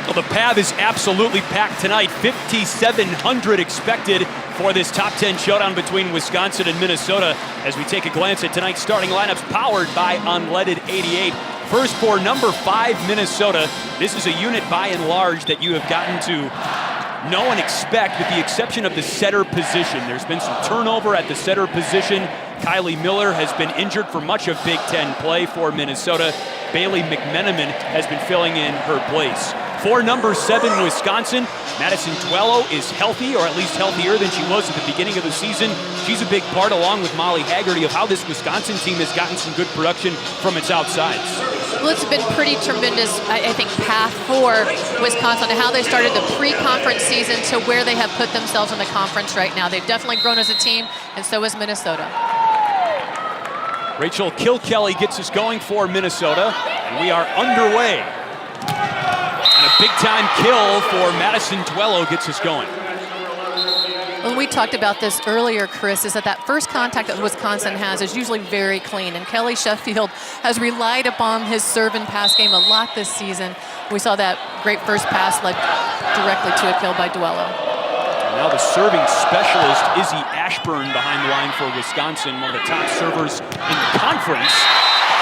Well, the PAV is absolutely packed tonight. 5,700 expected for this top 10 showdown between Wisconsin and Minnesota. As we take a glance at tonight's starting lineups, powered by Unleaded 88. First for number 5, Minnesota. This is a unit by and large that you have gotten to know and expect, with the exception of the setter position. There's been some turnover at the setter position. Kylie Miller has been injured for much of Big Ten play for Minnesota. Bailey McMenamin has been filling in her place. For number 7, Wisconsin, Madison Duello is healthy, or at least healthier than she was at the beginning of the season. She's a big part, along with Molly Haggerty, of how this Wisconsin team has gotten some good production from its outsides. Well, it's been pretty tremendous, I think, path for Wisconsin and how they started the pre-conference season to where they have put themselves in the conference right now. They've definitely grown as a team, and so has Minnesota. Rachel Kilkelly gets us going for Minnesota, and we are underway. And a big-time kill for Madison Duello gets us going. Well, we talked about this earlier, Chris, is that first contact that Wisconsin has is usually very clean, and Kelly Sheffield has relied upon his serve and pass game a lot this season. We saw that great first pass led directly to a kill by Duello. Now the serving specialist, Izzy Ashburn, behind the line for Wisconsin, one of the top servers in the conference.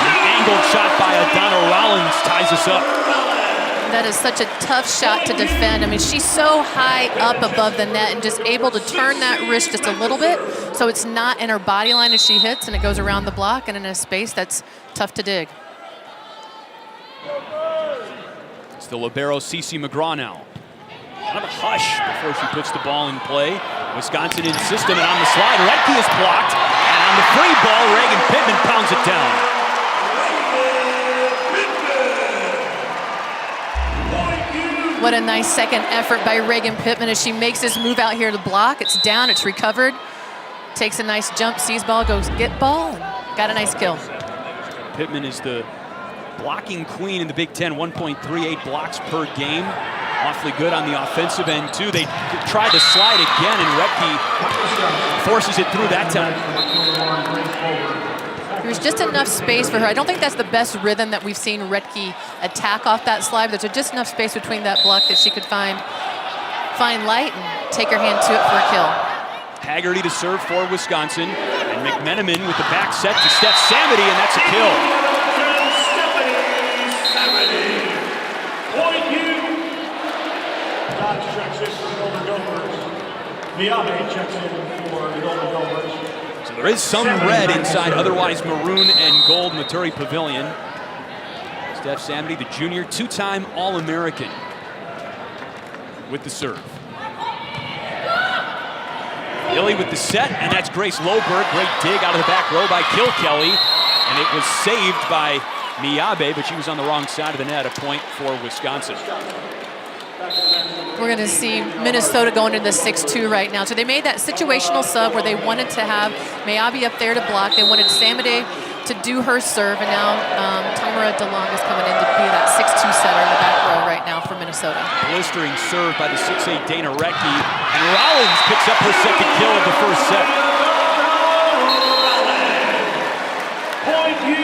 An angled shot by Adana Rollins ties us up. That is such a tough shot to defend. I mean, she's so high up above the net and just able to turn that wrist just a little bit so it's not in her body line as she hits, and it goes around the block and in a space that's tough to dig. It's the libero Cece McGraw now. Kind of a hush before she puts the ball in play. Wisconsin in system, and on the slide, Redke is blocked. And on the free ball, Reagan Pittman pounds it down. What a nice second effort by Reagan Pittman as she makes this move out here to block. It's down, it's recovered. Takes a nice jump, sees ball, goes get ball, and got a nice kill. Pittman is the blocking queen in the Big Ten, 1.38 blocks per game. Awfully good on the offensive end, too. They tried to slide again, and Redke forces it through that time. There's just enough space for her. I don't think that's the best rhythm that we've seen Redke attack off that slide. There's just enough space between that block that she could find light and take her hand to it for a kill. Haggerty to serve for Wisconsin, and McMenamin with the back set to Steph Samity, and that's a kill. Checks in for the Golden Gophers. So there is some red inside otherwise maroon and gold Maturi Pavilion. Steph Samity, the junior, 2-time All-American with the serve. Illy with the set, and that's Grace Loberg. Great dig out of the back row by Kilkelly, and it was saved by Miyabe, but she was on the wrong side of the net. A point for Wisconsin. We're going to see Minnesota going into the 6-2 right now. So they made that situational sub where they wanted to have Miyabe up there to block. They wanted Samide to do her serve, and now Tamara DeLong is coming in to be that 6-2 setter in the back row right now for Minnesota. Blistering serve by the 6'8" Dana Recke, and Rollins picks up her second kill of the first set.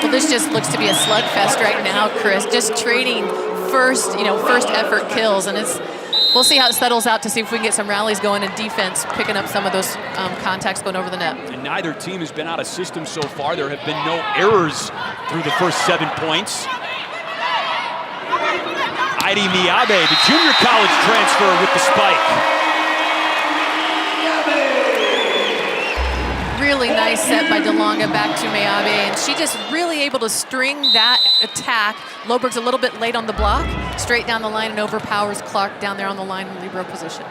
Well, this just looks to be a slugfest right now, Chris. Just trading first effort kills, and we'll see how it settles out to see if we can get some rallies going in defense, picking up some of those contacts going over the net. And neither team has been out of system so far. There have been no errors through the first 7 points. Heidi Miyabe, the junior college transfer, with the spike. Really nice set by DeLonga back to Miyabe, and she just really able to string that attack. Loberg's a little bit late on the block, straight down the line and overpowers Clark down there on the line in libero position.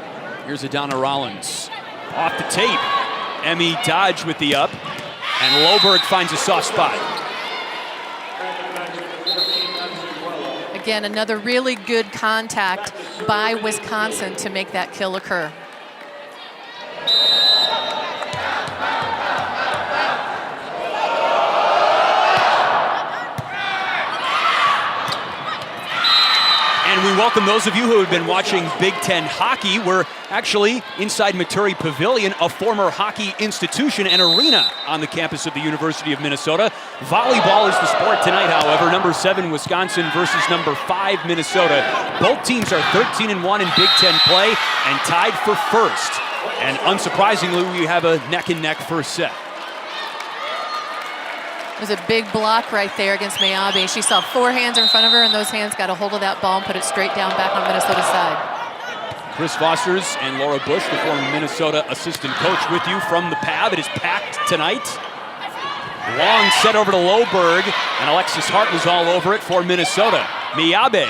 Here's Adana Rollins. Off the tape. Emmy Dodge with the up, and Loberg finds a soft spot. Again, another really good contact by Wisconsin to make that kill occur. And And we welcome those of you who have been watching Big Ten hockey. We're actually inside Maturi Pavilion, a former hockey institution and arena on the campus of the University of Minnesota. Volleyball is the sport tonight, however. Number 7 Wisconsin versus number 5 Minnesota. Both teams are 13-1 in Big Ten play and tied for first. And unsurprisingly, we have a neck-and-neck first set. There's a big block right there against Miyabi. She saw 4 hands in front of her, and those hands got a hold of that ball and put it straight down back on Minnesota's side. Chris Fosters and Laura Bush, the former Minnesota assistant coach, with you from the PAV. It is packed tonight. Long set over to Loberg, and Alexis Hart was all over it for Minnesota. Miyabi.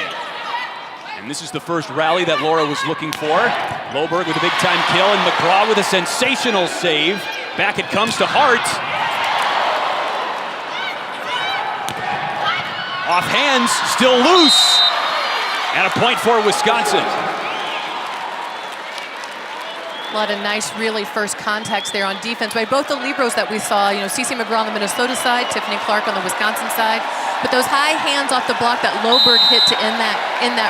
And this is the first rally that Laura was looking for. Loberg with a big-time kill, and McGraw with a sensational save. Back it comes to Hart. Off hands, still loose. And a point for Wisconsin. A lot of nice, really first contacts there on defense by both the liberos that we saw. You know, Cece McGraw on the Minnesota side, Tiffany Clark on the Wisconsin side. But those high hands off the block that Loberg hit to end that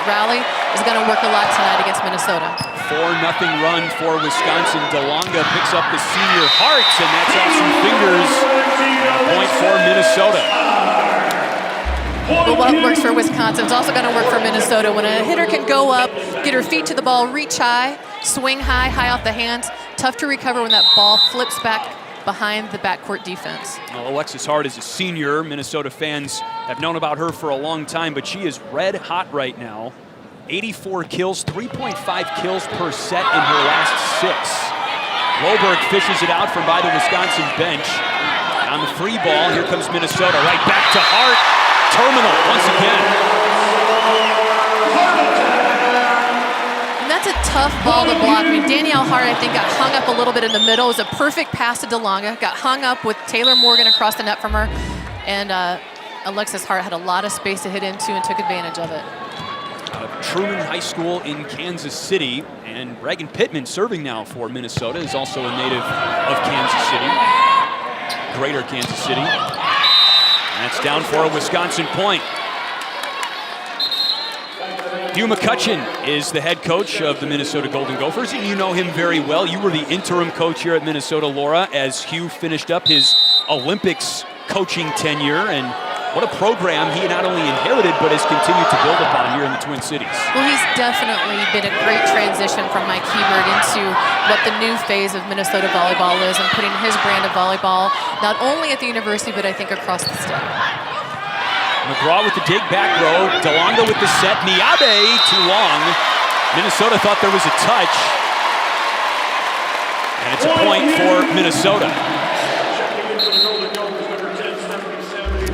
rally is going to work a lot tonight against Minnesota. 4-0 run for Wisconsin. DeLonga picks up the senior Hearts, and that's off some fingers. A point for Minnesota. But what works for Wisconsin is also going to work for Minnesota. When a hitter can go up, get her feet to the ball, reach high, swing high, high off the hands, tough to recover when that ball flips back behind the backcourt defense. Well, Alexis Hart is a senior. Minnesota fans have known about her for a long time, but she is red hot right now. 84 kills, 3.5 kills per set in her last 6. Loberg fishes it out from by the Wisconsin bench. And on the free ball, here comes Minnesota, right back to Hart. Terminal once again. And that's a tough ball to block. I mean, Danielle Hearts, I think, got hung up a little bit in the middle. It was a perfect pass to DeLonga. Got hung up with Taylor Morgan across the net from her. And Alexis Hart had a lot of space to hit into and took advantage of it. Truman High School in Kansas City. And Reagan Pittman, serving now for Minnesota, is also a native of Kansas City. Greater Kansas City. That's down for a Wisconsin point. Hugh McCutcheon is the head coach of the Minnesota Golden Gophers, and you know him very well. You were the interim coach here at Minnesota, Laura, as Hugh finished up his Olympics coaching tenure, and what a program he not only inherited, but has continued to build upon here in the Twin Cities. Well, he's definitely been a great transition from Mike Hebert into what the new phase of Minnesota volleyball is, and putting his brand of volleyball not only at the university, but I think across the state. McGraw with the dig back row, DeLonga with the set, Miyabi too long. Minnesota thought there was a touch, and it's a point for Minnesota.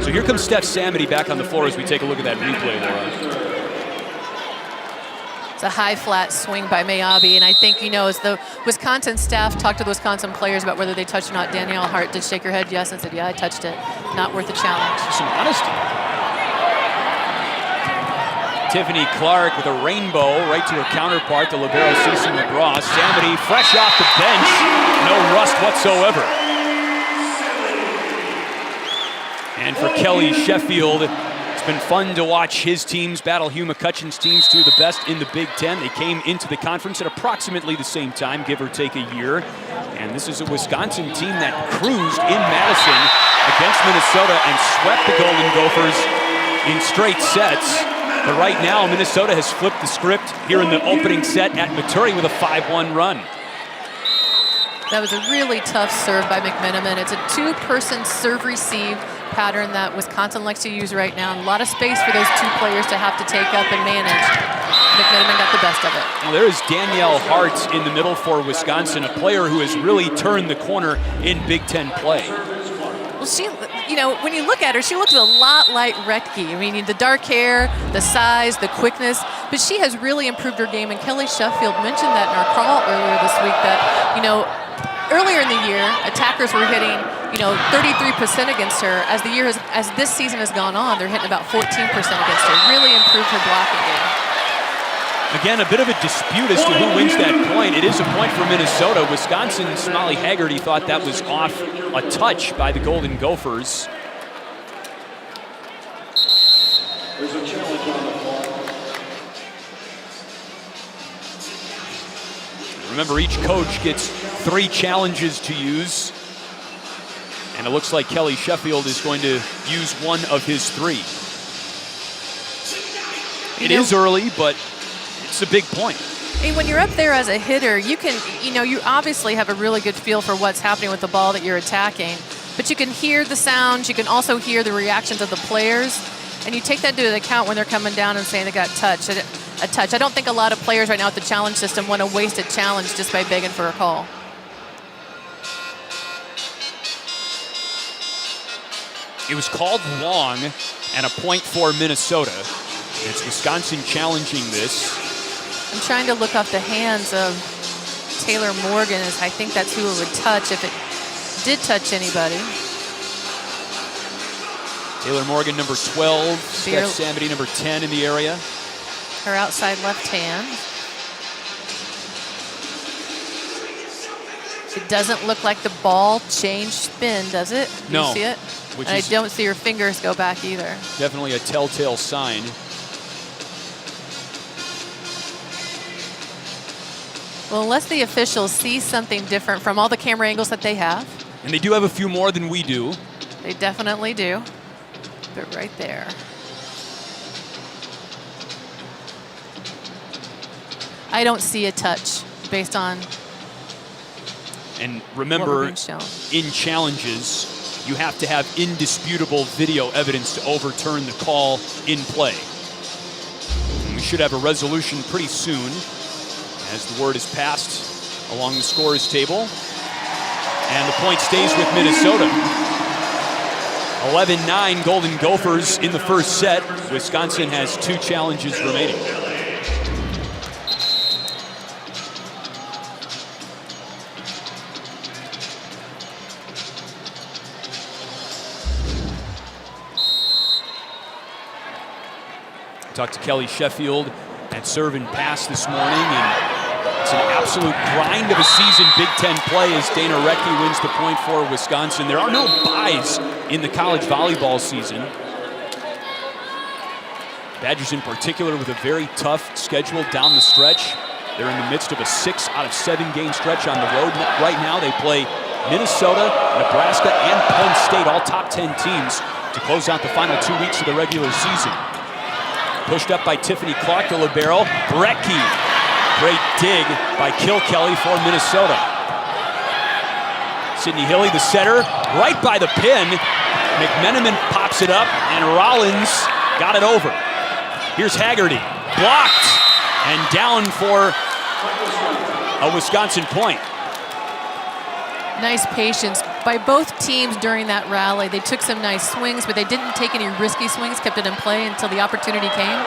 So here comes Steph Samity back on the floor as we take a look at that replay, Laura. It's a high flat swing by Miyabi, and I think, you know, as the Wisconsin staff talked to the Wisconsin players about whether they touched or not, Danielle Hearts did shake her head yes and said, yeah, I touched it. Not worth the challenge. Some honesty. Tiffany Clark with a rainbow right to her counterpart, the libero Cece McGraw. Samity fresh off the bench, no rust whatsoever. And for Kelly Sheffield, it's been fun to watch his teams battle Hugh McCutcheon's teams, two of the best in the Big Ten. They came into the conference at approximately the same time, give or take a year. And this is a Wisconsin team that cruised in Madison against Minnesota and swept the Golden Gophers in straight sets. But right now, Minnesota has flipped the script here in the opening set at Maturi with a 5-1 run. That was a really tough serve by McMenamin. It's a 2-person serve-receive pattern that Wisconsin likes to use right now. And a lot of space for those 2 players to have to take up and manage. McMenamin got the best of it. Well, there is Danielle Hearts in the middle for Wisconsin, a player who has really turned the corner in Big Ten play. Well, she, you know, when you look at her, she looks a lot like Retke. I mean, the dark hair, the size, the quickness, but she has really improved her game. And Kelly Sheffield mentioned that in our call earlier this week that, you know, earlier in the year, attackers were hitting, you know, 33% against her. As this season has gone on, they're hitting about 14% against her. Really improved her blocking game. Again, a bit of a dispute as to who wins that point. It is a point for Minnesota. Wisconsin's Molly Haggerty thought that was off a touch by the Golden Gophers. There's a challenge on the floor. Remember, each coach gets 3 challenges to use. And it looks like Kelly Sheffield is going to use one of his 3. It is early, but it's a big point. I mean, when you're up there as a hitter, you can, you obviously have a really good feel for what's happening with the ball that you're attacking. But you can hear the sounds, you can also hear the reactions of the players, and you take that into account when they're coming down and saying they got a touch. I don't think a lot of players right now with the challenge system want to waste a challenge just by begging for a call. It was called long and a point for Minnesota. It's Wisconsin challenging this. I'm trying to look off the hands of Taylor Morgan, as I think that's who it would touch if it did touch anybody. Taylor Morgan, number 12. Steph Samity, number 10 in the area. Her outside left hand. It doesn't look like the ball changed spin, does it? Do no. You see it? Which and is I don't see her fingers go back either. Definitely a telltale sign. Well, unless the officials see something different from all the camera angles that they have. And they do have a few more than we do. They definitely do. But right there. I don't see a touch based on. And remember, in challenges, you have to have indisputable video evidence to overturn the call in play. And we should have a resolution pretty soon as the word is passed along the scorers table. And the point stays with Minnesota. 11-9 Golden Gophers in the first set. Wisconsin has 2 challenges remaining. Talked to Kelly Sheffield at serve and pass this morning, and it's an absolute grind of a season Big Ten play as Dana Recchi wins the point for Wisconsin. There are no byes in the college volleyball season. Badgers in particular with a very tough schedule down the stretch. They're in the midst of a 6 out of 7 game stretch on the road. Right now they play Minnesota, Nebraska, and Penn State, all top 10 teams, to close out the final 2 weeks of the regular season. Pushed up by Tiffany Clark, the libero. Brecky. Great dig by Kelly for Minnesota. Sydney Hilly, the setter, right by the pin. McMenamin pops it up, and Rollins got it over. Here's Haggerty. Blocked, and down for a Wisconsin point. Nice patience by both teams during that rally. They took some nice swings, but they didn't take any risky swings, kept it in play until the opportunity came.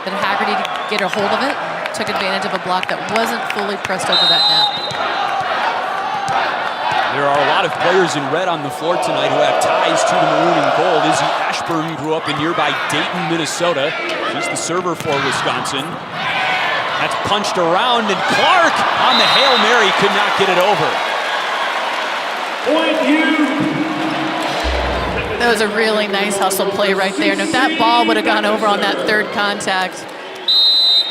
Then Haggerty to get a hold of it, took advantage of a block that wasn't fully pressed over that net. There are a lot of players in red on the floor tonight who have ties to the maroon and gold. Izzy Ashburn grew up in nearby Dayton, Minnesota. She's the server for Wisconsin. That's punched around, and Clark on the Hail Mary could not get it over. That was a really nice hustle play right there. And if that ball would have gone over on that third contact,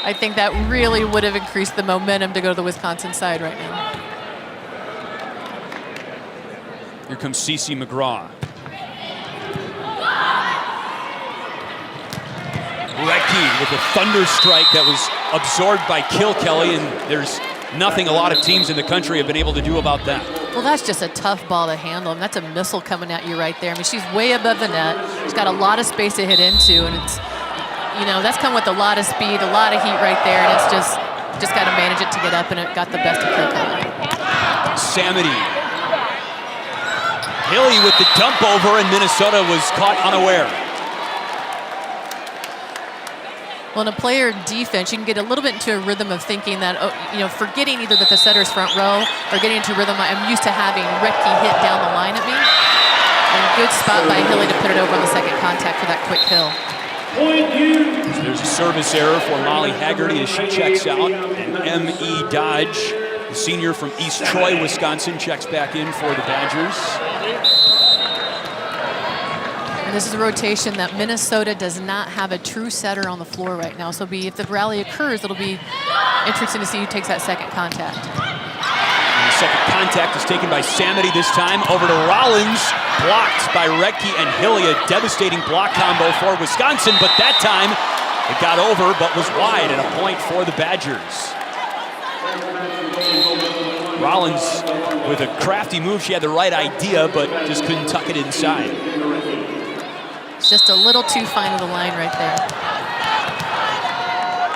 I think that really would have increased the momentum to go to the Wisconsin side right now. Here comes Cece McGraw. Recchi with a thunder strike that was absorbed by Kelly, and there's nothing a lot of teams in the country have been able to do about that. Well, that's just a tough ball to handle. And that's a missile coming at you right there. I mean, she's way above the net. She's got a lot of space to hit into, and it's, that's come with a lot of speed, a lot of heat right there, and it's just got to manage it to get up, and it got the best of Kelly. Samity. Hilly with the dump over, and Minnesota was caught unaware. Well, in a player defense, you can get a little bit into a rhythm of thinking that, forgetting either that the setter's front row or getting into rhythm. I'm used to having Recchi hit down the line at me. And good spot by Hilly to put it over on the second contact for that quick kill. So there's a service error for Molly Haggerty as she checks out. And M.E. Dodge, the senior from East Troy, Wisconsin, checks back in for the Badgers. And this is a rotation that Minnesota does not have a true setter on the floor right now. So if the rally occurs, it'll be interesting to see who takes that second contact. Second contact is taken by Samity this time. Over to Rollins, blocked by Redke and Hilly. A devastating block combo for Wisconsin, but that time it got over but was wide, and a point for the Badgers. Rollins with a crafty move. She had the right idea, but just couldn't tuck it inside. It's just a little too fine of the line right there.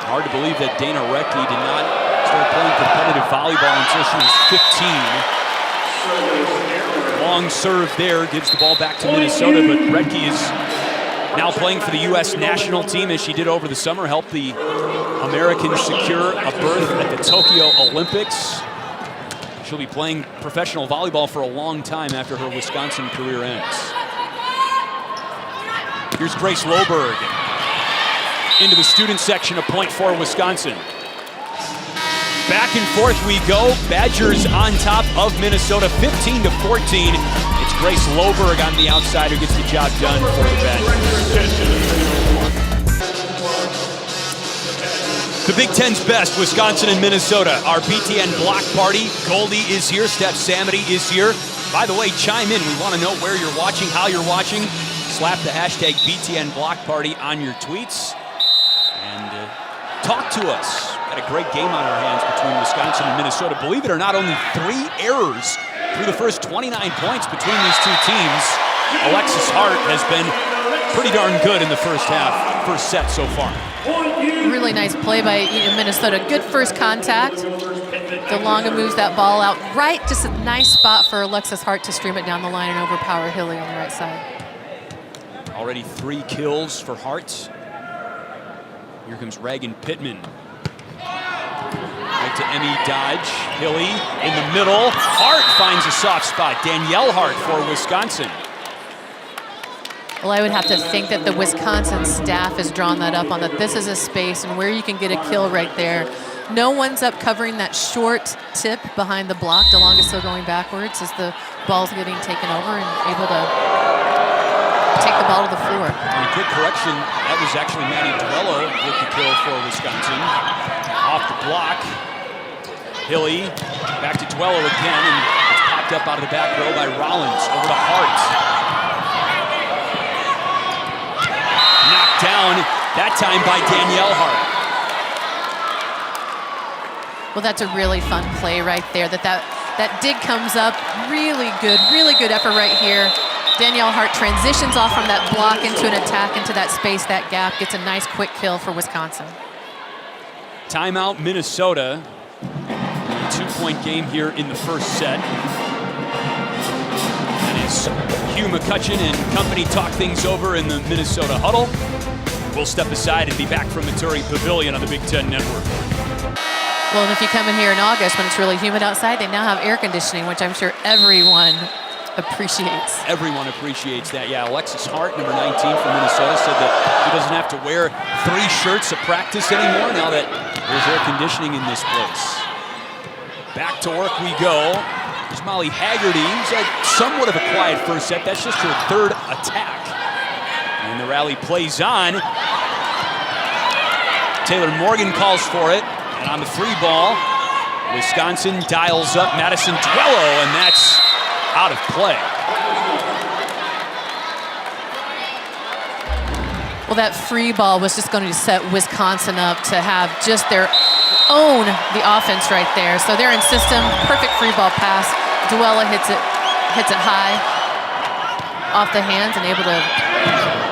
Hard to believe that Dana Redke did not start playing competitive volleyball until she was 15. Long serve there, gives the ball back to Minnesota, but Redke is now playing for the U.S. national team, as she did over the summer, helped the Americans secure a berth at the Tokyo Olympics. She'll be playing professional volleyball for a long time after her Wisconsin career ends. Here's Grace Loberg into the student section, a point for Wisconsin. Back and forth we go. Badgers on top of Minnesota, 15-14. It's Grace Loberg on the outside who gets the job done for the Badgers. The Big Ten's best, Wisconsin and Minnesota. Our BTN block party. Goldie is here. Steph Samity is here. By the way, chime in. We want to know where you're watching, how you're watching. Slap the hashtag BTN block party on your tweets. And talk to us. Got a great game on our hands between Wisconsin and Minnesota. Believe it or not, only 3 errors through the first 29 points between these two teams. Alexis Hart has been pretty darn good in the first set so far. Really nice play by Minnesota. Good first contact. DeLonga moves that ball out right. Just a nice spot for Alexis Hart to stream it down the line and overpower Hilly on the right side. Already 3 kills for Hart. Here comes Reagan Pittman. Right to Emmy Dodge. Hilly in the middle. Hart finds a soft spot. Danielle Hart for Wisconsin. Well, I would have to think that the Wisconsin staff has drawn that up on that this is a space and where you can get a kill right there. No one's up covering that short tip behind the block. DeLonga's still going backwards as the ball's getting taken over and able to take the ball to the floor. And a quick correction, that was actually Maddie Duello with the kill for Wisconsin. Off the block. Hilly back to Duello again, and it's popped up out of the back row by Rollins. Over to Hart. Down, that time by Danielle Hart. Well, that's a really fun play right there. That dig comes up, really good effort right here. Danielle Hart transitions off from that block into an attack into that space, that gap, gets a nice quick kill for Wisconsin. Timeout, Minnesota. A 2-point game here in the first set. And as Hugh McCutcheon and company talk things over in the Minnesota huddle, we'll step aside and be back from Maturi Pavilion on the Big Ten Network. Well, and if you come in here in August when it's really humid outside, they now have air conditioning, which I'm sure everyone appreciates. Everyone appreciates that. Yeah, Alexis Hart, number 19 from Minnesota, said that he doesn't have to wear 3 shirts at practice anymore now that there's air conditioning in this place. Back to work we go. There's Molly Haggerty, who's had somewhat of a quiet first set. That's just her 3rd attack. And the rally plays on. Taylor Morgan calls for it. And on the free ball, Wisconsin dials up Madison Duello, and that's out of play. Well, that free ball was just going to set Wisconsin up to have just their own the offense right there. So they're in system, perfect free ball pass. Duello hits it high off the hands and able to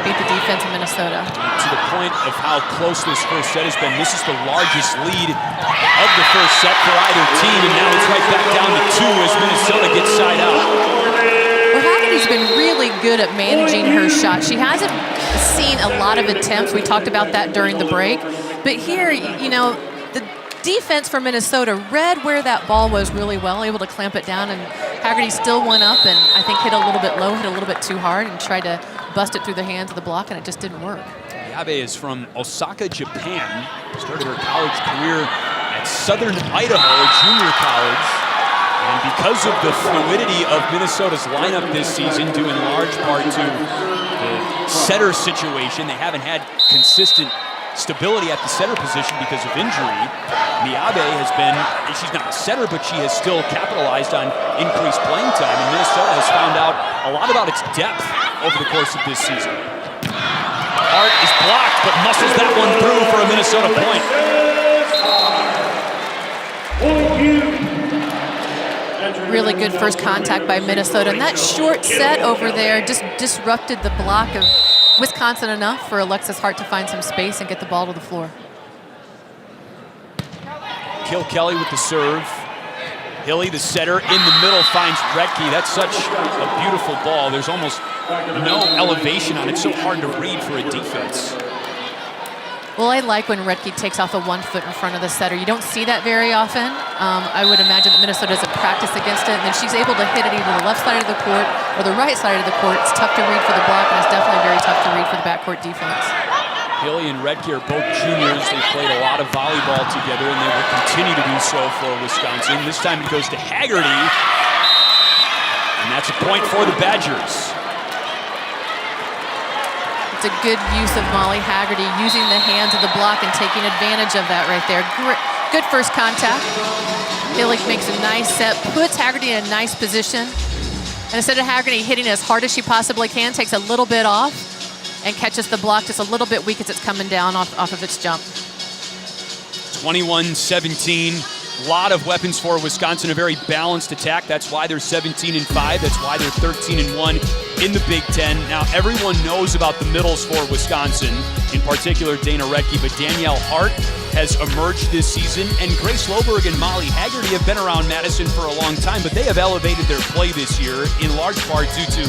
beat the defense of Minnesota. To the point of how close this first set has been, this is the largest lead of the first set for either team, and now it's right back down to 2 as Minnesota gets side out. Well, Haggerty's been really good at managing her shot. She hasn't seen a lot of attempts. We talked about that during the break. But here, the defense for Minnesota read where that ball was really well, able to clamp it down, and Haggerty still went up and I think hit a little bit low, hit a little bit too hard, and tried to bust it through the hands of the block, and it just didn't work. Yabe is from Osaka, Japan. Started her college career at Southern Idaho, a junior college. And because of the fluidity of Minnesota's lineup this season, due in large part to the setter situation, they haven't had consistent stability at the center position because of injury. Miabe has been, she's not a setter, but she has still capitalized on increased playing time. And Minnesota has found out a lot about its depth over the course of this season. Hart is blocked, but muscles that one through for a Minnesota point. Really good first contact by Minnesota. And that short set over there just disrupted the block of Wisconsin enough for Alexis Hart to find some space and get the ball to the floor. Kelly with the serve. Hilly, the setter, in the middle, finds Redke. That's such a beautiful ball. There's almost no elevation on it. So hard to read for a defense. Well, I like when Redke takes off a 1 foot in front of the setter. You don't see that very often. I would imagine that Minnesota doesn't practice against it, and then she's able to hit it either the left side of the court or the right side of the court. It's tough to read for the block, and it's definitely very tough to read for the backcourt defense. Hilly and Redke are both juniors. They played a lot of volleyball together, and they will continue to do so for Wisconsin. This time it goes to Haggerty, and that's a point for the Badgers. It's a good use of Molly Haggerty, using the hands of the block and taking advantage of that right there. Good first contact. Hilly makes a nice set, puts Haggerty in a nice position. And instead of Haggerty hitting as hard as she possibly can, takes a little bit off and catches the block just a little bit weak as it's coming down off of its jump. 21-17. A lot of weapons for Wisconsin, a very balanced attack. That's why they're 17-5. That's why they're 13-1 in the Big Ten. Now, everyone knows about the middles for Wisconsin, in particular Dana Redke, but Danielle Hearts has emerged this season, and Grace Loberg and Molly Haggerty have been around Madison for a long time, but they have elevated their play this year, in large part due to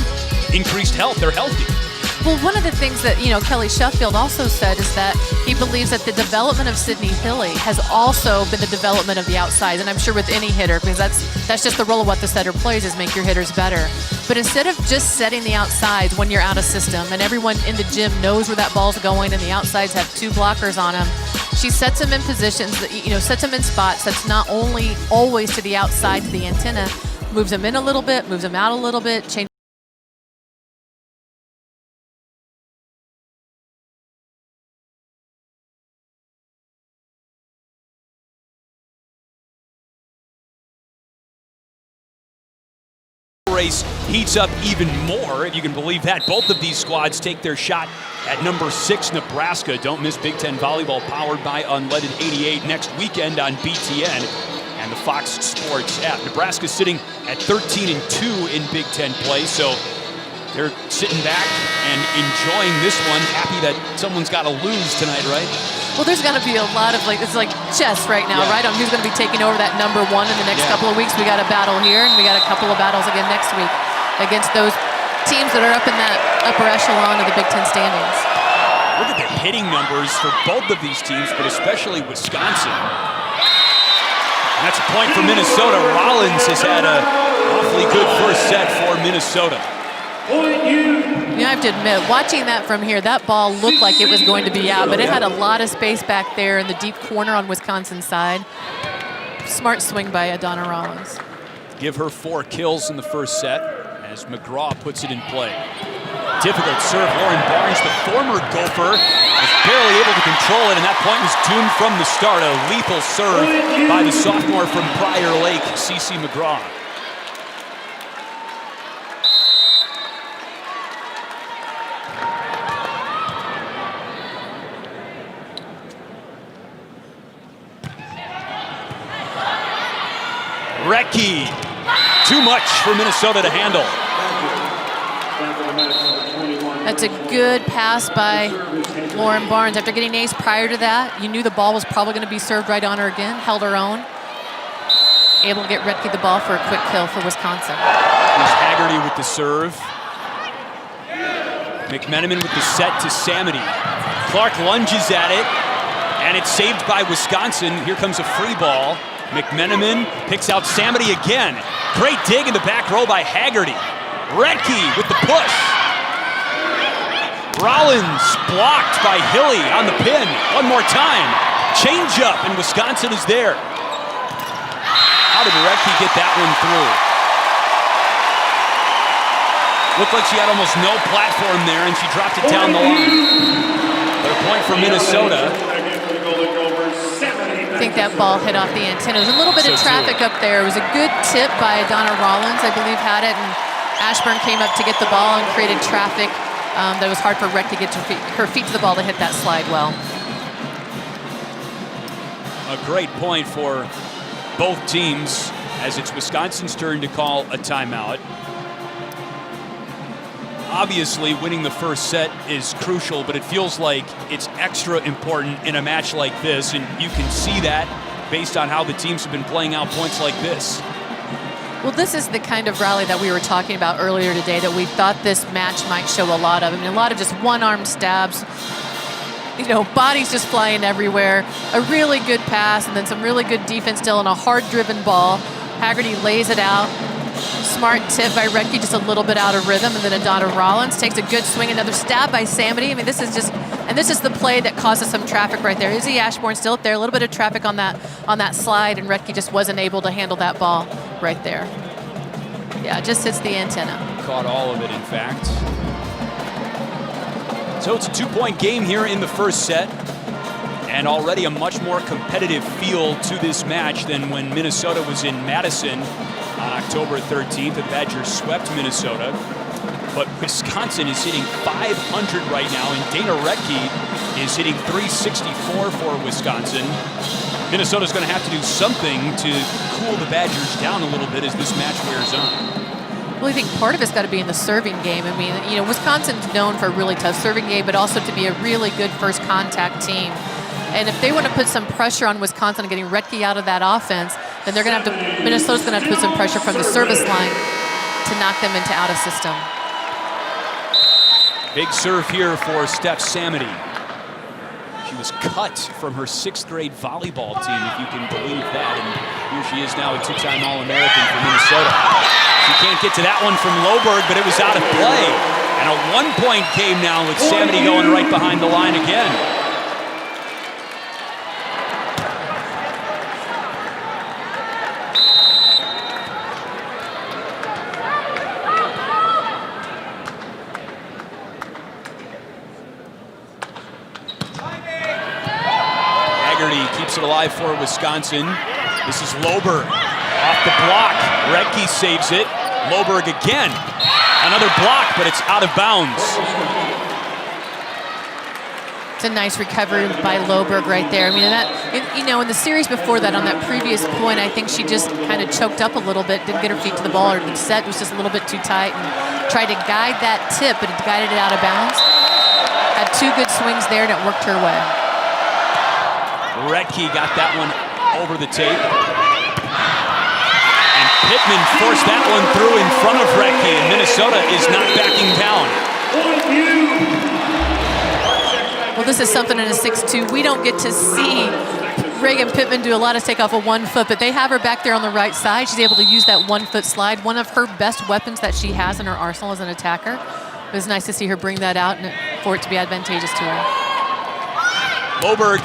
increased health. They're healthy. Well, one of the things that, Kelly Sheffield also said is that he believes that the development of Sydney Hilly has also been the development of the outside. And I'm sure with any hitter, because that's just the role of what the setter plays, is make your hitters better. But instead of just setting the outsides when you're out of system and everyone in the gym knows where that ball's going and the outsides have two blockers on them, she sets them in positions that, sets them in spots that's not only always to the outside to the antenna, moves them in a little bit, moves them out a little bit, changes. Race heats up even more, if you can believe that. Both of these squads take their shot at number 6, Nebraska. Don't miss Big Ten Volleyball, powered by Unleaded 88, next weekend on BTN and the Fox Sports app. Nebraska's sitting at 13-2 in Big Ten play, so they're sitting back and enjoying this one, happy that someone's got to lose tonight, right? Well, there's going to be a lot of, it's like chess right now, right? On who's going to be taking over that number 1 in the next couple of weeks. We got a battle here, and we got a couple of battles again next week against those teams that are up in that upper echelon of the Big Ten standings. Look at the hitting numbers for both of these teams, but especially Wisconsin. And that's a point for Minnesota. Rollins has had an awfully good first set for Minnesota. I have to admit, watching that from here, that ball looked like it was going to be out, but it had a lot of space back there in the deep corner on Wisconsin's side. Smart swing by Adana Rollins. Give her 4 kills in the first set as McGraw puts it in play. Difficult serve. Lauren Barnes, the former Gopher, was barely able to control it, and that point was doomed from the start. A lethal serve by the sophomore from Prior Lake, CeCe McGraw. Redke, too much for Minnesota to handle. That's a good pass by Lauren Barnes. After getting ace prior to that, you knew the ball was probably going to be served right on her again, held her own. Able to get Redke the ball for a quick kill for Wisconsin. Here's Haggerty with the serve. McMenamin with the set to Samity. Clark lunges at it, and it's saved by Wisconsin. Here comes a free ball. McMenamin picks out Samity again. Great dig in the back row by Haggerty. Redke with the push. Rollins blocked by Hilly on the pin. One more time. Change up, and Wisconsin is there. How did Redke get that one through? Looked like she had almost no platform there, and she dropped it down the line. But a point for Minnesota. I think that ball hit off the antenna. There was a little bit of traffic up there. It was a good tip by Donna Rollins, I believe, had it, and Ashburn came up to get the ball and created traffic that was hard for Rec to get her feet to the ball to hit that slide well. A great point for both teams as it's Wisconsin's turn to call a timeout. Obviously, winning the first set is crucial, but it feels like it's extra important in a match like this, and you can see that based on how the teams have been playing out points like this. Well, this is the kind of rally that we were talking about earlier today that we thought this match might show a lot of. I mean, a lot of just one-arm stabs, bodies just flying everywhere, a really good pass, and then some really good defense still, and a hard-driven ball. Haggerty lays it out. Smart tip by Retke, just a little bit out of rhythm, and then Donna Rollins takes a good swing, another stab by Samity. I mean, this is the play that causes some traffic right there. Izzy Ashburn still up there, a little bit of traffic on that slide, and Retke just wasn't able to handle that ball right there. Yeah, just hits the antenna. Caught all of it, in fact. So it's a 2-point game here in the first set, and already a much more competitive feel to this match than when Minnesota was in Madison on October 13th. The Badgers swept Minnesota, but Wisconsin is hitting .500 right now, and Dana Retke is hitting .364 for Wisconsin. Minnesota's going to have to do something to cool the Badgers down a little bit as this match wears on. Well, I think part of it's got to be in the serving game. I mean, Wisconsin's known for a really tough serving game, but also to be a really good first contact team. And if they want to put some pressure on Wisconsin and getting Retke out of that offense, then they're going to have to, Minnesota's going to have to put some pressure from the service line to knock them into out of system. Big serve here for Steph Samity. She was cut from her 6th grade volleyball team, if you can believe that. And here she is now, a 2-time All-American for Minnesota. She can't get to that one from Loberg, but it was out of play. And a 1-point game now with Samity going right behind the line again. Keeps it alive for Wisconsin. This is Loberg off the block. Retke saves it. Loberg again. Another block, but it's out of bounds. It's a nice recovery by Loberg right there. I mean, in the series before that, on that previous point, I think she just kind of choked up a little bit, didn't get her feet to the ball, or the set was just a little bit too tight, and tried to guide that tip, but it guided it out of bounds. Had 2 good swings there, and it worked her way. Retke got that one over the tape. And Pittman forced that one through in front of Retke, and Minnesota is not backing down. Well, this is something in a 6-2. We don't get to see Reagan Pittman do a lot of takeoff of 1 foot, but they have her back there on the right side. She's able to use that 1-foot slide, one of her best weapons that she has in her arsenal as an attacker. It was nice to see her bring that out and for it to be advantageous to her. Loberg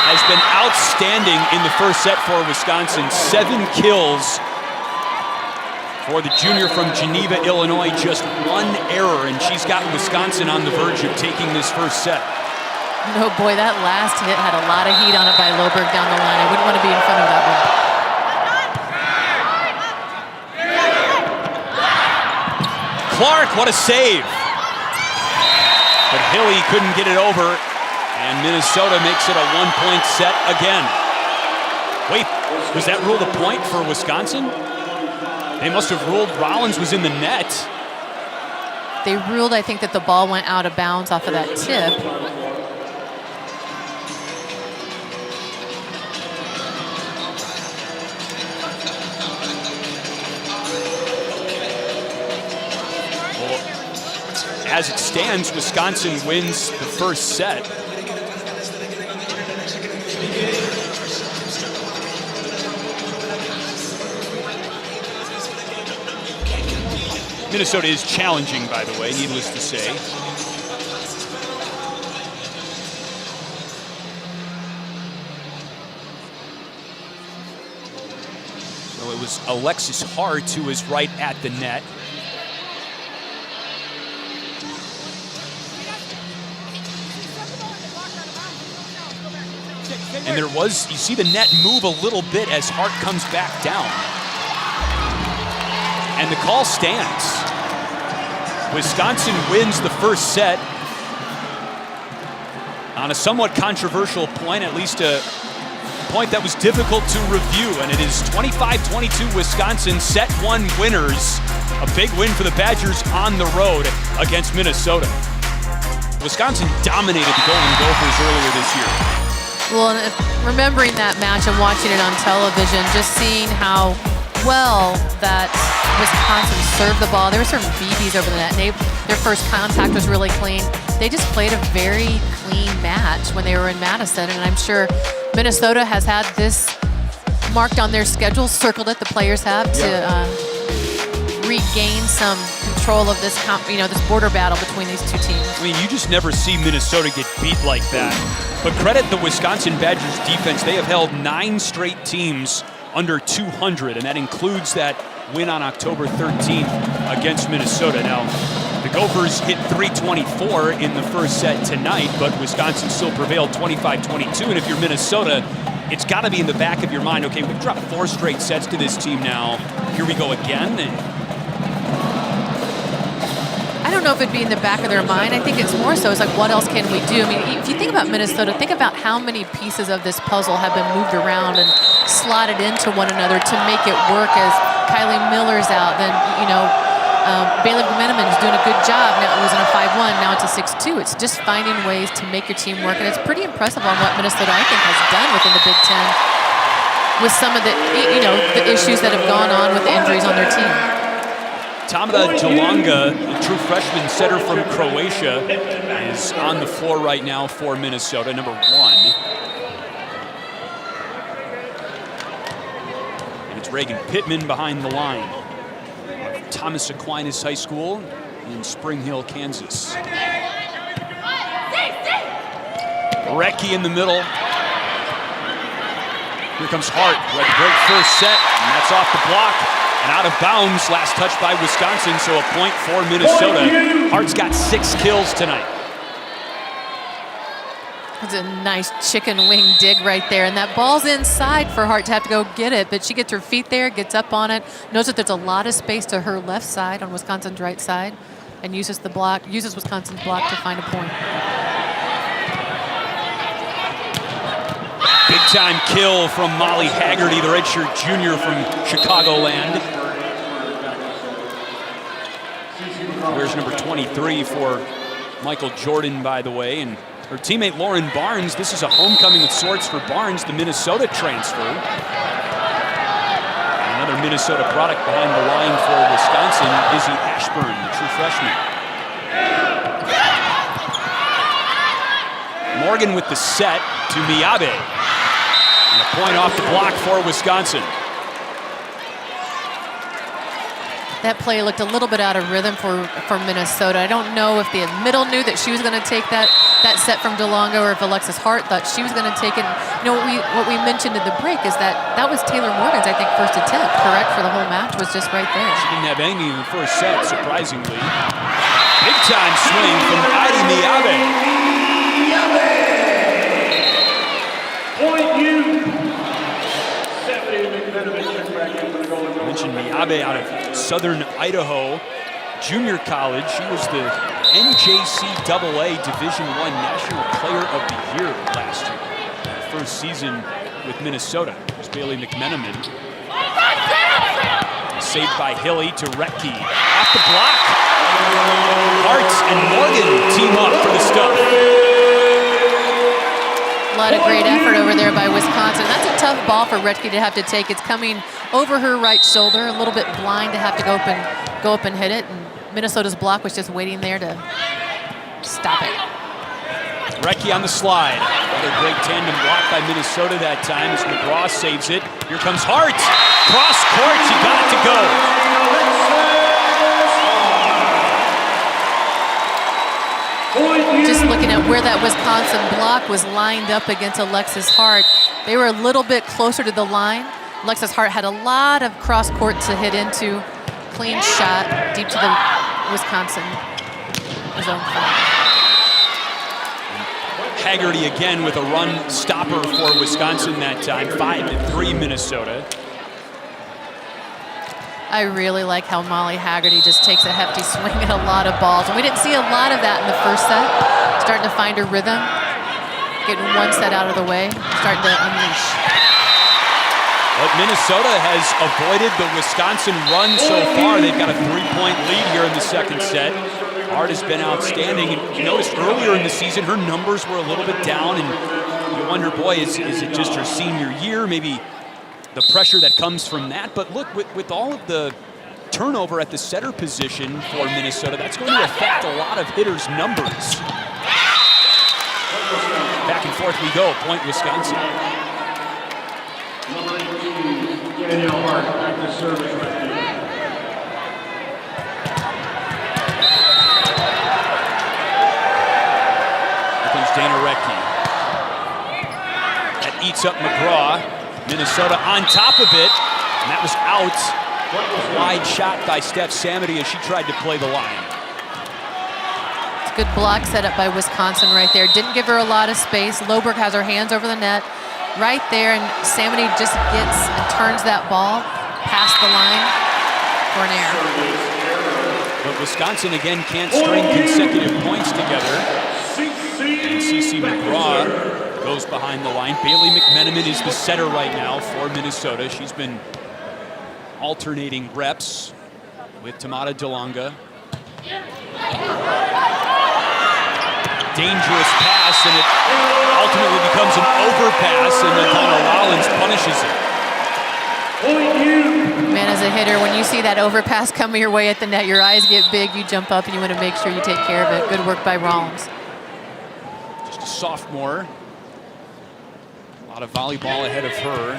has been outstanding in the first set for Wisconsin. 7 kills for the junior from Geneva, Illinois. Just 1 error, and she's got Wisconsin on the verge of taking this first set. No, boy, that last hit had a lot of heat on it by Loberg down the line. I wouldn't want to be in front of that one. Clark, what a save. But Hilly couldn't get it over. And Minnesota makes it a 1-point set again. Wait, was that ruled a point for Wisconsin? They must have ruled Rollins was in the net. They ruled, I think, that the ball went out of bounds off of that tip. Well, as it stands, Wisconsin wins the first set. Minnesota is challenging, by the way, needless to say. So it was Alexis Hart who was right at the net. And there was, you see the net move a little bit as Hart comes back down. And the call stands. Wisconsin wins the first set on a somewhat controversial point, at least a point that was difficult to review. And it is 25-22 Wisconsin, set one winners. A big win for the Badgers on the road against Minnesota. Wisconsin dominated the Golden Gophers earlier this year. Well, and remembering that match and watching it on television, just seeing how well that Wisconsin served the ball. There were certain BBs over the net. Their first contact was really clean. They just played a very clean match when they were in Madison, and I'm sure Minnesota has had this marked on their schedule, circled it, the players have, to regain some control of this, this border battle between these two teams. I mean, you just never see Minnesota get beat like that. But credit the Wisconsin Badgers defense. They have held 9 straight teams under 200, and that includes that win on October 13th against Minnesota. Now, the Gophers hit 324 in the first set tonight, but Wisconsin still prevailed 25-22. And if you're Minnesota, it's got to be in the back of your mind, okay, we've dropped 4 straight sets to this team now. Here we go again. I don't know if it'd be in the back of their mind. I think it's more so, it's like, what else can we do? I mean, if you think about Minnesota, think about how many pieces of this puzzle have been moved around and slotted into one another to make it work. As Kylie Miller's out, then, Bailey McMenamin's doing a good job. Now it was in a 5-1, now it's a 6-2. It's just finding ways to make your team work, and it's pretty impressive on what Minnesota, I think, has done within the Big Ten with some of the, the issues that have gone on with the injuries on their team. Tamara Jalanga, the true freshman setter from Croatia, is on the floor right now for Minnesota, number 1. And it's Reagan Pittman behind the line. Thomas Aquinas High School in Spring Hill, Kansas. Recchi in the middle. Here comes Hart, who had a great first set, and that's off the block. And out of bounds, last touch by Wisconsin, so a point for Minnesota. Hart's got 6 kills tonight. That's a nice chicken wing dig right there. And that ball's inside for Hart to have to go get it, but she gets her feet there, gets up on it, knows that there's a lot of space to her left side on Wisconsin's right side, and uses Wisconsin's block to find a point. Big time kill from Molly Haggerty, the redshirt junior from Chicagoland. There's number 23 for Michael Jordan, by the way, and her teammate Lauren Barnes. This is a homecoming of sorts for Barnes, the Minnesota transfer. Another Minnesota product behind the line for Wisconsin, Izzy Ashburn, the true freshman. Morgan with the set to Miyabe. And a point off the block for Wisconsin. That play looked a little bit out of rhythm for Minnesota. I don't know if the middle knew that she was going to take that set from DeLongo, or if Alexis Hart thought she was going to take it. What we mentioned in the break is that was Taylor Morgan's, I think, first attempt, correct, for the whole match, was just right there. She didn't have any in the first set, surprisingly. Big time swing from Heidi Miyabe. Point you. Stephanie McMenamin check back in for the Golden Gophers. Mentioned Miyabe out of Southern Idaho Junior College. She was the NJCAA Division I National Player of the Year last year. Her first season with Minnesota was Bailey McMenamin. Saved by Hilly to Recchi. Off the block. Hearts and Morgan team up for the stuff. A lot of great effort over there by Wisconsin. That's a tough ball for Recchi to have to take. It's coming over her right shoulder, a little bit blind to have to go up and hit it. And Minnesota's block was just waiting there to stop it. Recchi on the slide. Another great tandem block by Minnesota that time as McGraw saves it. Here comes Hart. Cross court, she got it to go. Just looking at where that Wisconsin block was lined up against Alexis Hart, they were a little bit closer to the line. Alexis Hart had a lot of cross court to hit into. Clean shot deep to the Wisconsin zone 5. Haggerty again with a run stopper for Wisconsin that time. 5-3 Minnesota. I really like how Molly Haggerty just takes a hefty swing at a lot of balls. And we didn't see a lot of that in the first set. Starting to find her rhythm, getting one set out of the way, starting to unleash. But Minnesota has avoided the Wisconsin run so far. They've got a 3-point lead here in the second set. Hart has been outstanding. And you noticed earlier in the season, her numbers were a little bit down, and you wonder, boy, is it just her senior year? Maybe the pressure that comes from that. But look, with all of the turnover at the setter position for Minnesota, that's going to affect a lot of hitters' numbers. Back and forth we go, point Wisconsin. Number 18, Danielle Hearts, back to service right here. Here comes Dana Recke. That eats up McGraw. Minnesota on top of it, and that was out. A wide shot by Steph Samity as she tried to play the line. It's a good block set up by Wisconsin right there. Didn't give her a lot of space. Loberg has her hands over the net right there, and Samity just gets and turns that ball past the line for an error. But Wisconsin again can't string consecutive points together. And CeCe McGraw goes behind the line. Bailey McMenamin is the setter right now for Minnesota. She's been alternating reps with Tamara DeLonga. Dangerous pass, and it ultimately becomes an overpass, and then Donna Rollins punishes it. Man, as a hitter, when you see that overpass coming your way at the net, your eyes get big, you jump up, and you want to make sure you take care of it. Good work by Rollins. Just a sophomore. A lot of volleyball ahead of her.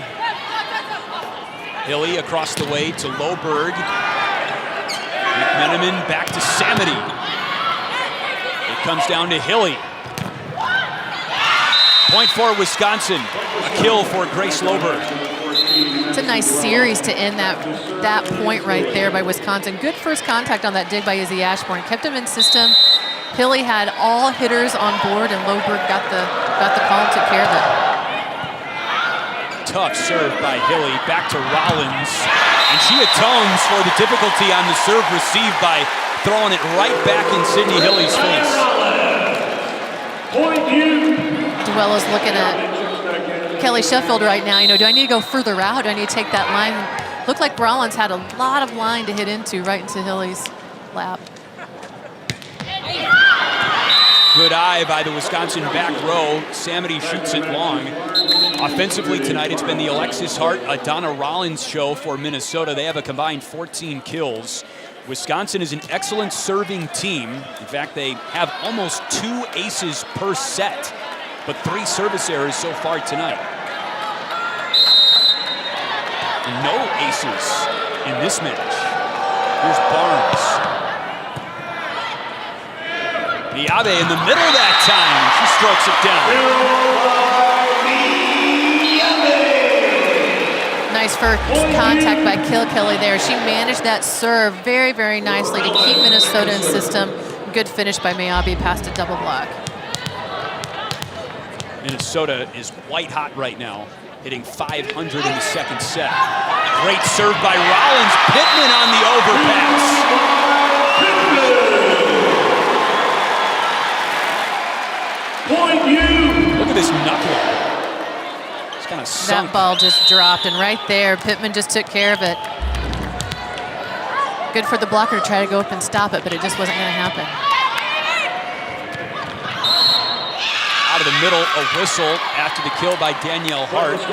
Hilly across the way to Loberg. McMenamin back to Samity. It comes down to Hilly. Point for Wisconsin. A kill for Grace Loberg. It's a nice series to end that point right there by Wisconsin. Good first contact on that dig by Izzy Ashbourne. Kept him in system. Hilly had all hitters on board, and Loberg got the call and took care of it. Tough serve by Hilly, back to Rollins, and she atones for the difficulty on the serve received by throwing it right back in Sydney Hilly's face. Duella's looking at Kelly Sheffield right now. You know, do I need to go further out? Do I need to take that line? Looked like Rollins had a lot of line to hit into, right into Hilly's lap. Good eye by the Wisconsin back row. Samity shoots it long. Offensively tonight, it's been the Alexis Hart, Donna Rollins show for Minnesota. They have a combined 14 kills. Wisconsin is an excellent serving team. In fact, they have almost 2 aces per set, but 3 service errors so far tonight. And no aces in this match. Here's Barnes. Miabe in the middle that time. She strokes it down. Nice first contact by Kelly there. She managed that serve very, very nicely to keep Minnesota in system. Good finish by Miabe past a double block. Minnesota is white hot right now, hitting 500 in the second set. Great serve by Rollins. Pittman on the overpass. Look at this knuckle. It's kind of sunk. That ball just dropped, and right there, Pittman just took care of it. Good for the blocker to try to go up and stop it, but it just wasn't going to happen. Out of the middle, a whistle after the kill by Danielle Hearts.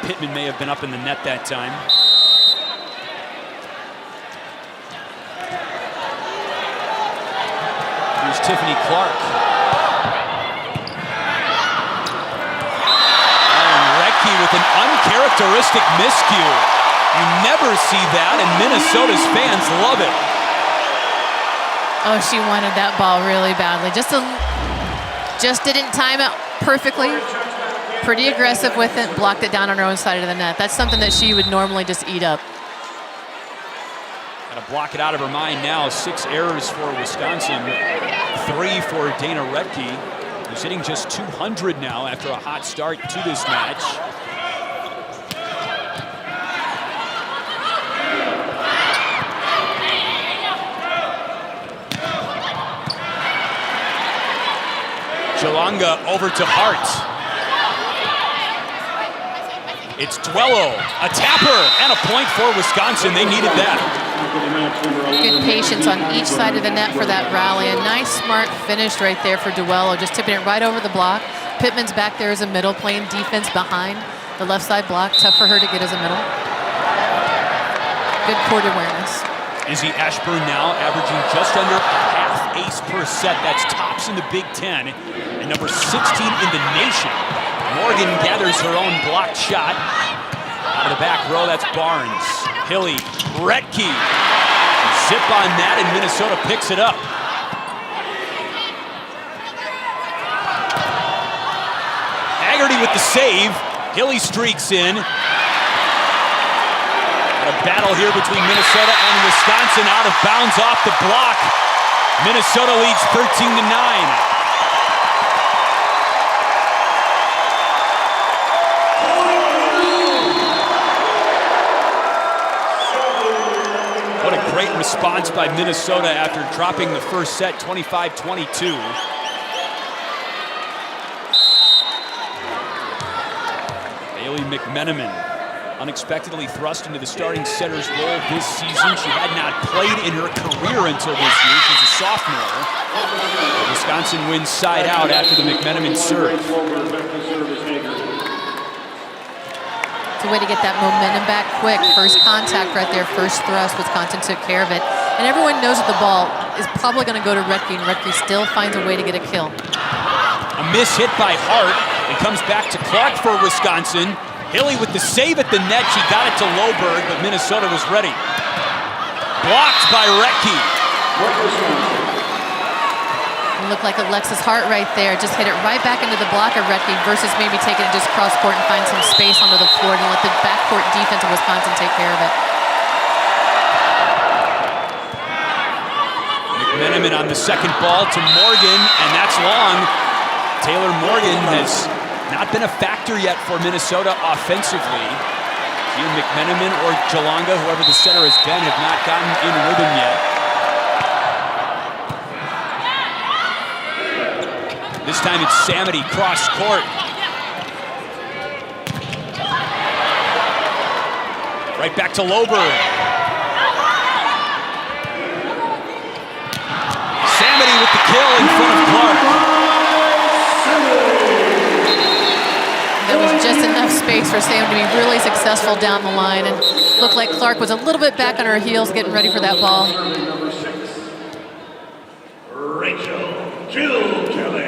Pittman may have been up in the net that time. Here's Tiffany Clark. And Recke with an uncharacteristic miscue. You never see that, and Minnesota's fans love it. Oh, she wanted that ball really badly. Just didn't time it perfectly. Pretty aggressive with it, blocked it down on her own side of the net. That's something that she would normally just eat up. Got to block it out of her mind now. 6 errors for Wisconsin, 3 for Dana Retke, who's hitting just 200 now after a hot start to this match. Jalonga over to Hart. It's Duello, a tapper, and a point for Wisconsin. They needed that. Good patience on each side of the net for that rally. A nice, smart finish right there for Duello, just tipping it right over the block. Pittman's back there as a middle, playing defense behind the left side block. Tough for her to get as a middle. Good court awareness. Izzy Ashburn now averaging just under a half ace per set. That's tops in the Big Ten and number 16 in the nation. Morgan gathers her own blocked shot. Out of the back row, that's Barnes. Hilly, Retke. Zip on that, and Minnesota picks it up. Haggerty with the save. Hilly streaks in. Got a battle here between Minnesota and Wisconsin. Out of bounds off the block. Minnesota leads 13-9. What a great response by Minnesota after dropping the first set, 25-22. Bailey McMenamin unexpectedly thrust into the starting setter's role this season. She had not played in her career until this year. She's a sophomore. Wisconsin wins side out after the McMenamin serve. It's a way to get that momentum back quick. First contact right there, first thrust. Wisconsin took care of it. And everyone knows that the ball is probably going to go to Retke, and Retke still finds a way to get a kill. A miss hit by Hart. It comes back to Clark for Wisconsin. Hilly with the save at the net. She got it to Loberg, but Minnesota was ready. Blocked by Retke. It looked like Alexis Hart right there. Just hit it right back into the block of Retke versus maybe taking it just cross court and find some space onto the floor to let the backcourt defense of Wisconsin take care of it. McMenamin on the second ball to Morgan, and that's long. Taylor Morgan has not been a factor yet for Minnesota offensively. Either McMenamin or Jalonga, whoever the setter has been, have not gotten in rhythm yet. This time it's Samity cross court. Right back to Loberg. Samity with the kill in front of Clark. There was just enough space for Sam to be really successful down the line, and looked like Clark was a little bit back on her heels getting ready for that ball. Number 6, Rachel Jill Kelly.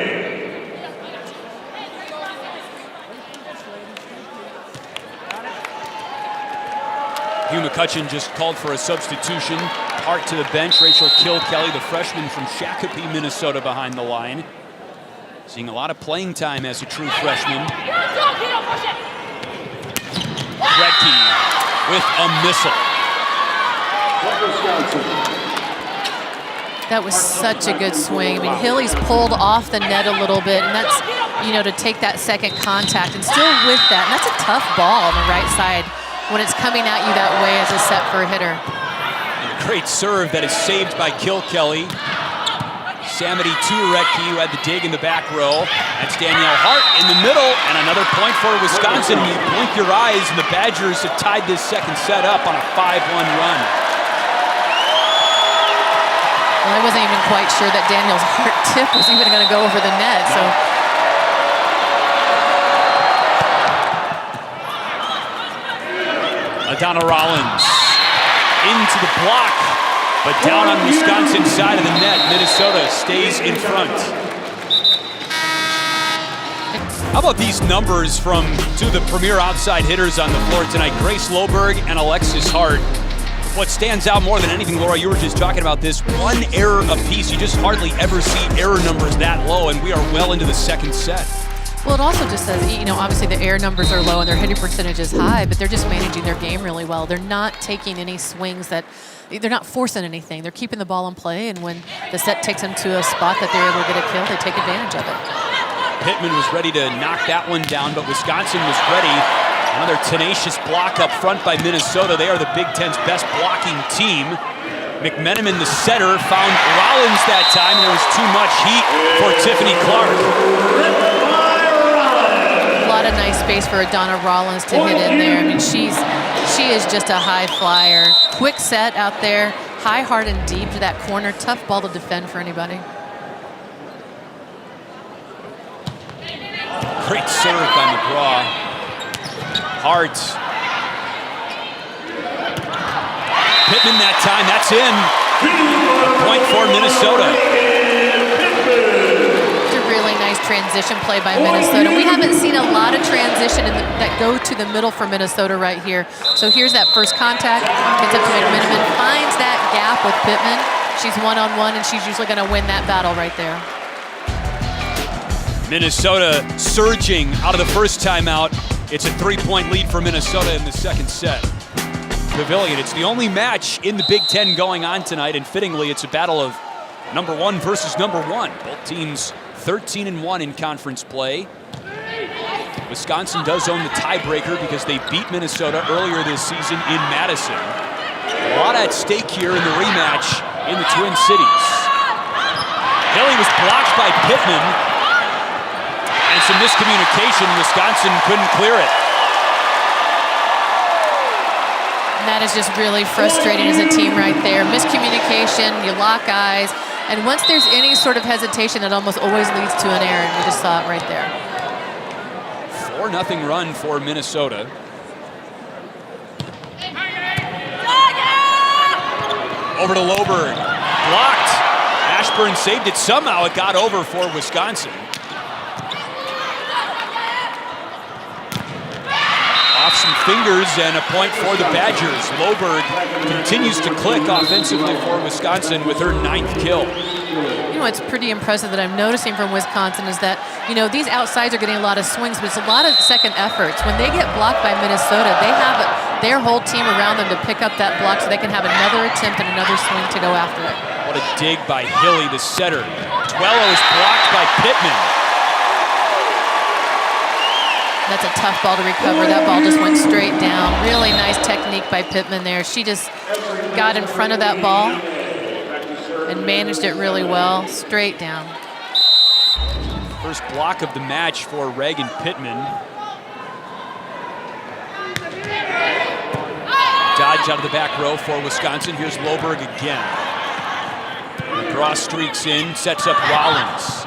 Hugh McCutcheon just called for a substitution. Hart to the bench. Rachel Kelly, the freshman from Shakopee, Minnesota, behind the line. Seeing a lot of playing time as a true freshman. Retke with a missile. That was such a good swing. I mean, Hilly's pulled off the net a little bit, and that's, you know, to take that second contact and still with that. And that's a tough ball on the right side when it's coming at you that way as a set for a hitter. And a great serve that is saved by Kelly. Samity to Retke, who had the dig in the back row. That's Danielle Hart in the middle, and another point for Wisconsin. You blink your eyes, and the Badgers have tied this second set up on a 5-1 run. Well, I wasn't even quite sure that Danielle's Hart tip was even going to go over the net. So. Adana Rollins into the block, but down on Wisconsin's side of the net. Minnesota stays in front. How about these numbers from two of the premier outside hitters on the floor tonight, Grace Loberg and Alexis Hart. What stands out more than anything, Laura, you were just talking about this, one error apiece. You just hardly ever see error numbers that low, and we are well into the second set. Well, it also just says, obviously the air numbers are low and their hitting percentage is high, but they're just managing their game really well. They're not taking any swings they're not forcing anything. They're keeping the ball in play, and when the set takes them to a spot that they're able to get a kill, they take advantage of it. Pittman was ready to knock that one down, but Wisconsin was ready. Another tenacious block up front by Minnesota. They are the Big Ten's best blocking team. McMenamin, the setter, found Rollins that time, and there was too much heat for Tiffany Clark. A lot of nice space for Donna Rollins to hit in there. I mean, she is just a high flyer. Quick set out there, high, hard, and deep to that corner. Tough ball to defend for anybody. Great serve by McGraw. Hearts. Pittman that time, that's in. A point for Minnesota. It's a really nice transition play by Minnesota. We haven't seen a lot of transition that go to the middle for Minnesota right here. So here's that first contact. Gets up to McMenamin, finds that gap with Pittman. She's one-on-one, and she's usually going to win that battle right there. Minnesota surging out of the first timeout. It's a 3-point lead for Minnesota in the second set. Pavilion, it's the only match in the Big Ten going on tonight, and fittingly, it's a battle of number 1 versus number 1. Both teams 13-1 in conference play. Wisconsin does own the tiebreaker because they beat Minnesota earlier this season in Madison. A lot at stake here in the rematch in the Twin Cities. Hilly was blocked by Pittman, and some miscommunication. Wisconsin couldn't clear it. And that is just really frustrating as a team right there. Miscommunication, you lock eyes, and once there's any sort of hesitation, it almost always leads to an error, and we just saw it right there. 4-0 run for Minnesota. Over to Loberg. Blocked. Ashburn saved it. Somehow it got over for Wisconsin. Off some fingers and a point for the Badgers. Loberg continues to click offensively for Wisconsin with her 9th kill. What's pretty impressive that I'm noticing from Wisconsin is that, these outsides are getting a lot of swings, but it's a lot of second efforts. When they get blocked by Minnesota, they have their whole team around them to pick up that block so they can have another attempt and another swing to go after it. What a dig by Hilly, the setter. Twello is blocked by Pittman. That's a tough ball to recover. That ball just went straight down. Really nice technique by Pittman there. She just got in front of that ball and managed it really well, straight down. First block of the match for Reagan Pittman. Dodge out of the back row for Wisconsin. Here's Loberg again. McGraw streaks in, sets up Rollins.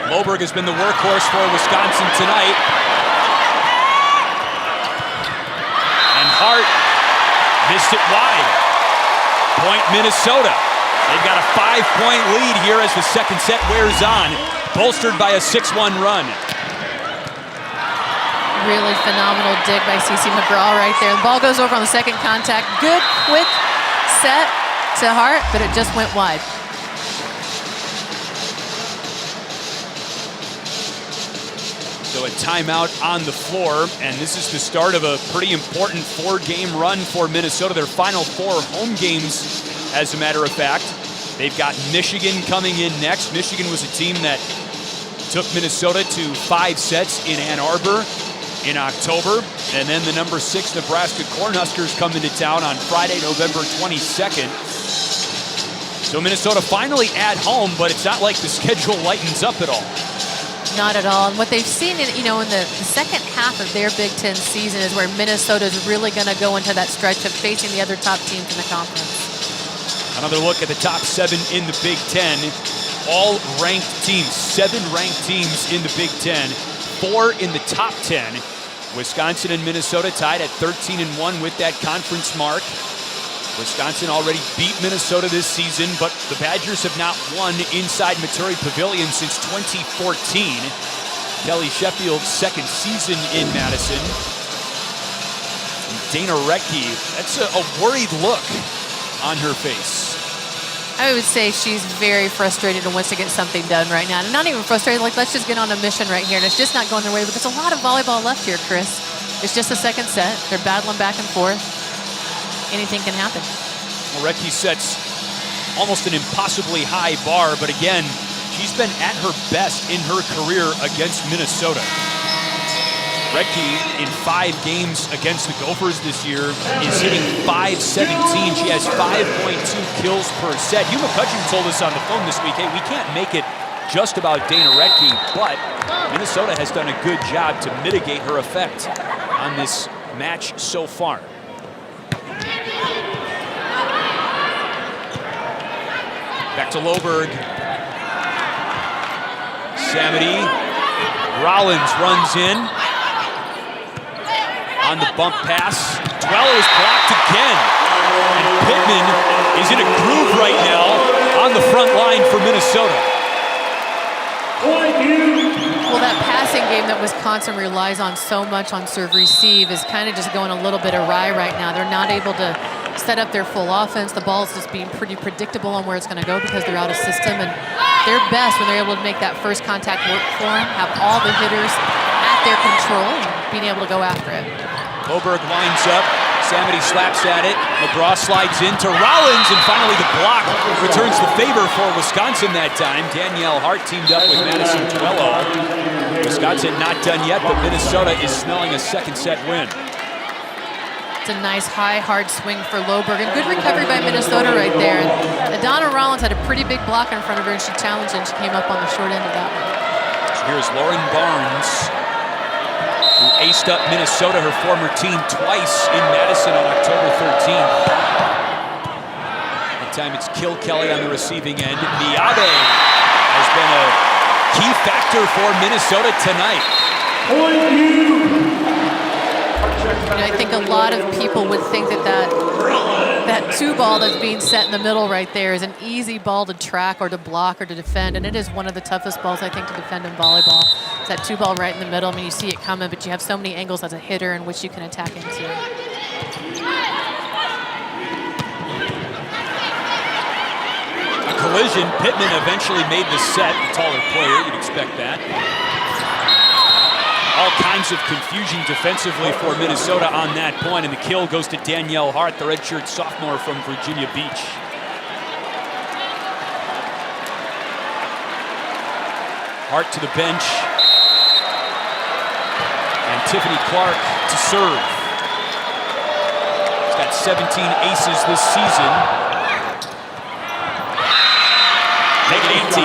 Loberg has been the workhorse for Wisconsin tonight. And Hart missed it wide. Point Minnesota. They've got a 5-point lead here as the second set wears on, bolstered by a 6-1 run. Really phenomenal dig by CeCe McGraw right there. The ball goes over on the second contact. Good, quick set to Hart, but it just went wide. So a timeout on the floor, and this is the start of a pretty important 4-game run for Minnesota. Their final 4 home games, as a matter of fact. They've got Michigan coming in next. Michigan was a team that took Minnesota to 5 sets in Ann Arbor in October. And then the number 6 Nebraska Cornhuskers come into town on Friday, November 22nd. So Minnesota finally at home, but it's not like the schedule lightens up at all. Not at all. And what they've seen in the second half of their Big Ten season is where Minnesota is really going to go into that stretch of facing the other top teams in the conference. Another look at the top 7 in the Big Ten. All ranked teams, 7 ranked teams in the Big Ten, 4 in the top 10. Wisconsin and Minnesota tied at 13-1 with that conference mark. Wisconsin already beat Minnesota this season, but the Badgers have not won inside Maturi Pavilion since 2014. Kelly Sheffield's second season in Madison. And Dana Rettke, that's a worried look on her face. I would say she's very frustrated and wants to get something done right now. And not even frustrated, like, let's just get on a mission right here. And it's just not going their way. But there's a lot of volleyball left here, Chris. It's just the second set. They're battling back and forth. Anything can happen. Well, Redke sets almost an impossibly high bar, but again, she's been at her best in her career against Minnesota. Redke, in 5 games against the Gophers this year, is hitting .517. She has 5.2 kills per set. Hugh McCutcheon told us on the phone this week, hey, we can't make it just about Dana Redke, but Minnesota has done a good job to mitigate her effect on this match so far. Back to Loberg. Samity. Rollins runs in. On the bump pass. Dweller is blocked again. And Pittman is in a groove right now on the front line for Minnesota. Well, that passing game that Wisconsin relies on so much on serve receive is kind of just going a little bit awry right now. They're not able to set up their full offense. The ball's just being pretty predictable on where it's going to go because they're out of system. And they're best when they're able to make that first contact work for them, have all the hitters at their control, and being able to go after it. Loberg lines up. Samity slaps at it. McGraw slides into Rollins, and finally the block returns the favor for Wisconsin that time. Danielle Hearts teamed up with Madison Tuello. Wisconsin not done yet, but Minnesota is smelling a second set win. It's a nice high, hard swing for Loberg, and good recovery by Minnesota right there. And Donna Rollins had a pretty big block in front of her, and she challenged it, and she came up on the short end of that one. So here's Lauren Barnes, who aced up Minnesota, her former team, twice in Madison on October 13th. That time it's Kill Kelly on the receiving end. Miyabe has been a key factor for Minnesota tonight. And I think a lot of people would think that 2 ball that's being set in the middle right there is an easy ball to track or to block or to defend, and it is one of the toughest balls, I think, to defend in volleyball. It's that 2 ball right in the middle. I mean, you see it coming, but you have so many angles as a hitter in which you can attack into. A collision. Pittman eventually made the set. The taller player, you'd expect that. All kinds of confusion defensively for Minnesota on that point, and the kill goes to Danielle Hearts, the redshirt sophomore from Virginia Beach. Hearts to the bench. And Tiffany Clark to serve. She's got 17 aces this season. Make it 18.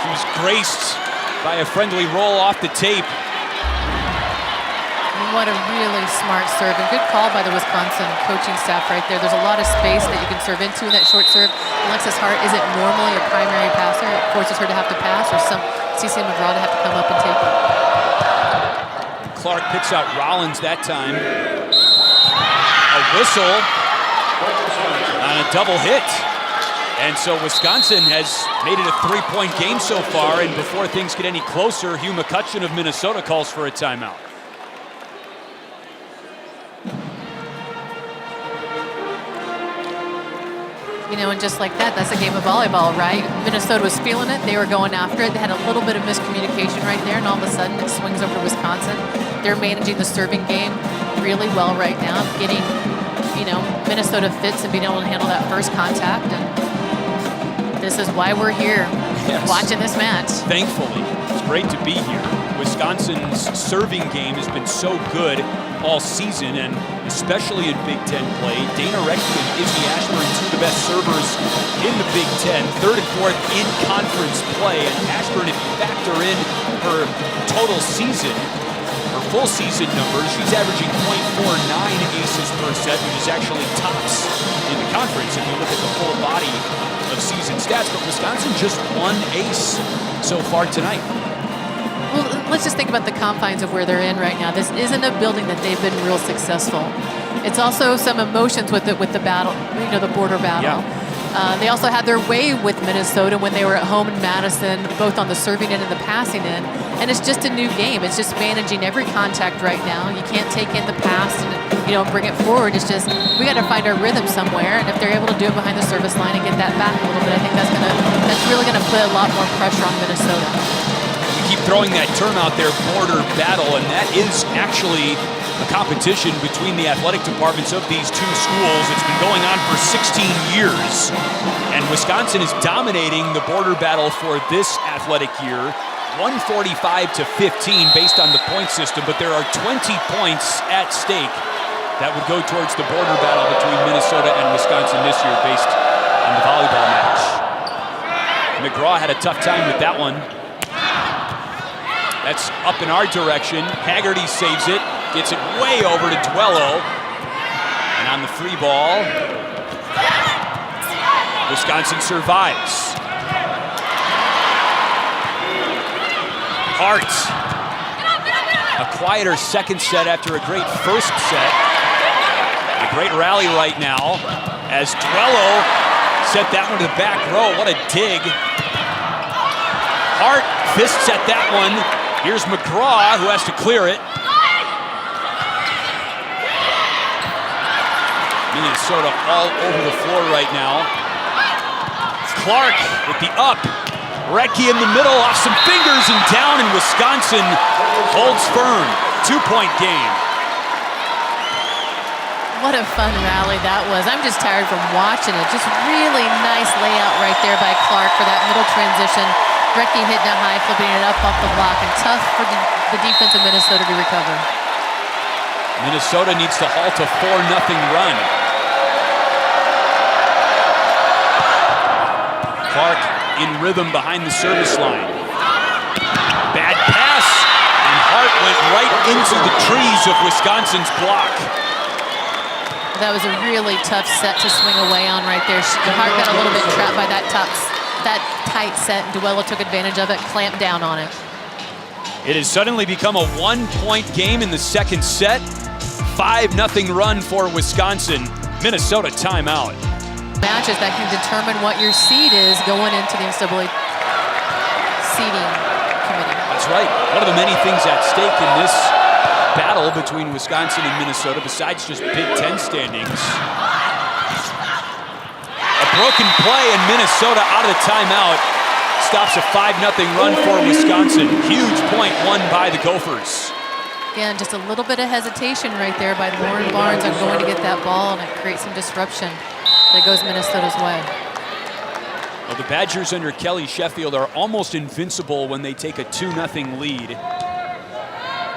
She was graced by a friendly roll off the tape. And what a really smart serve, and good call by the Wisconsin coaching staff right there. There's a lot of space that you can serve into in that short serve. Alexis Hart isn't normally a primary passer. It forces her to have to pass, or CC McGraw to have to come up and take it. Clark picks out Rollins that time. A whistle on a double hit. And so Wisconsin has made it a 3-point game so far, and before things get any closer, Hugh McCutcheon of Minnesota calls for a timeout. You know, and just like that, that's a game of volleyball, right? Minnesota was feeling it. They were going after it. They had a little bit of miscommunication right there, and all of a sudden it swings over to Wisconsin. They're managing the serving game really well right now, getting, you know, Minnesota fits and being able to handle that first contact. And this is why we're here, watching this match. Thankfully, it's great to be here. Wisconsin's serving game has been so good all season, and especially in Big Ten play. Dana Redke and Izzy Ashburn, 2 of the best servers in the Big Ten, 3rd and 4th in conference play. And Ashburn, if you factor in her total season, her full season numbers, she's averaging .49 aces per set, which is actually tops in the conference if you look at the full body of season stats. But Wisconsin just 1 ace so far tonight. Well, let's just think about the confines of where they're in right now. This isn't a building that they've been real successful. It's also some emotions with the battle, you know, the border battle. Yeah. They also had their way with Minnesota when they were at home in Madison, both on the serving end and the passing end. And it's just a new game. It's just managing every contact right now. You can't take in the pass and bring it forward. It's just we got to find our rhythm somewhere. And if they're able to do it behind the service line and get that back a little bit, I think that's really going to put a lot more pressure on Minnesota. We keep throwing that term out there, border battle, and that is actually a competition between the athletic departments of these two schools. It's been going on for 16 years, and Wisconsin is dominating the border battle for this athletic year, 145 to 15 based on the point system, but there are 20 points at stake that would go towards the border battle between Minnesota and Wisconsin this year based on the volleyball match. McGraw had a tough time with that one. That's up in our direction. Haggerty saves it. Gets it way over to Duello. And on the free ball, Wisconsin survives. Hearts. A quieter second set after a great first set. A great rally right now as Duello sent that one to the back row. What a dig. Hart fists at that one. Here's McGraw who has to clear it. Minnesota all over the floor right now. Clark with the up. Recchi in the middle, off some fingers and down, and Wisconsin holds firm. 2-point game. What a fun rally that was. I'm just tired from watching it. Just really nice layout right there by Clark for that middle transition. Recchi hitting it high, flipping it up off the block, and tough for the defense of Minnesota to recover. Minnesota needs to halt a 4-0 run. Clark in rhythm behind the service line. Bad pass, and Hart went right into the trees of Wisconsin's block. That was a really tough set to swing away on right there. Hart got a little bit trapped by that tight set, and Duello took advantage of it, clamped down on it. It has suddenly become a 1-point game in the second set. 5-0 run for Wisconsin. Minnesota timeout. Matches that can determine what your seed is going into the NCAA seeding committee. That's right. One of the many things at stake in this battle between Wisconsin and Minnesota, besides just Big Ten standings. A broken play, and Minnesota out of the timeout stops a 5-0 run for Wisconsin. Huge point won by the Gophers. Again, just a little bit of hesitation right there by Lauren Barnes on going to get that ball, and it creates some disruption that goes Minnesota's way. Well, the Badgers under Kelly Sheffield are almost invincible when they take a 2-0 lead.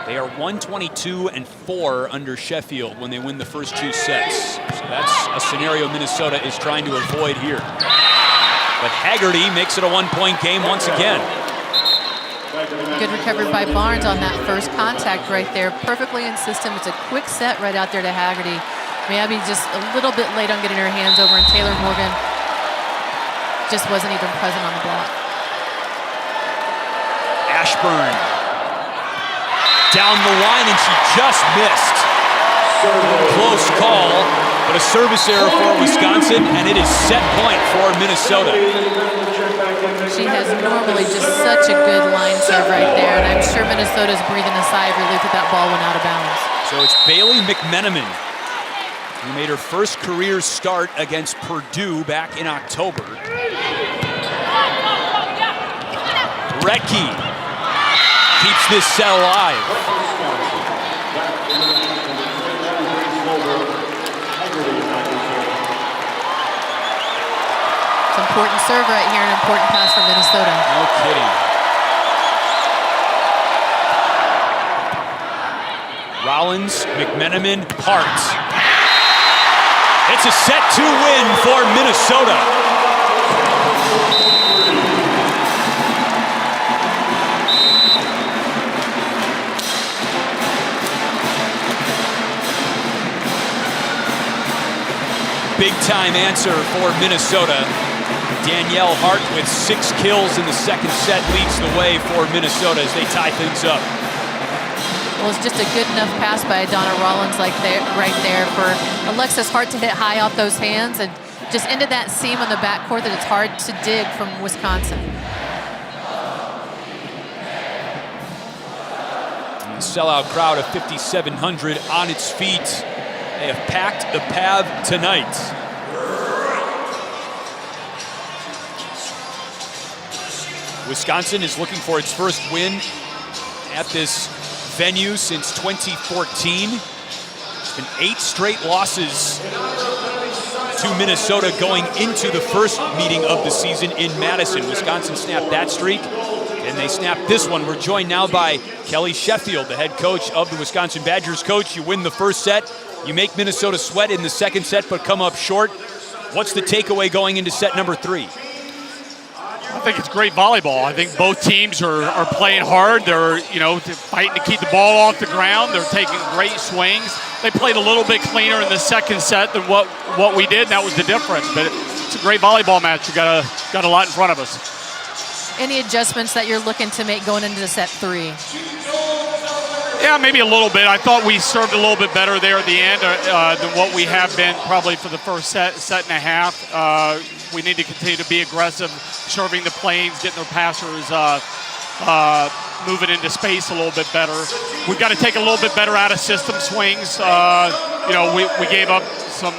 They are 122-4 under Sheffield when they win the first two sets. So that's a scenario Minnesota is trying to avoid here. But Haggerty makes it a 1-point game once again. Good recovery by Barnes on that first contact right there. Perfectly in system. It's a quick set right out there to Haggerty. Maybe just a little bit late on getting her hands over, and Taylor Morgan just wasn't even present on the block. Ashburn down the line, and she just missed. Close call, but a service error for Wisconsin, and it is set point for Minnesota. She has normally just such a good line serve right there, and I'm sure Minnesota's breathing a sigh of relief that that ball went out of bounds. So it's Bailey McMenamin, who made her first career start against Purdue back in October. Recchi keeps this set alive. It's an important serve right here, an important pass for Minnesota. No kidding. Rollins, McMenamin, Hart. It's a set 2 win for Minnesota. Big time answer for Minnesota. Danielle Hearts with 6 kills in the second set leads the way for Minnesota as they tie things up. Well, it's just a good enough pass by Donna Rollins right there for Alexis Hart to hit high off those hands, and just into that seam on the backcourt that it's hard to dig from Wisconsin. And the sellout crowd of 5,700 on its feet. They have packed the PAV tonight. Wisconsin is looking for its first win at this venue since 2014. It's been 8 straight losses to Minnesota going into the first meeting of the season in Madison. Wisconsin snapped that streak, and they snapped this one. We're joined now by Kelly Sheffield, the head coach of the Wisconsin Badgers. Coach, you win the first set. You make Minnesota sweat in the second set, but come up short. What's the takeaway going into set number 3? I think it's great volleyball. I think both teams are playing hard. They're, fighting to keep the ball off the ground. They're taking great swings. They played a little bit cleaner in the second set than what we did, and that was the difference. But it's a great volleyball match. We've got a lot in front of us. Any adjustments that you're looking to make going into set 3? Yeah, maybe a little bit. I thought we served a little bit better there at the end than what we have been probably for the first set and a half. We need to continue to be aggressive, serving the planes, getting their passers moving into space a little bit better. We've got to take a little bit better out-of-system swings. We gave up some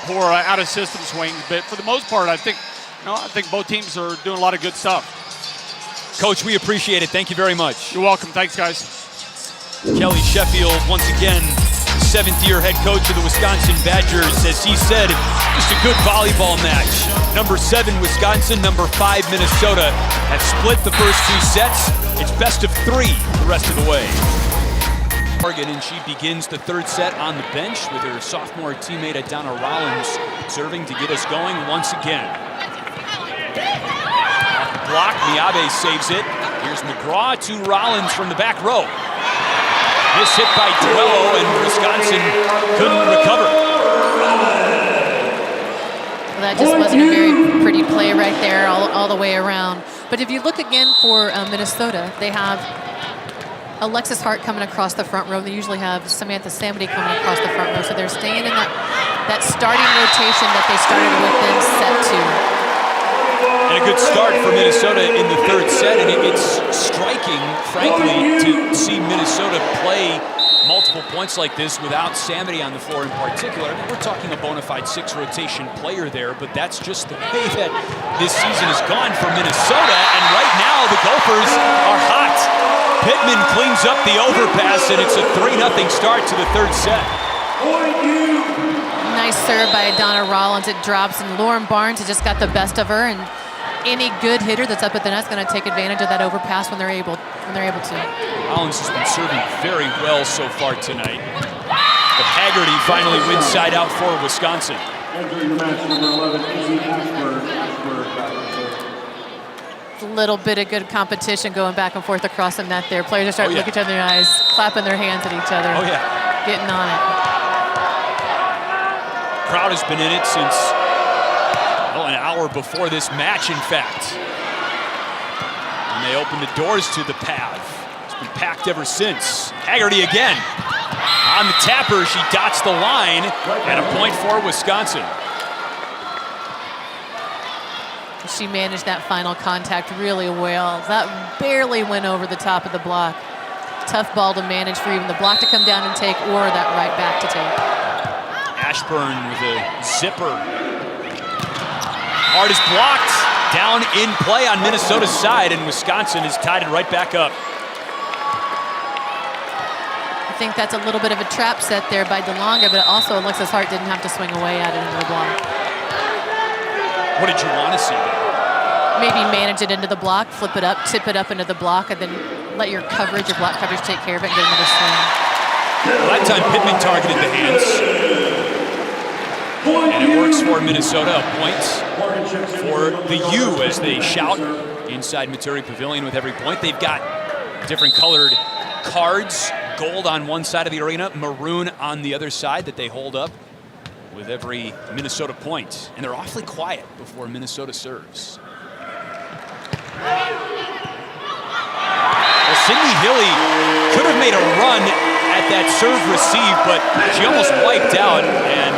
poor out-of-system swings, but for the most part, I think both teams are doing a lot of good stuff. Coach, we appreciate it. Thank you very much. You're welcome. Thanks, guys. Kelly Sheffield, once again, 7th-year head coach of the Wisconsin Badgers. As he said, just a good volleyball match. Number 7, Wisconsin. Number 5, Minnesota have split the first 2 sets. It's best of 3 the rest of the way. And she begins the third set on the bench with her sophomore teammate Donna Rollins serving to get us going once again. Off the block, Miabe saves it. Here's McGraw to Rollins from the back row. This hit by Duello, and Wisconsin couldn't recover. Well, that just wasn't a very pretty play right there all the way around. But if you look again for Minnesota, they have Alexis Hart coming across the front row. They usually have Samantha Samity coming across the front row. So they're staying in that starting rotation that they started with in set 2. And a good start for Minnesota in the third set, and it's striking, frankly, to see Minnesota play multiple points like this without Samity on the floor in particular. I mean, we're talking a bona fide 6-rotation player there, but that's just the way that this season has gone for Minnesota, and right now the Gophers are hot. Pittman cleans up the overpass, and it's a 3-0 start to the third set. Nice serve by Donna Rollins. It drops, and Lauren Barnes has just got the best of her. And any good hitter that's up at the net is going to take advantage of that overpass when they're able to. Rollins has been serving very well so far tonight. But Haggerty finally wins side out for Wisconsin. A little bit of good competition going back and forth across the net there. Players are starting to look each other in the eyes, clapping their hands at each other. Oh, yeah. Getting on it. Crowd has been in it since an hour before this match, in fact. And they opened the doors to the PAV. It's been packed ever since. Haggerty again. On the tapper, she dots the line, and a point for Wisconsin. She managed that final contact really well. That barely went over the top of the block. Tough ball to manage for even the block to come down and take, or that right back to take. Ashburn with a zipper. Hard is blocked. Down in play on Minnesota's side, and Wisconsin has tied it right back up. I think that's a little bit of a trap set there by DeLonga, but also Alexis Hart didn't have to swing away at it into the block. What did you want to see there? Maybe manage it into the block, flip it up, tip it up into the block, and then let your block coverage take care of it and get another swing. Well, that time Pittman targeted the hands. And it works for Minnesota. A point for the U as they shout inside Maturi Pavilion with every point. They've got different colored cards, gold on one side of the arena, maroon on the other side that they hold up with every Minnesota point. And they're awfully quiet before Minnesota serves. Well, Sydney Hilly could have made a run at that serve receive, but she almost wiped out, and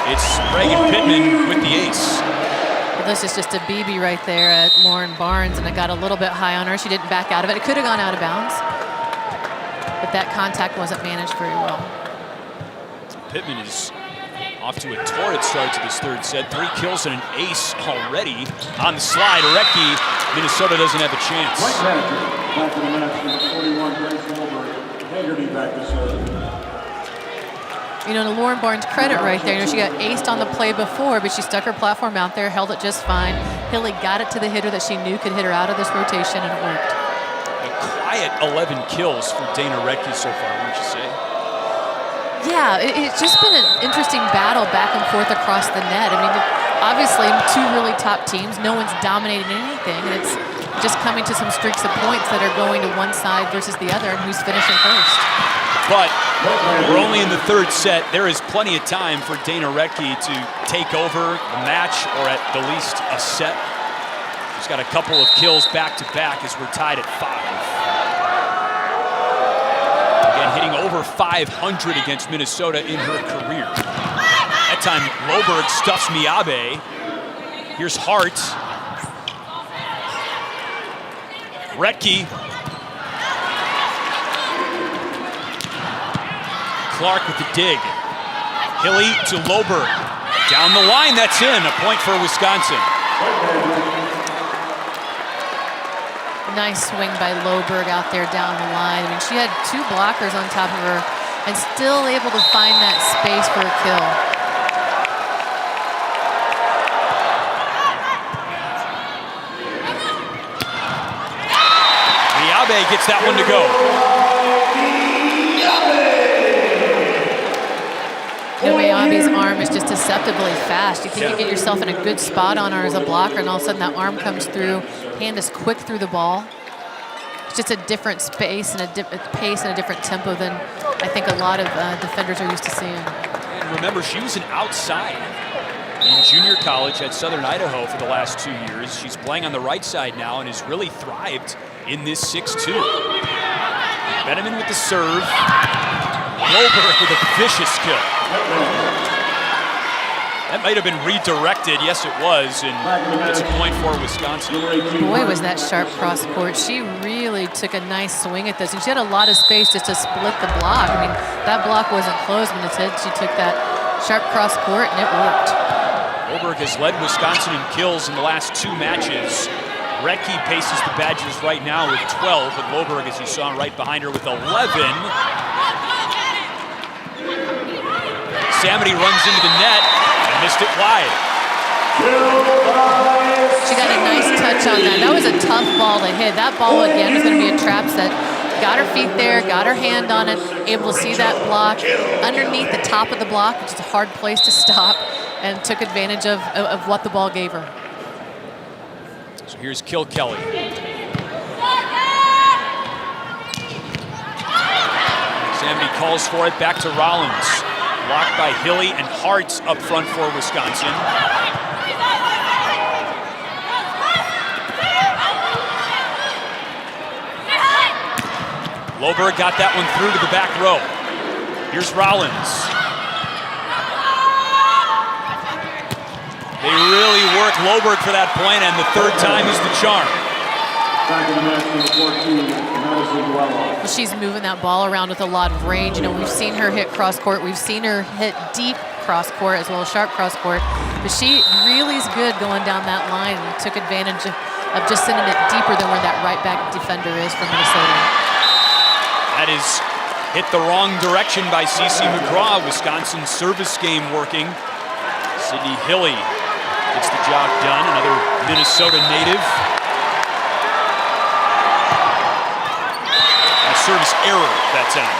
It's Reagan Pittman with the ace. Well, this is just a BB right there at Lauren Barnes, and it got a little bit high on her. She didn't back out of it. It could have gone out of bounds, but that contact wasn't managed very well. Pittman is off to a torrid start to this third set. 3 kills and an ace already on the slide. Rettke, Minnesota doesn't have a chance. Point manager, back to the match, number 41, Grace Goldberg. Haggerty back to serve. You know, to Lauren Barnes' credit right there, you know, she got aced on the play before, but she stuck her platform out there, held it just fine. Hilly got it to the hitter that she knew could hit her out of this rotation, and it worked. A quiet 11 kills for Dana Rettke so far, wouldn't you say? Yeah, it's just been an interesting battle back and forth across the net. I mean, obviously, 2 really top teams. No one's dominating anything, and it's just coming to some streaks of points that are going to one side versus the other, and who's finishing first. But we're only in the third set. There is plenty of time for Dana Rettke to take over the match, or at the least a set. She's got a couple of kills back-to-back as we're tied at 5. Again, hitting over 500 against Minnesota in her career. That time, Loberg stuffs Miyabe. Here's Hart. Rettke. Clark with the dig. Hilly to Loberg. Down the line, that's in. A point for Wisconsin. Nice swing by Loberg out there down the line. I mean, she had 2 blockers on top of her and still able to find that space for a kill. Miyabe gets that one to go. You know, Miyabe's arm is just deceptively fast. You think you get yourself in a good spot on her as a blocker, and all of a sudden that arm comes through, hand is quick through the ball. It's just a different space and a pace and a different tempo than I think a lot of defenders are used to seeing. And remember, she was an outside in junior college at Southern Idaho for the last 2 years. She's playing on the right side now and has really thrived in this 6-2. Benjamin with the serve. Loberg with a vicious kill. That might have been redirected. Yes, it was, and it's a point for Wisconsin. Boy, was that sharp cross court. She really took a nice swing at this, and she had a lot of space just to split the block. I mean, that block wasn't closed when it hit. She took that sharp cross court, and it worked. Loberg has led Wisconsin in kills in the last 2 matches. Rettke paces the Badgers right now with 12, but Loberg, as you saw, right behind her with 11. Samity runs into the net and missed it wide. She got a nice touch on that. That was a tough ball to hit. That ball, again, was going to be a trap set. Got her feet there, got her hand on it, able to see that block underneath the top of the block, which is a hard place to stop, and took advantage of what the ball gave her. So here's Kilkelly. Samity calls for it, back to Rollins. Blocked by Hilly and Hearts up front for Wisconsin. Loberg got that one through to the back row. Here's Rollins. They really work Loberg for that point, and the third time is the charm. Back in the match, number 14, Madison Dwelloff. Well, she's moving that ball around with a lot of range. You know, we've seen her hit cross court. We've seen her hit deep cross court as well as sharp cross court. But she really is good going down that line and took advantage of just sending it deeper than where that right back defender is from Minnesota. That is hit the wrong direction by CeCe McGraw. Wisconsin's service game working. Sydney Hilly gets the job done, another Minnesota native. Service error that time.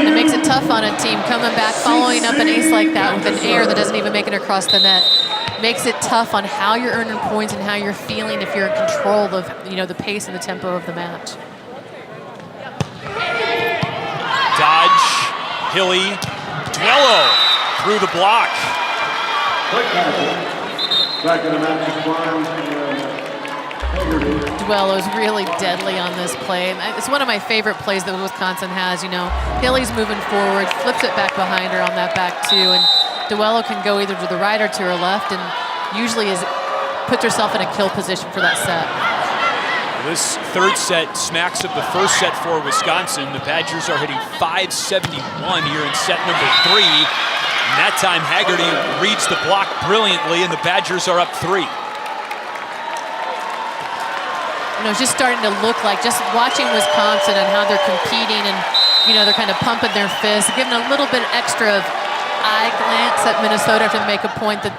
And it makes it tough on a team coming back, following up an ace like that with an error that doesn't even make it across the net. Makes it tough on how you're earning points and how you're feeling if you're in control of, you know, the pace and the tempo of the match. Dodge, Hilly, Duello through the block. Back in the match is Barnes and Haggerty. Duello is really deadly on this play. And it's one of my favorite plays that Wisconsin has. You know, Hilly's moving forward, flips it back behind her on that back two, and Duello can go either to the right or to her left, and usually puts herself in a kill position for that set. This third set smacks of the first set for Wisconsin. The Badgers are hitting 571 here in set number 3. And that time Haggerty reads the block brilliantly, and the Badgers are up 3. You know, it's just starting to look like, just watching Wisconsin and how they're competing, and, you know, they're kind of pumping their fists, giving a little bit extra of eye glance at Minnesota after they make a point, that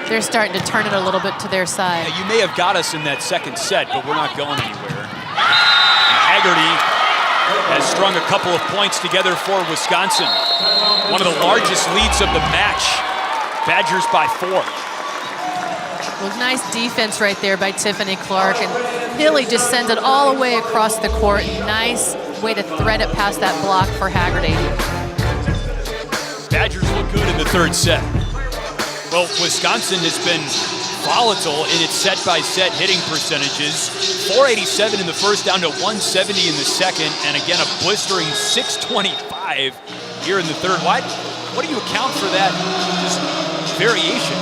they're starting to turn it a little bit to their side. Yeah, you may have got us in that second set, but we're not going anywhere. And Haggerty has strung a couple of points together for Wisconsin. One of the largest leads of the match. Badgers by 4. Well, nice defense right there by Tiffany Clark, and Hilly just sends it all the way across the court. Nice way to thread it past that block for Haggerty. Badgers look good in the third set. Well, Wisconsin has been volatile in its set-by-set hitting percentages. 487 in the first, down to 170 in the second, and again a blistering 625 here in the third. What do you account for that just variation?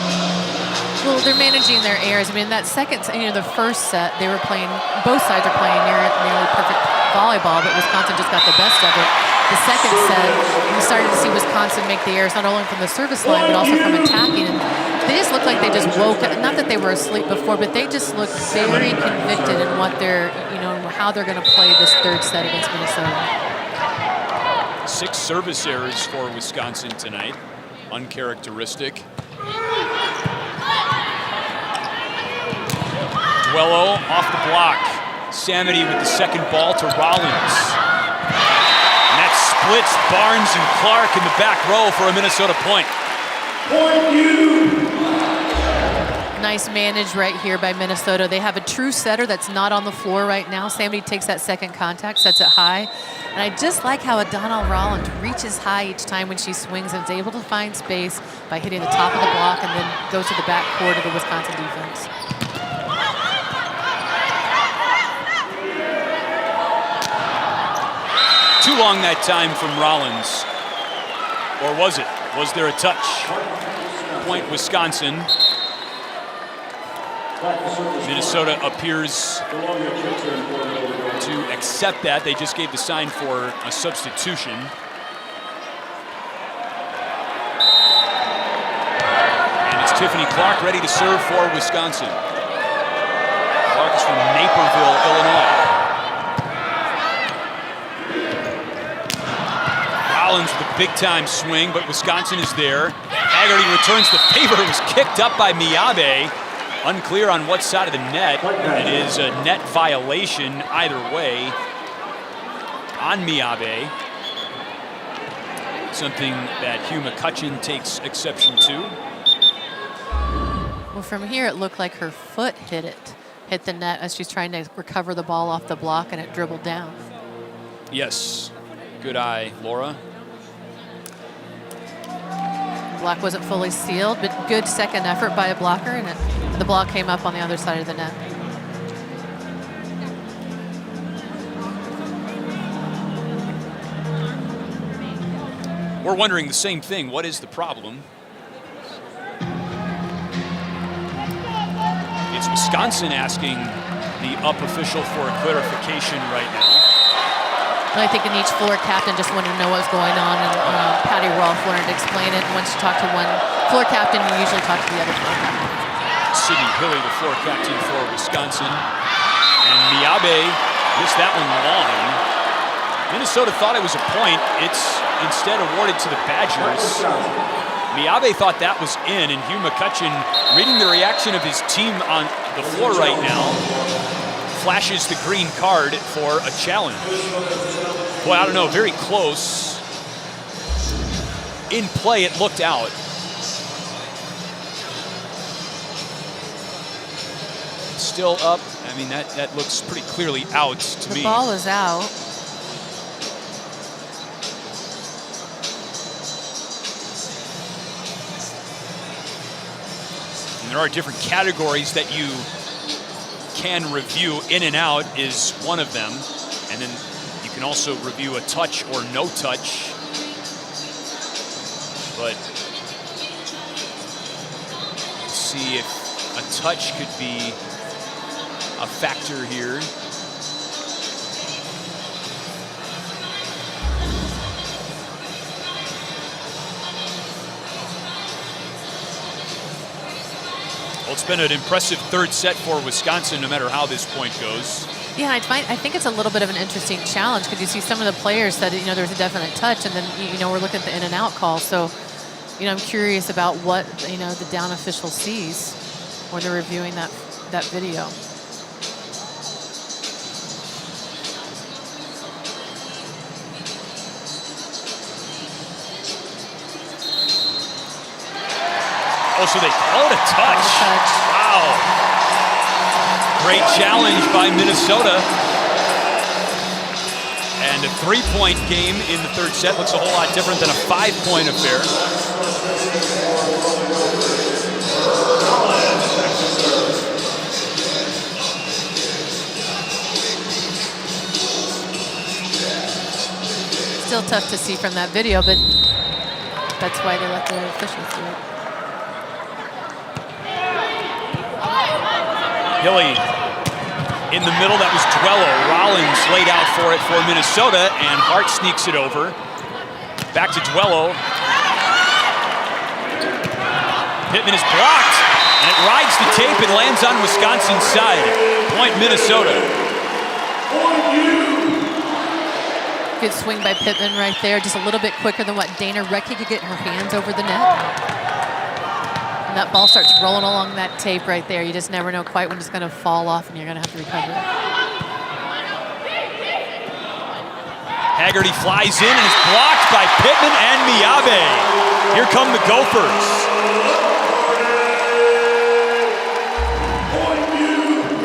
Well, they're managing their errors. I mean, that second, you know, the first set, they were playing, both sides are playing nearly perfect volleyball, but Wisconsin just got the best of it. The second set, we started to see Wisconsin make the errors, not only from the service line, but also from attacking. And they just looked like they just woke up. Not that they were asleep before, but they just looked very convicted in what they're, you know, how they're going to play this third set against Minnesota. 6 service errors for Wisconsin tonight. Uncharacteristic. Duello off the block. Samity with the second ball to Rollins. And that splits Barnes and Clark in the back row for a Minnesota point. Nice manage right here by Minnesota. They have a true setter that's not on the floor right now. Samity takes that second contact, sets it high. And I just like how Danielle Rollins reaches high each time when she swings and is able to find space by hitting the top of the block and then goes to the back court of the Wisconsin defense. Too long that time from Rollins. Or was it? Was there a touch? Point Wisconsin. Minnesota appears to accept that. They just gave the sign for a substitution. And it's Tiffany Clark ready to serve for Wisconsin. Clark is from Naperville, Illinois. Rollins with a big-time swing, but Wisconsin is there. Haggerty returns the favor. It was kicked up by Miyabe. Unclear on what side of the net. It is a net violation either way on Miyabe. Something that Hugh McCutcheon takes exception to. Well, from here it looked like her foot hit the net as she's trying to recover the ball off the block, and it dribbled down. Yes, good eye, Laura. Block wasn't fully sealed, but good second effort by a blocker, and the block came up on the other side of the net. We're wondering the same thing. What is the problem? It's Wisconsin asking the up official for a clarification right now. And I think in each floor captain just wanted to know what was going on, and Patty Rolfe wanted to explain it. And once you talk to one floor captain, you usually talk to the other floor captain. Sydney Hilly, the floor captain for Wisconsin. And Miyabe missed that one long. Minnesota thought it was a point. It's instead awarded to the Badgers. Miyabe thought that was in, and Hugh McCutcheon, reading the reaction of his team on the floor right now, flashes the green card for a challenge. Boy, I don't know, very close. In play, it looked out. Still up. I mean, that looks pretty clearly out to me. The ball is out. And there are different categories that you can review. In and out is one of them. And then you can also review a touch or no touch. But let's see if a touch could be a factor here. Well, it's been an impressive third set for Wisconsin, no matter how this point goes. Yeah, I think it's a little bit of an interesting challenge because you see some of the players said, there's a definite touch, and then, we're looking at the in and out call. So, I'm curious about what, the down official sees when they're reviewing that video. Oh, so they call it a touch. Wow. Great challenge by Minnesota. And a 3-point game in the third set looks a whole lot different than a 5-point affair. Still tough to see from that video, but that's why they let the officials do it. Hilly in the middle, that was Duello. Rollins laid out for it for Minnesota, and Hart sneaks it over. Back to Duello. Pittman is blocked, and it rides the tape and lands on Wisconsin's side. Point Minnesota. Good swing by Pittman right there, just a little bit quicker than what Dana Recchi could get her hands over the net. And that ball starts rolling along that tape right there. You just never know quite when it's going to fall off, and you're going to have to recover it. Haggerty flies in and is blocked by Pittman and Miyabe. Here come the Gophers.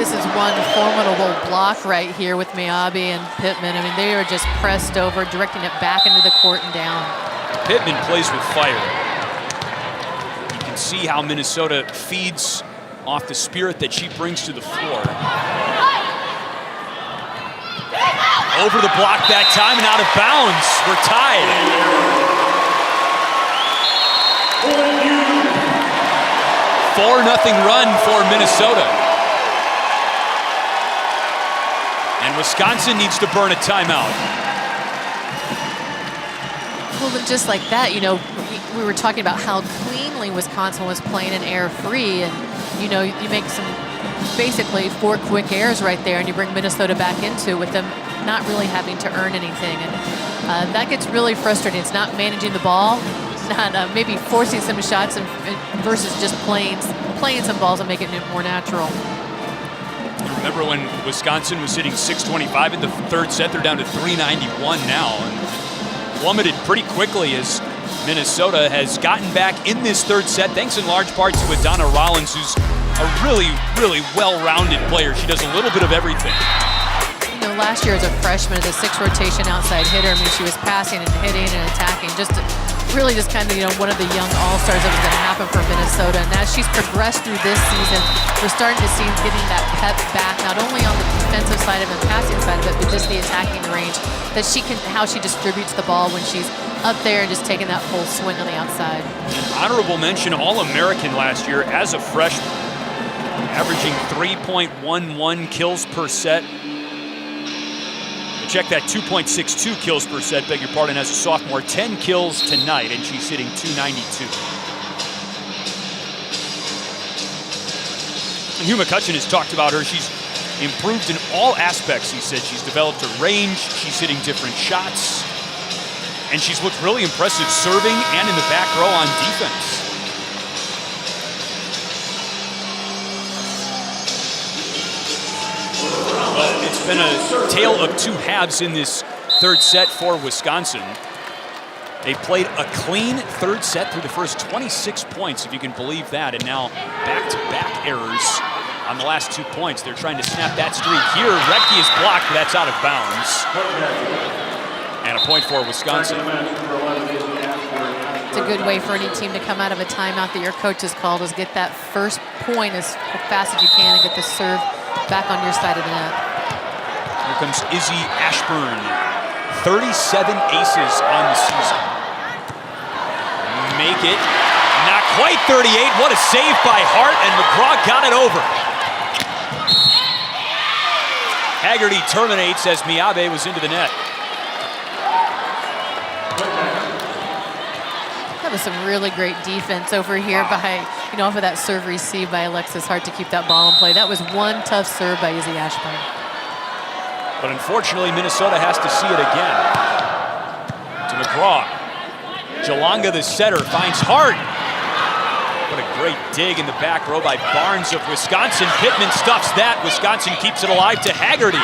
This is one formidable block right here with Miyabe and Pittman. I mean, they are just pressed over, directing it back into the court and down. Pittman plays with fire. See how Minnesota feeds off the spirit that she brings to the floor. Over the block that time and out of bounds. We're tied. 4-0 run for Minnesota. And Wisconsin needs to burn a timeout. Well, then just like that, we were talking about how cleanly Wisconsin was playing in error-free, and you make some basically 4 quick errors right there, and you bring Minnesota back into it with them not really having to earn anything, and that gets really frustrating. It's not managing the ball, not maybe forcing some shots versus just playing some balls and making it more natural. Remember when Wisconsin was hitting 625 in the third set? They're down to 391 now, and plummeted pretty quickly as Minnesota has gotten back in this third set, thanks in large part to Adana Rollins, who's a really, really well-rounded player. She does a little bit of everything. Last year as a freshman, as a 6 rotation outside hitter, I mean, she was passing and hitting and attacking, just kind of, one of the young all-stars that was going to happen for Minnesota. And as she's progressed through this season, we're starting to see getting that pep back, not only on the defensive side of the passing side of it, but just the attacking range, that how she distributes the ball when she's up there and just taking that full swing on the outside. An honorable mention, All-American last year as a freshman, averaging 3.11 kills per set. Check that, 2.62 kills per set, beg your pardon, as a sophomore. 10 kills tonight, and she's hitting .292. And Hugh McCutcheon has talked about her. She's improved in all aspects, he said. She's developed a range, she's hitting different shots, and she's looked really impressive serving and in the back row on defense. It's been a tale of 2 halves in this third set for Wisconsin. They played a clean third set through the first 26 points, if you can believe that, and now back-to-back errors on the last 2 points. They're trying to snap that streak here. Recchi is blocked, but that's out of bounds. And a point for Wisconsin. a good way for any team to come out of a timeout that your coach has called, is get that first point as fast as you can and get the serve back on your side of the net. Here comes Izzy Ashburn. 37 aces on the season. Make it. Not quite 38. What a save by Hart, and McGraw got it over. Haggerty terminates as Miabe was into the net. That was some really great defense over here by, off of that serve receive by Alexis Hart to keep that ball in play. That was one tough serve by Izzy Ashburn. But unfortunately, Minnesota has to see it again. To McGraw. Jalonga, the setter, finds Hart. What a great dig in the back row by Barnes of Wisconsin. Pittman stuffs that. Wisconsin keeps it alive to Haggerty.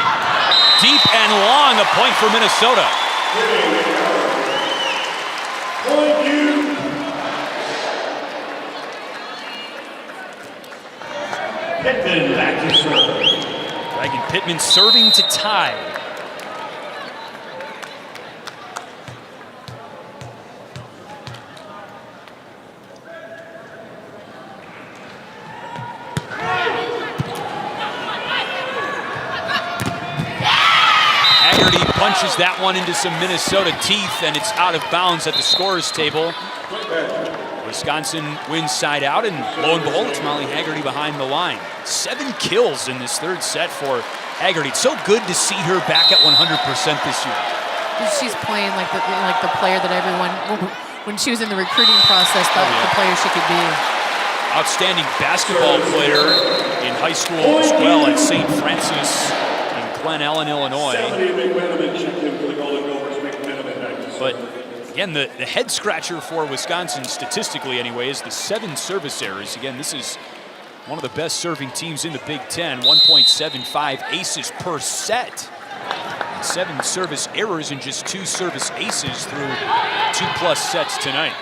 Deep and long, a point for Minnesota. Pittman back to serve. Dragon Pittman serving to tie. Haggerty punches that one into some Minnesota teeth, and it's out of bounds at the scorer's table. Wisconsin wins side out, and lo and behold, it's Molly Haggerty behind the line. 7 kills in this third set for Haggerty. It's so good to see her back at 100% this year. She's playing like the player that everyone, when she was in the recruiting process, thought the player she could be. Outstanding basketball player in high school as well at St. Francis in Glen Ellen, Illinois. But again, the head scratcher for Wisconsin, statistically anyway, is the 7 service errors. Again, this is one of the best serving teams in the Big Ten, 1.75 aces per set. 7 service errors and just 2 service aces through 2+ sets tonight.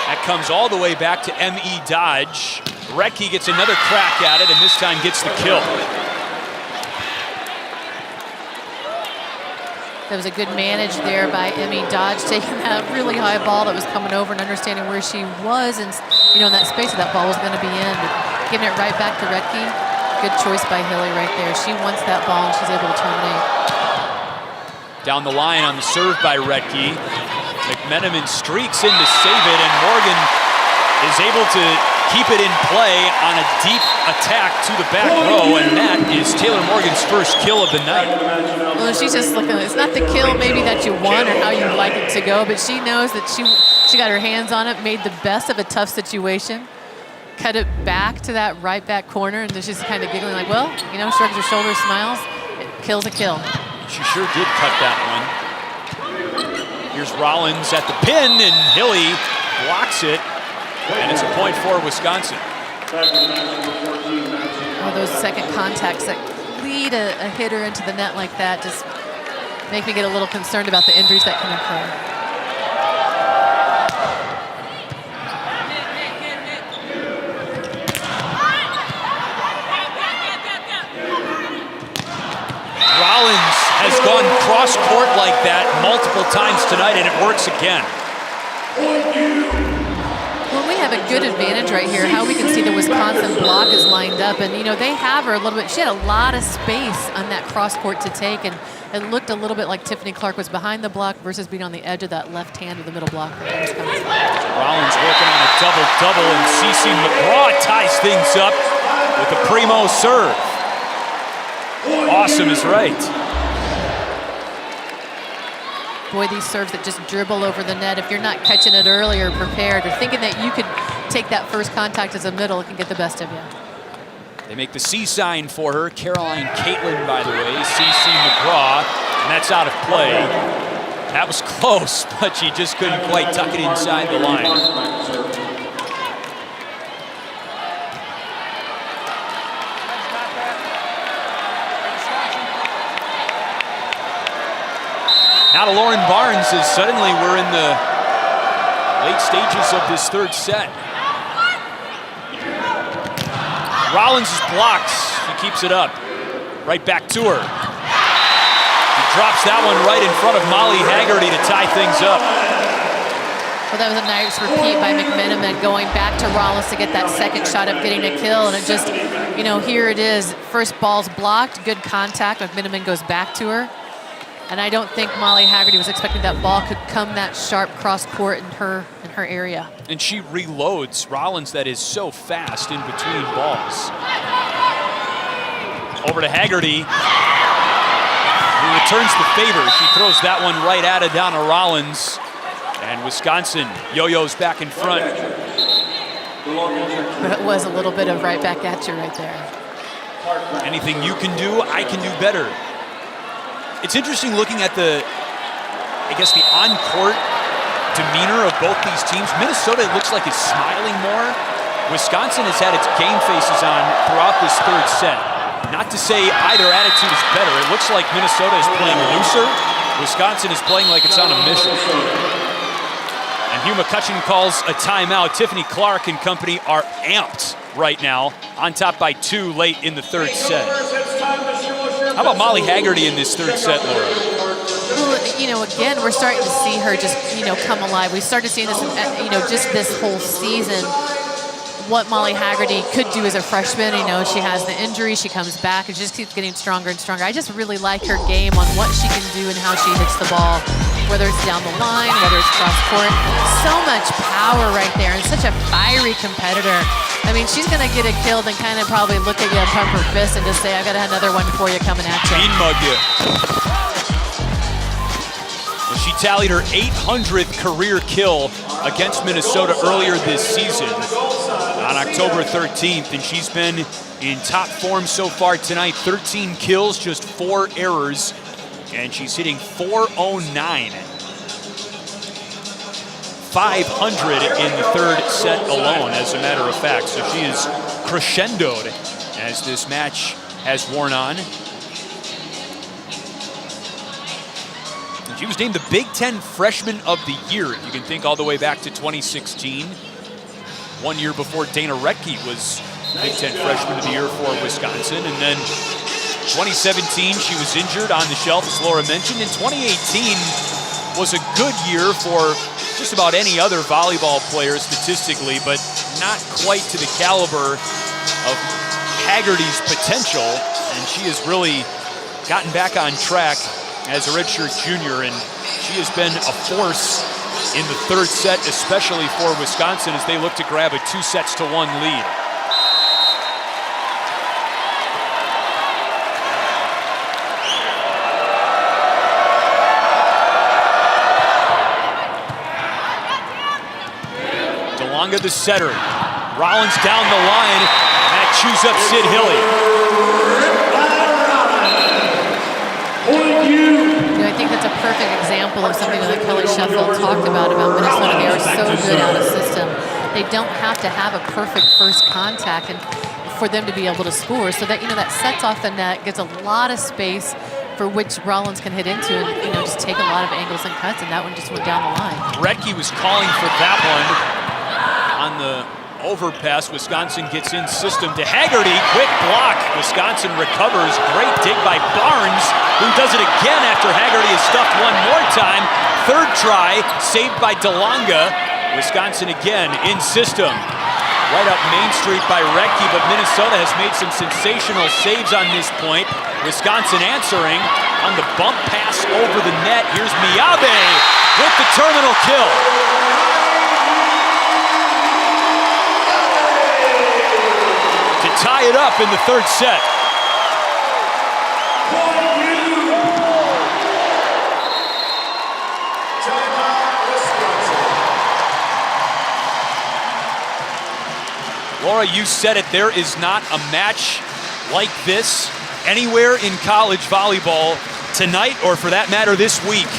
That comes all the way back to M.E. Dodge. Rettke gets another crack at it, and this time gets the kill. That was a good manage there by M.E. Dodge, taking that really high ball that was coming over and understanding where she was, and in that space that ball was going to be in, but giving it right back to Rettke. Good choice by Hilly right there. She wants that ball, and she's able to terminate. Down the line on the serve by Rettke. McMenamin streaks in to save it, and Morgan is able to keep it in play on a deep attack to the back row, and that is Taylor Morgan's first kill of the night. Well, she's just looking, it's not the kill maybe that you want or how you like it to go, but she knows that she got her hands on it, made the best of a tough situation, cut it back to that right back corner, and she's kind of giggling like, well, shrugs her shoulders, smiles, it kills a kill. She sure did cut that one. Here's Rollins at the pin, and Hilly blocks it, and it's a point for Wisconsin. Oh, those second contacts that lead a hitter into the net like that just make me get a little concerned about the injuries that can occur. Rollins has gone cross-court like that multiple times tonight, and it works again. Well, we have a good advantage right here, how we can see the Wisconsin block is lined up, and they have her a little bit. She had a lot of space on that cross-court to take, and it looked a little bit like Tiffany Clark was behind the block versus being on the edge of that left hand of the middle block for Wisconsin. Rollins working on a double-double, and CeCe McGraw ties things up with a primo serve. Awesome is right. Boy, these serves that just dribble over the net, if you're not catching it early or prepared or thinking that you could take that first contact as a middle, it can get the best of you. They make the C sign for her. Caroline Caitlin, by the way, CeCe McGraw, and that's out of play. That was close, but she just couldn't quite tuck it inside the line. Now to Lauren Barnes, as suddenly we're in the late stages of this third set. Rollins is blocked. She keeps it up. Right back to her. She drops that one right in front of Molly Haggerty to tie things up. Well, that was a nice repeat by McMenamin, going back to Rollins to get that second shot of getting a kill. And it just, here it is. First ball's blocked, good contact. McMenamin goes back to her. And I don't think Molly Haggerty was expecting that ball could come that sharp cross court in her area. And she reloads Rollins, that is so fast in between balls. Over to Haggerty, who returns the favor. She throws that one right at Adana Rollins. And Wisconsin yo-yos back in front. But it was a little bit of right back at you right there. Anything you can do, I can do better. It's interesting looking at the on-court demeanor of both these teams. Minnesota, it looks like, is smiling more. Wisconsin has had its game faces on throughout this third set. Not to say either attitude is better. It looks like Minnesota is playing looser. Wisconsin is playing like it's on a mission. And Hugh McCutcheon calls a timeout. Tiffany Clark and company are amped right now, on top by 2 late in the third set. How about Molly Haggerty in this third set, Laura? Well, again, we're starting to see her just, come alive. We started seeing this, just this whole season, what Molly Haggerty could do as a freshman. She has the injury, she comes back, and just keeps getting stronger and stronger. I just really like her game on what she can do and how she hits the ball, whether it's down the line, whether it's cross court. So much power right there, and such a fiery competitor. I mean, she's going to get a kill, then kind of probably look at you and pump her fist and just say, I got another one for you coming at you. Mean mug you. Well, she tallied her 800th career kill against Minnesota earlier this season on October 13th, and she's been in top form so far tonight. 13 kills, just 4 errors, and she's hitting .409. 500 in the third set alone, as a matter of fact. So she is crescendoed as this match has worn on. And she was named the Big Ten Freshman of the Year, if you can think all the way back to 2016. 1 year before Dana Retke was Big Ten Freshman of the Year for Wisconsin. And then 2017, she was injured on the shelf, as Laura mentioned. And 2018 was a good year for just about any other volleyball player statistically, but not quite to the caliber of Haggerty's potential. And she has really gotten back on track as a redshirt junior, and she has been a force in the third set, especially for Wisconsin, as they look to grab a 2-1 lead. DeLonga, the setter. Rollins down the line, and that chews up Sid Hilly. I think that's a perfect example of something that Kelly Sheffield talked about Minnesota. They are so good out of system. They don't have to have a perfect first contact and for them to be able to score. So that, that sets off the net, gives a lot of space for which Rollins can hit into and, just take a lot of angles and cuts, and that one just went down the line. Retke was calling for that one on the overpass. Wisconsin gets in system to Haggerty. Quick block. Wisconsin recovers. Great dig by Barnes, who does it again after Haggerty is stuffed one more time. Third try, saved by DeLonga. Wisconsin again in system. Right up Main Street by Retke, but Minnesota has made some sensational saves on this point. Wisconsin answering on the bump pass over the net. Here's Miyabe with the terminal kill. To tie it up in the third set. Laura, you said it, there is not a match like this anywhere in college volleyball tonight, or for that matter this week.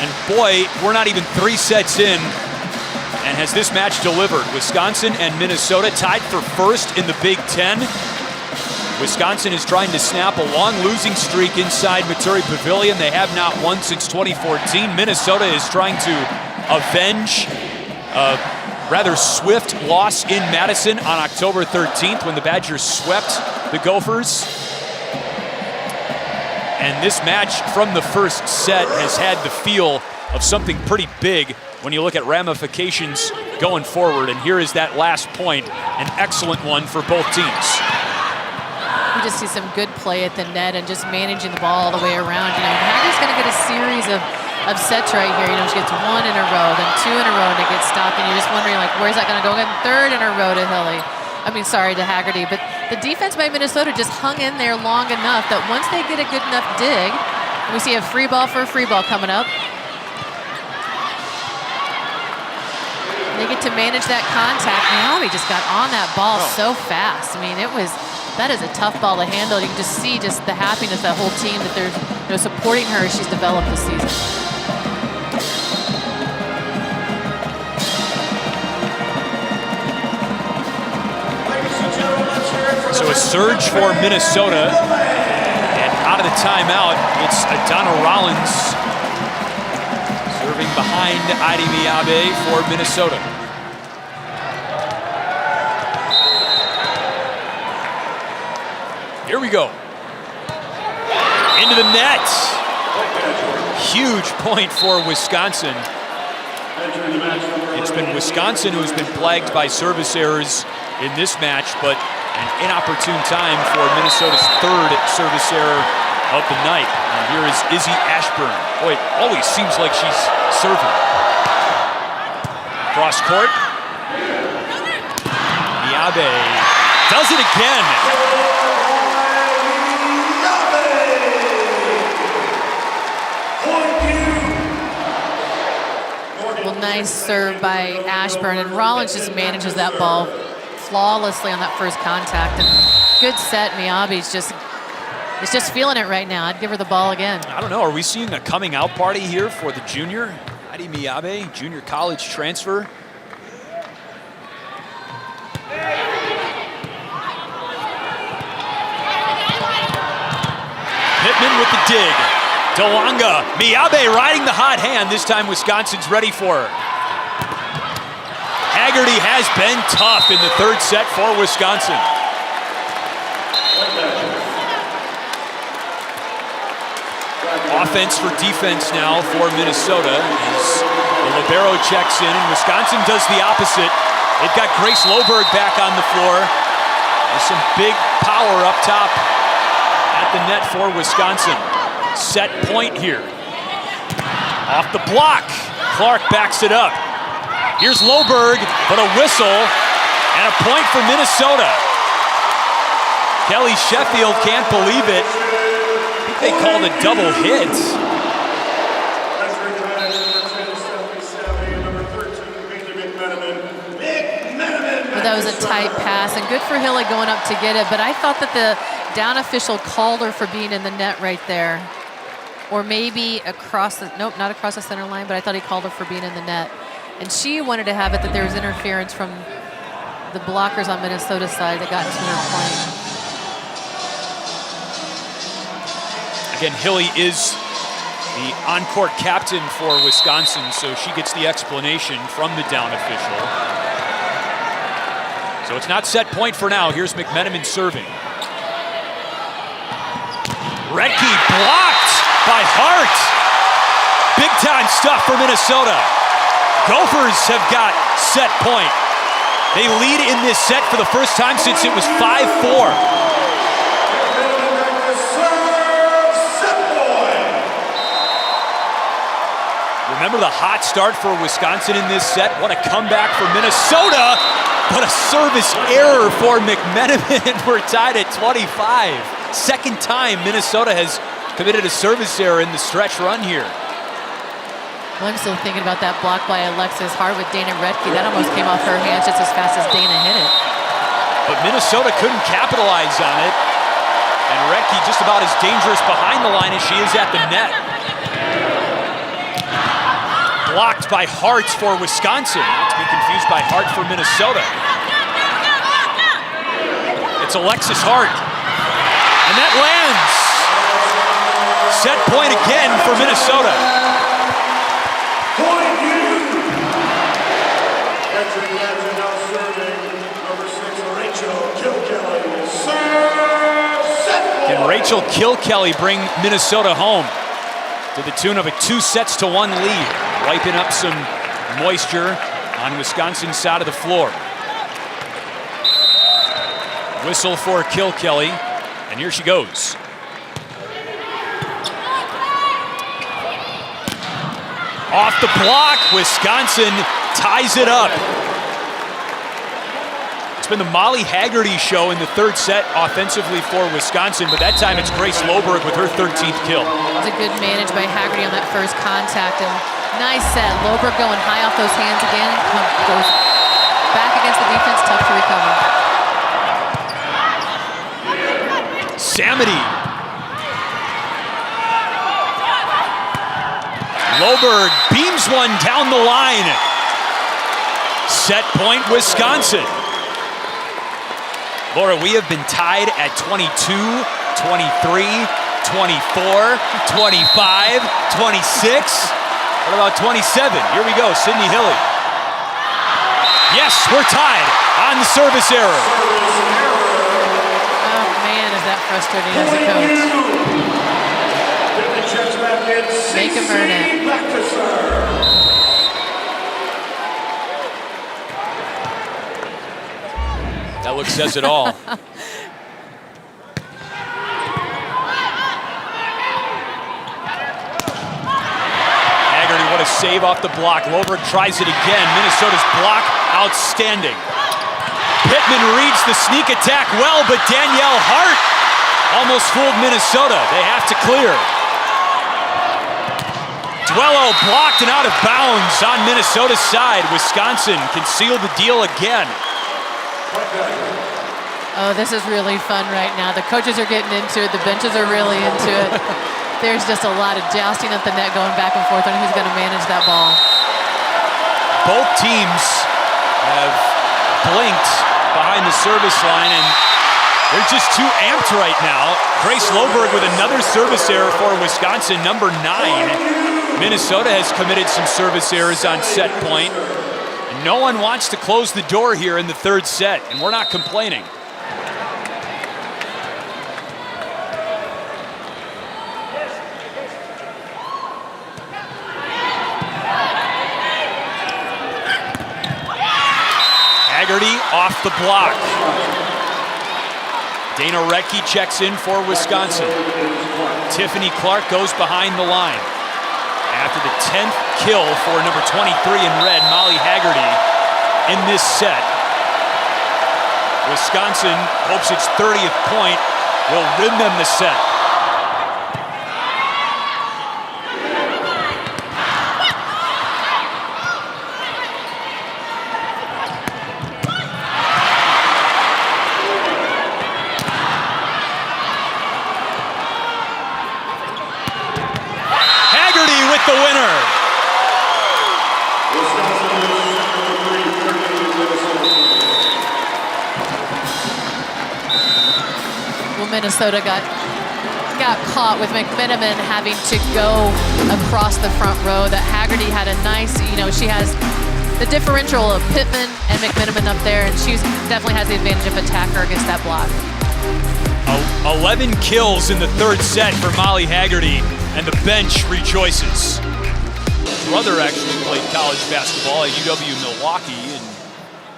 And boy, we're not even 3 sets in, and has this match delivered. Wisconsin and Minnesota tied for first in the Big Ten. Wisconsin is trying to snap a long losing streak inside Maturi Pavilion. They have not won since 2014. Minnesota is trying to avenge a rather swift loss in Madison on October 13th when the Badgers swept the Gophers. And this match from the first set has had the feel of something pretty big when you look at ramifications going forward. And here is that last point, an excellent one for both teams. We just see some good play at the net and just managing the ball all the way around. You know, Haggerty's going to get a series of sets right here. You know, she gets one in a row, then two in a row, and it gets stopped. And you're just wondering, like, where's that going to go? And third in a row to to Haggerty. But the defense by Minnesota just hung in there long enough that once they get a good enough dig, we see a free ball for a free ball coming up. They get to manage that contact. Miami just got on that ball so fast. I mean, that is a tough ball to handle. You can just see just the happiness of that whole team that they're supporting her as she's developed this season. So a surge for Minnesota, and out of the timeout, it's Adana Rollins serving behind Heidi Miyabe for Minnesota. Here we go. Into the net. Huge point for Wisconsin. It's been Wisconsin who has been plagued by service errors in this match, but an inopportune time for Minnesota's third service error of the night. And here is Izzy Ashburn. Boy, it always seems like she's serving. Cross court. Miyabe does it again. Well, nice serve by Ashburn, and Rollins just manages that ball flawlessly on that first contact. And good set. Miyabe's just feeling it right now. I'd give her the ball again. I don't know. Are we seeing a coming out party here for the junior? Heidi Miyabe, junior college transfer. Pittman with the dig. Delonga. Miyabe riding the hot hand. This time Wisconsin's ready for her. Haggerty has been tough in the third set for Wisconsin. Offense for defense now for Minnesota as the libero checks in, and Wisconsin does the opposite. They've got Grace Loberg back on the floor. There's some big power up top at the net for Wisconsin. Set point here. Off the block. Clark backs it up. Here's Loberg, but a whistle and a point for Minnesota. Kelly Sheffield can't believe it. I think they called a double hit. Well, that was a tight pass, and good for Hilly going up to get it, but I thought that the down official called her for being in the net right there. Or maybe across the, nope, not across the center line, but I thought he called her for being in the net. And she wanted to have it that there was interference from the blockers on Minnesota's side that got into her plane. Again, Hilly is the on-court captain for Wisconsin, so she gets the explanation from the down official. So it's not set point for now. Here's McMenamin serving. Redke blocked by Hart. Big time stuff for Minnesota. Gophers have got set point. They lead in this set for the first time since it was 5-4. Remember the hot start for Wisconsin in this set? What a comeback for Minnesota, but a service error for McMenamin. We're tied at 25. Second time Minnesota has committed a service error in the stretch run here. Well, I'm still thinking about that block by Alexis Hart with Dana Redke. That almost came off her hands just as fast as Dana hit it. But Minnesota couldn't capitalize on it. And Redke just about as dangerous behind the line as she is at the net. Blocked by Hart for Wisconsin. Not to be confused by Hart for Minnesota. It's Alexis Hart. And that lands. Set point again for Minnesota. Point you! Entering Latin now serving number 6, Rachel Kilkelly. Serve set point! Can Rachel Kilkelly bring Minnesota home to the tune of a 2-1 lead, wiping up some moisture on Wisconsin's side of the floor. Whistle for Kilkelly, and here she goes. Off the block, Wisconsin ties it up. It's been the Molly Haggerty show in the third set offensively for Wisconsin, but that time it's Grace Loberg with her 13th kill. It was a good manage by Haggerty on that first contact, and nice set. Loberg going high off those hands again, goes back against the defense, tough to recover. Samity. Loberg beams one down the line. Set point, Wisconsin. Laura, we have been tied at 22, 23, 24, 25, 26. What about 27? Here we go, Sydney Hilly. Yes, we're tied on the service error. Oh man, is that frustrating as a coach. Make him earn it. That look says it all. Haggerty, what a save off the block. Loberg tries it again. Minnesota's block, outstanding. Pittman reads the sneak attack well, but Danielle Hart almost fooled Minnesota. They have to clear. Dwello blocked and out of bounds on Minnesota's side. Wisconsin can seal the deal again. Oh, this is really fun right now. The coaches are getting into it. The benches are really into it. There's just a lot of jousting at the net going back and forth on who's going to manage that ball. Both teams have blinked behind the service line, and they're just too amped right now. Grace Loberg with another service error for Wisconsin, number 9. Minnesota has committed some service errors on set point. No one wants to close the door here in the third set, and we're not complaining. Haggerty off the block. Dana Rettke checks in for Wisconsin. Tiffany Clark goes behind the line. After the 10th kill for number 23 in red, Molly Haggerty, in this set. Wisconsin hopes its 30th point will win them the set. The winner. Well, Minnesota got caught with McMenamin having to go across the front row. That Haggerty had a nice, she has the differential of Pittman and McMenamin up there, and she definitely has the advantage of attacker against that block. 11 kills in the third set for Molly Haggerty, and the bench rejoices. Her brother actually played college basketball at UW-Milwaukee, and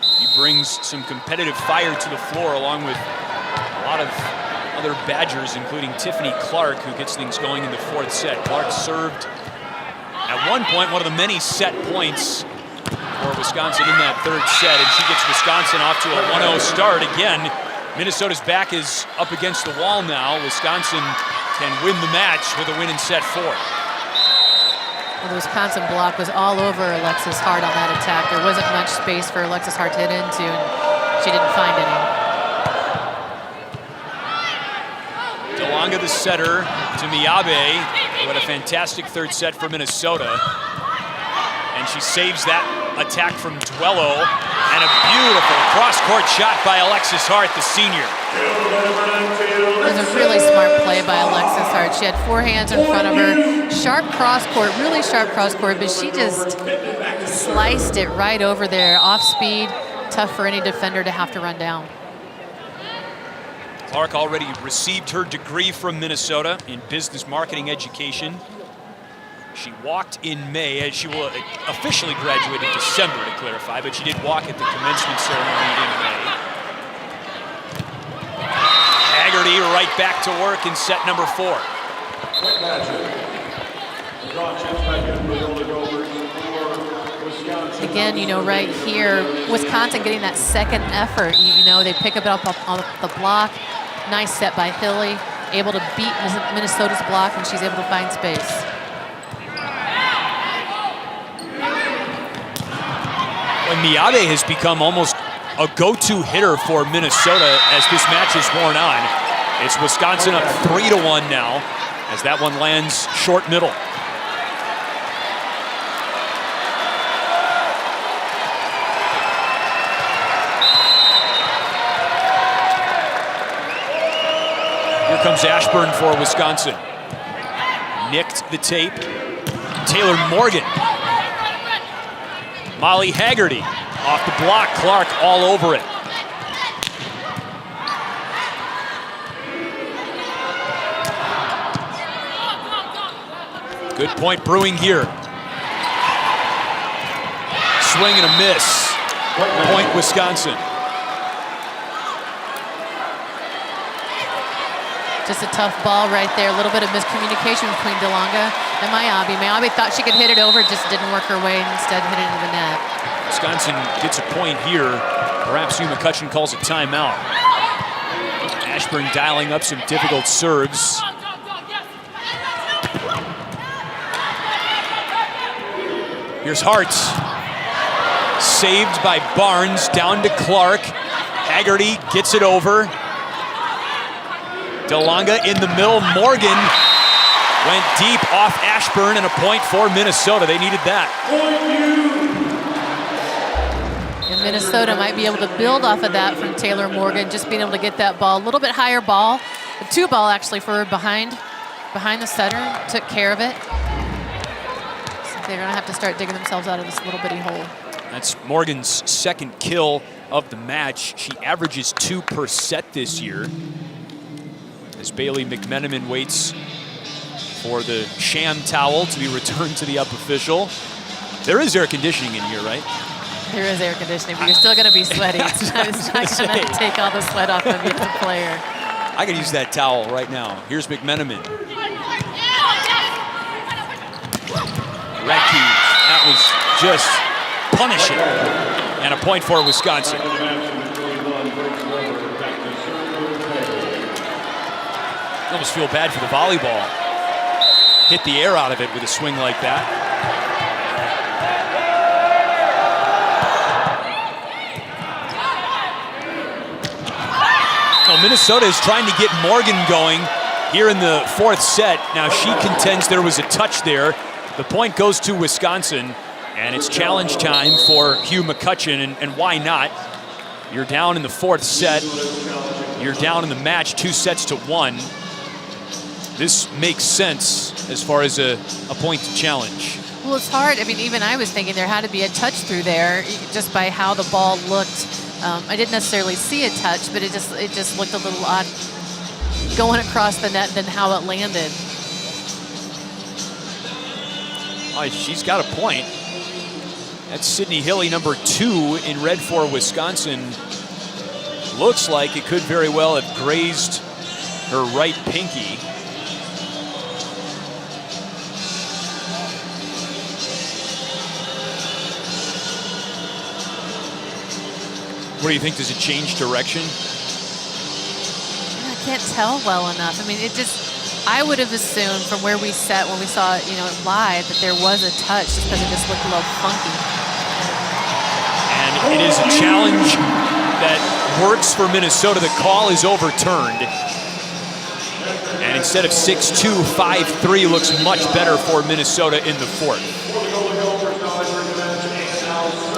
he brings some competitive fire to the floor along with a lot of other Badgers, including Tiffany Clark, who gets things going in the fourth set. Clark served at one point one of the many set points for Wisconsin in that third set, and she gets Wisconsin off to a 1-0 start. Again, Minnesota's back is up against the wall now. Wisconsin can win the match with a win in set 4. Well, the Wisconsin block was all over Alexis Hart on that attack. There wasn't much space for Alexis Hart to hit into, and she didn't find any. DeLonga the setter to Miyabe, who had a fantastic third set for Minnesota. And she saves that attack from Dwello, and a beautiful cross-court shot by Alexis Hart, the senior. It was a really smart play by Alexis Hart. She had 4 hands in front of her. Sharp cross-court, really sharp cross-court, but she just sliced it right over there. Off speed, tough for any defender to have to run down. Clark already received her degree from Minnesota in business marketing education. She walked in May, as she will officially graduate in December, to clarify, but she did walk at the commencement ceremony in May. Haggerty right back to work in set number 4. Again, you know, right here, Wisconsin getting that second effort. You know, they pick it up on the block. Nice set by Hilly, able to beat Minnesota's block, and she's able to find space. And Miabe has become almost a go-to hitter for Minnesota as this match is worn on. It's Wisconsin up 3-1 now as that one lands short middle. Here comes Ashburn for Wisconsin. Nicked the tape. Taylor Morgan. Molly Haggerty off the block. Clark all over it. Good point brewing here. Swing and a miss. Point Wisconsin. Just a tough ball right there. A little bit of miscommunication between DeLonga and Miabe. Miabe thought she could hit it over, just didn't work her way, and instead hit it into the net. Wisconsin gets a point here. Perhaps Hugh McCutcheon calls a timeout. Ashburn dialing up some difficult serves. Here's Hearts. Saved by Barnes, down to Clark. Haggerty gets it over. DeLonga in the middle. Morgan went deep off Ashburn, and a point for Minnesota. They needed that. And Minnesota might be able to build off of that from Taylor Morgan, just being able to get that ball, a little bit higher ball. A 2-ball actually for her behind the setter, took care of it. So they're gonna have to start digging themselves out of this little bitty hole. That's Morgan's second kill of the match. She averages 2 per set this year. As Bailey McMenamin waits for the sham towel to be returned to the up official. There is air conditioning in here, right? There is air conditioning, but you're still going to be sweaty. It's not going to take all the sweat off of you as a player. I could use that towel right now. Here's McMenamin. Radke, that was just punishing. And a point for Wisconsin. I almost feel bad for the volleyball. Hit the air out of it with a swing like that. Well, Minnesota is trying to get Morgan going here in the 4th set. Now she contends there was a touch there. The point goes to Wisconsin, and it's challenge time for Hugh McCutcheon, and why not? You're down in the 4th set. You're down in the match 2-1. This makes sense as far as a point to challenge. Well, it's hard. I mean, even I was thinking there had to be a touch through there just by how the ball looked. I didn't necessarily see a touch, but it just looked a little odd going across the net than how it landed. Oh, she's got a point. That's Sydney Hilly, number 2 in red for Wisconsin. Looks like it could very well have grazed her right pinky. What do you think? Does it change direction? I can't tell well enough. I mean, I would have assumed from where we sat when we saw it, it live, that there was a touch just because it just looked a little funky. And it is a challenge that works for Minnesota. The call is overturned. And instead of 6-2, 5-3 looks much better for Minnesota in the 4th.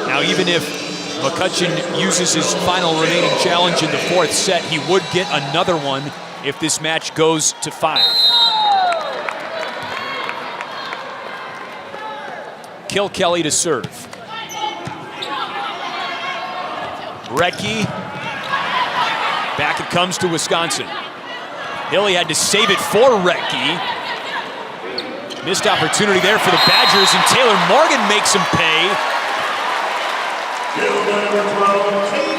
Now, even if McCutcheon uses his final remaining challenge in the 4th set, he would get another one if this match goes to 5. Kilkelly to serve. Radke back at comes to Wisconsin. Hilly had to save it for Rettke. Missed opportunity there for the Badgers, and Taylor Morgan makes him pay.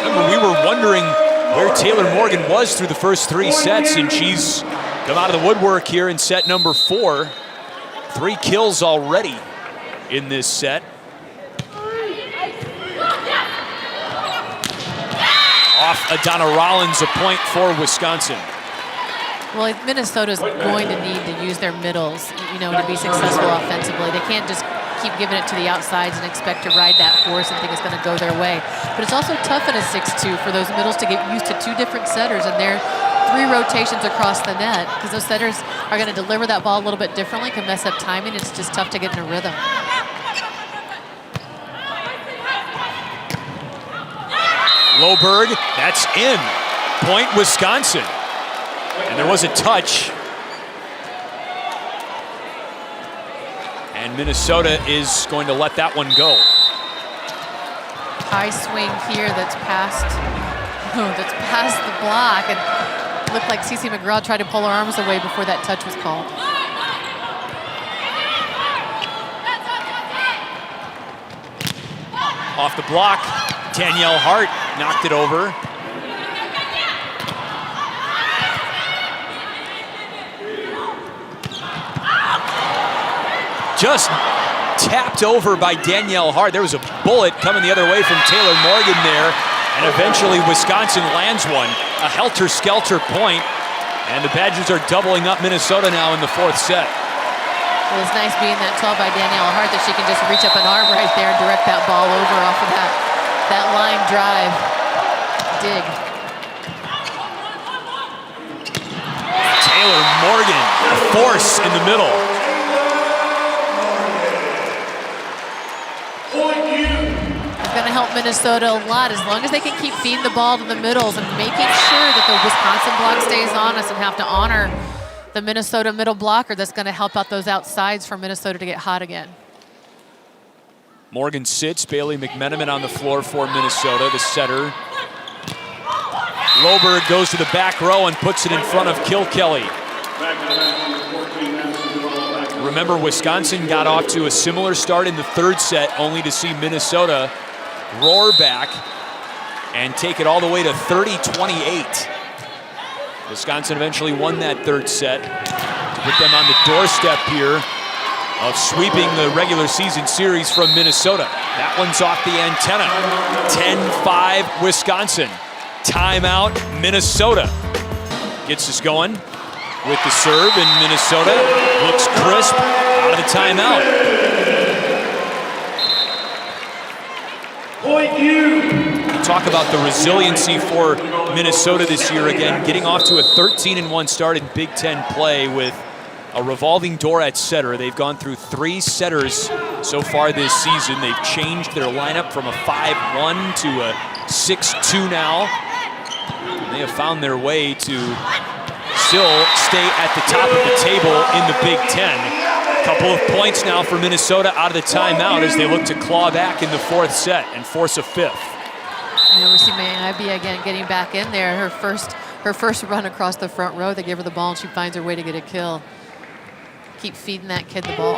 Remember, we were wondering where Taylor Morgan was through the first 3 sets, and she's come out of the woodwork here in set number 4. 3 kills already in this set. Off Adana Rollins, a point for Wisconsin. Well, Minnesota's going to need to use their middles, to be successful offensively. They can't just keep giving it to the outsides and expect to ride that force and think it's going to go their way. But it's also tough in a 6-2 for those middles to get used to 2 different setters and their 3 rotations across the net, because those setters are going to deliver that ball a little bit differently, can mess up timing. It's just tough to get in a rhythm. Loberg, that's in. Point Wisconsin. And there was a touch. And Minnesota is going to let that one go. High swing here that's past the block, and looked like Cece McGraw tried to pull her arms away before that touch was called. Off the block, Danielle Hart knocked it over. Just tapped over by Danielle Hart. There was a bullet coming the other way from Taylor Morgan there, and eventually Wisconsin lands one. A helter-skelter point, and the Badgers are doubling up Minnesota now in the 4th set. Well, it's nice being that tall by Danielle Hart that she can just reach up an arm right there and direct that ball over off of that line drive. Dig. Taylor Morgan, a force in the middle. It's going to help Minnesota a lot as long as they can keep feeding the ball to the middles and making sure that the Wisconsin block stays honest and have to honor the Minnesota middle blocker. That's going to help out those outsides for Minnesota to get hot again. Morgan sits, Bailey McMenamin on the floor for Minnesota, the setter. Loberg goes to the back row and puts it in front of Kilkelly. Remember, Wisconsin got off to a similar start in the 3rd set, only to see Minnesota roar back and take it all the way to 30-28. Wisconsin eventually won that 3rd set to put them on the doorstep here of sweeping the regular season series from Minnesota. That one's off the antenna. 10-5 Wisconsin. Timeout Minnesota. Gets us going with the serve, and Minnesota looks crisp out of the timeout. Talk about the resiliency for Minnesota this year again, getting off to a 13-1 start in Big Ten play with a revolving door at setter. They've gone through 3 setters so far this season. They've changed their lineup from a 5-1 to a 6-2 now. And they have found their way to still stay at the top of the table in the Big Ten. A couple of points now for Minnesota out of the timeout as they look to claw back in the 4th set and force a 5th. We see May Ivy again getting back in there. Her first run across the front row, they give her the ball and she finds her way to get a kill. Keep feeding that kid the ball.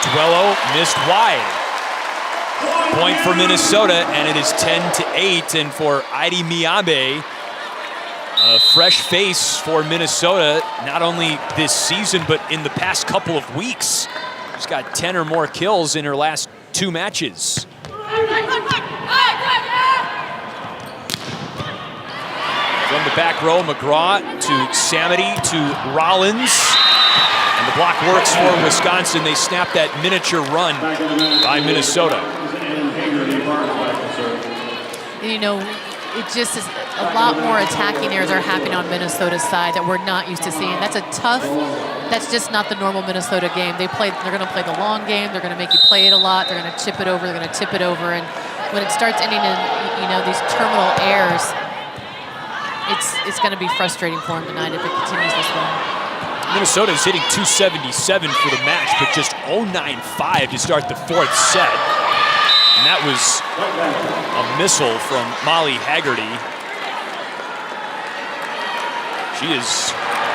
Duello missed wide. Point for Minnesota, and it is 10-8. And for Heidi Miabe, a fresh face for Minnesota, not only this season, but in the past couple of weeks. She's got 10 or more kills in her last 2 matches. From the back row, McGraw to Samity to Rollins. And the block works for Wisconsin. They snap that miniature run by Minnesota. It just is a lot more attacking errors are happening on Minnesota's side that we're not used to seeing. That's just not the normal Minnesota game. They're going to play the long game. They're going to make you play it a lot. They're going to chip it over. They're going to tip it over. And when it starts ending in, these terminal errors, it's going to be frustrating for them tonight if it continues this way. Minnesota is hitting 277 for the match, but just 0.95 to start the 4th set. And that was a missile from Molly Haggerty. She has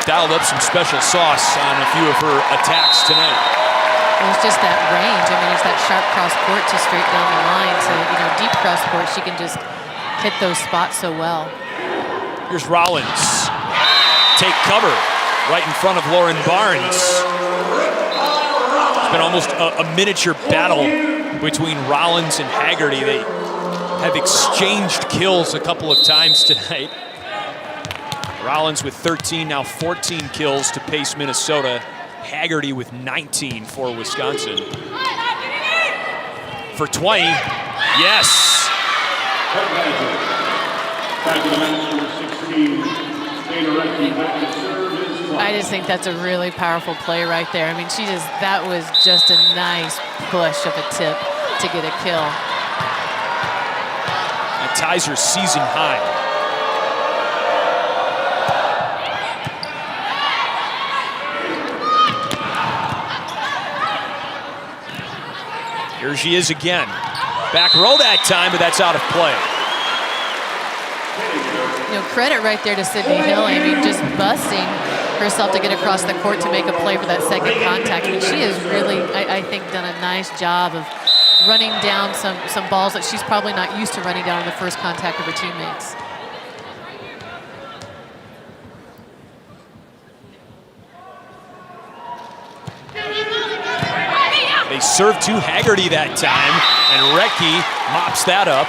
dialed up some special sauce on a few of her attacks tonight. It's just that range. I mean, it's that sharp cross court to straight down the line to, deep cross court. She can just hit those spots so well. Here's Rollins. Take cover right in front of Lauren Barnes. It's been almost a miniature battle between Rollins and Haggerty. They have exchanged kills a couple of times tonight. Rollins with 13, now 14 kills to pace Minnesota. Haggerty with 19 for Wisconsin. For 20, yes. I just think that's a really powerful play right there. I mean, that was just a nice push of a tip to get a kill. That ties her season high. Here she is again. Back row that time, but that's out of play. Credit right there to Sydney Hill. I mean, just busting herself to get across the court to make a play for that second contact. I mean, she has really, I think, done a nice job of running down some balls that she's probably not used to running down on the first contact of her teammates. They serve to Haggerty that time, and Recchi mops that up.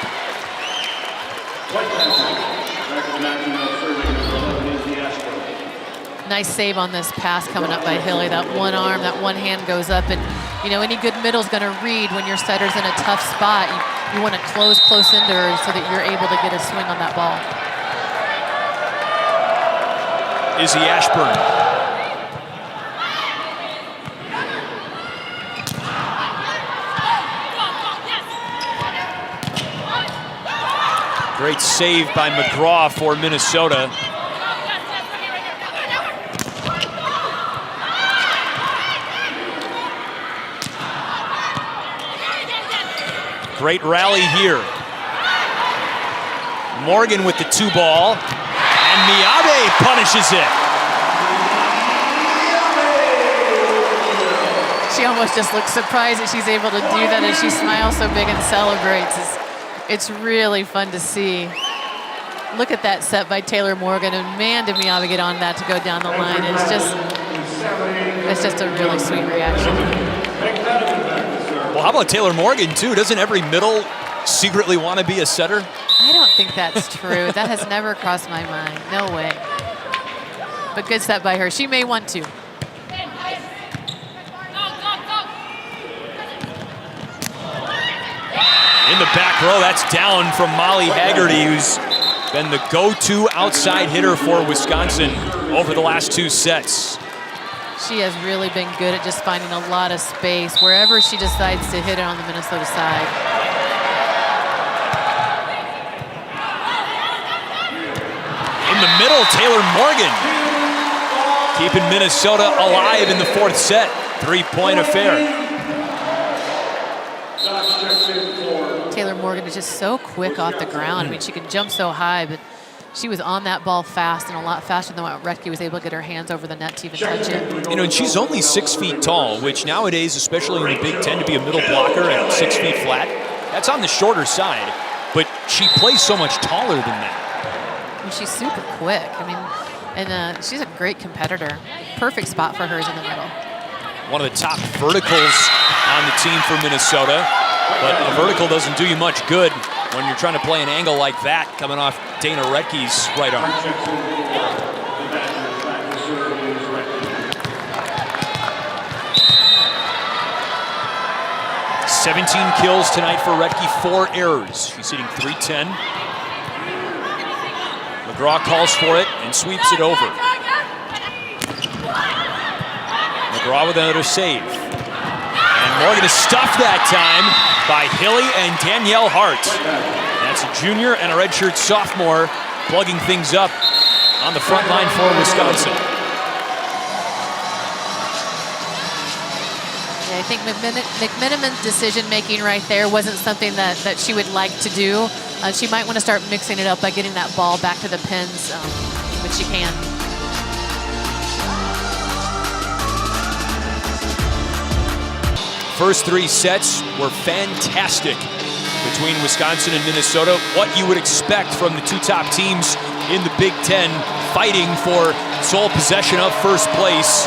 Nice save on this pass coming up by Hilly. That one arm, that one hand goes up, and any good middle's going to read when your setter's in a tough spot. You want to close into her so that you're able to get a swing on that ball. Izzy Ashburn. Great save by McGraw for Minnesota. Great rally here. Morgan with the 2-ball, and Miyabe punishes it. She almost just looks surprised that she's able to do that as she smiles so big and celebrates. It's really fun to see. Look at that set by Taylor Morgan, and man, did Miyabe get on that to go down the line. It's just a really sweet reaction. Well, how about Taylor Morgan, too? Doesn't every middle secretly want to be a setter? I don't think that's true. That has never crossed my mind. No way. But good set by her. She may want to. In the back row, that's down from Molly Haggerty, who's been the go-to outside hitter for Wisconsin over the last 2 sets. She has really been good at just finding a lot of space wherever she decides to hit it on the Minnesota side. In the middle, Taylor Morgan keeping Minnesota alive in the 4th set. 3-point affair. Taylor Morgan is just so quick off the ground. I mean, she can jump so high, but she was on that ball fast and a lot faster than what Recchi was able to get her hands over the net to even touch it. And she's only 6 feet tall, which nowadays, especially in the Big Ten, to be a middle blocker at 6 feet flat, that's on the shorter side. But she plays so much taller than that. And she's super quick. I mean, and she's a great competitor. Perfect spot for her is in the middle. One of the top verticals on the team for Minnesota. But a vertical doesn't do you much good when you're trying to play an angle like that coming off Dana Recchi's right arm. 17 kills tonight for Recchi, 4 errors. She's hitting .310. McGraw calls for it and sweeps it over. McGraw with another save. And Morgan is stuffed that time by Hilly and Danielle Hearts. That's a junior and a redshirt sophomore plugging things up on the front line for Wisconsin. Yeah, I think McMenamin's decision-making right there wasn't something that she would like to do. She might want to start mixing it up by getting that ball back to the pins, which she can. First 3 sets were fantastic between Wisconsin and Minnesota. What you would expect from the 2 top teams in the Big Ten fighting for sole possession of first place.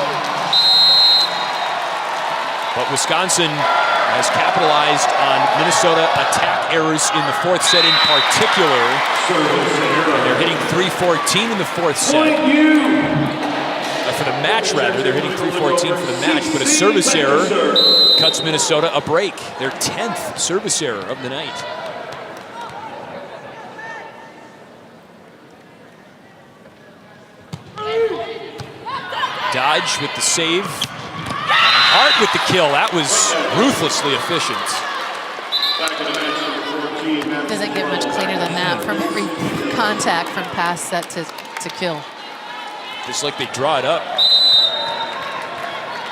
But Wisconsin has capitalized on Minnesota attack errors in the 4th set in particular. And they're hitting .314 in the 4th set. For the match, rather. They're hitting .314 for the match, but a service error cuts Minnesota a break. Their 10th service error of the night. Dodge with the save. Hart with the kill. That was ruthlessly efficient. Doesn't get much cleaner than that from every contact from pass set to kill. Just like they draw it up.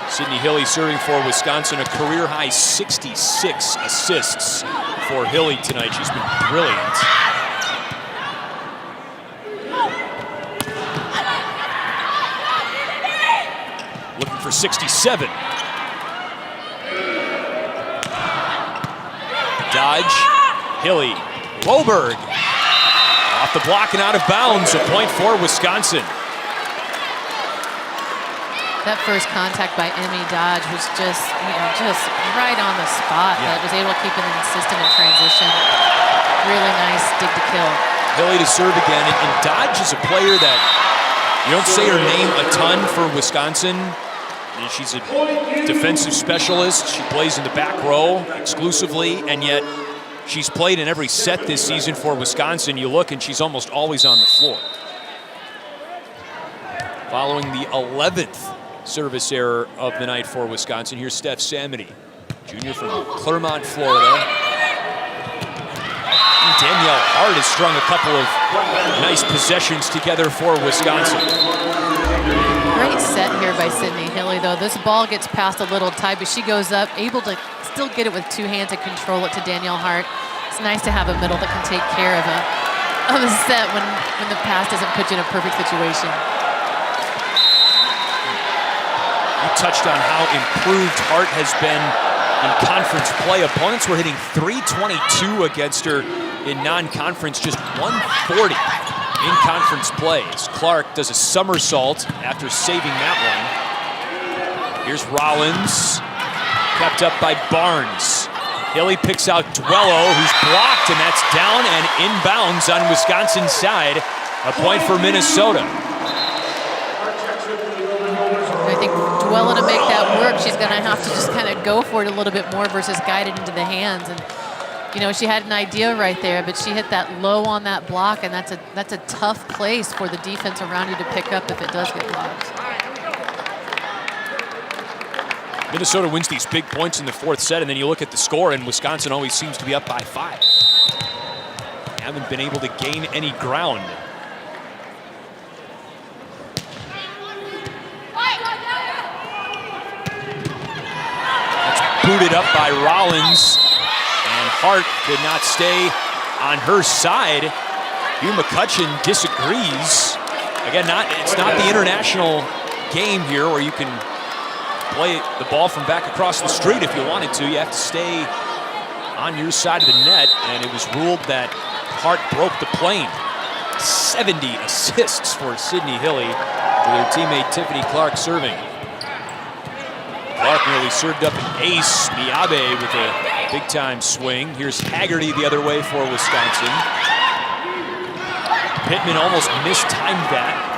Sydney Hilly serving for Wisconsin, a career-high 66 assists for Hilly tonight. She's been brilliant. Looking for 67. Dodge, Hilly, Woberg. Off the block and out of bounds, a point for Wisconsin. That first contact by Emmy Dodge was just right on the spot. Yeah. That was able to keep it in system and transition. Really nice dig to kill. Hilly to serve again, and Dodge is a player that you don't say her name a ton for Wisconsin. She's a defensive specialist. She plays in the back row exclusively, and yet she's played in every set this season for Wisconsin. You look, and she's almost always on the floor. Following the 11th service error of the night for Wisconsin, here's Steph Samity, junior from Clermont, Florida. And Danielle Hart has strung a couple of nice possessions together for Wisconsin. Great set here by Sydney Hilly, though. This ball gets passed a little tight, but she goes up, able to still get it with 2 hands and control it to Danielle Hart. It's nice to have a middle that can take care of a set when the pass doesn't put you in a perfect situation. You touched on how improved Hart has been in conference play. Opponents were hitting .322 against her in non-conference, just .140 in conference plays. Clark does a somersault after saving that one. Here's Rollins, kept up by Barnes. Hilly picks out Duello, who's blocked, and that's down and inbounds on Wisconsin's side. A point for Minnesota. I think Duello, to make that work, she's going to have to just kind of go for it a little bit more versus guide it into the hands. And you know, she had an idea right there, but she hit that low on that block, and that's a tough place for the defense around you to pick up if it does get blocked. Minnesota wins these big points in the 4th set, and then you look at the score, and Wisconsin always seems to be up by 5. Haven't been able to gain any ground. That's booted up by Rollins, and Hart could not stay on her side. Hugh McCutcheon disagrees. Again, it's not the international game here where you can play the ball from back across the street if you wanted to. You have to stay on your side of the net, and it was ruled that Hart broke the plane. 70 assists for Sydney Hilly with her teammate Tiffany Clark serving. Clark nearly served up an ace. Miabe with a big-time swing. Here's Haggerty the other way for Wisconsin. Pittman almost mistimed that.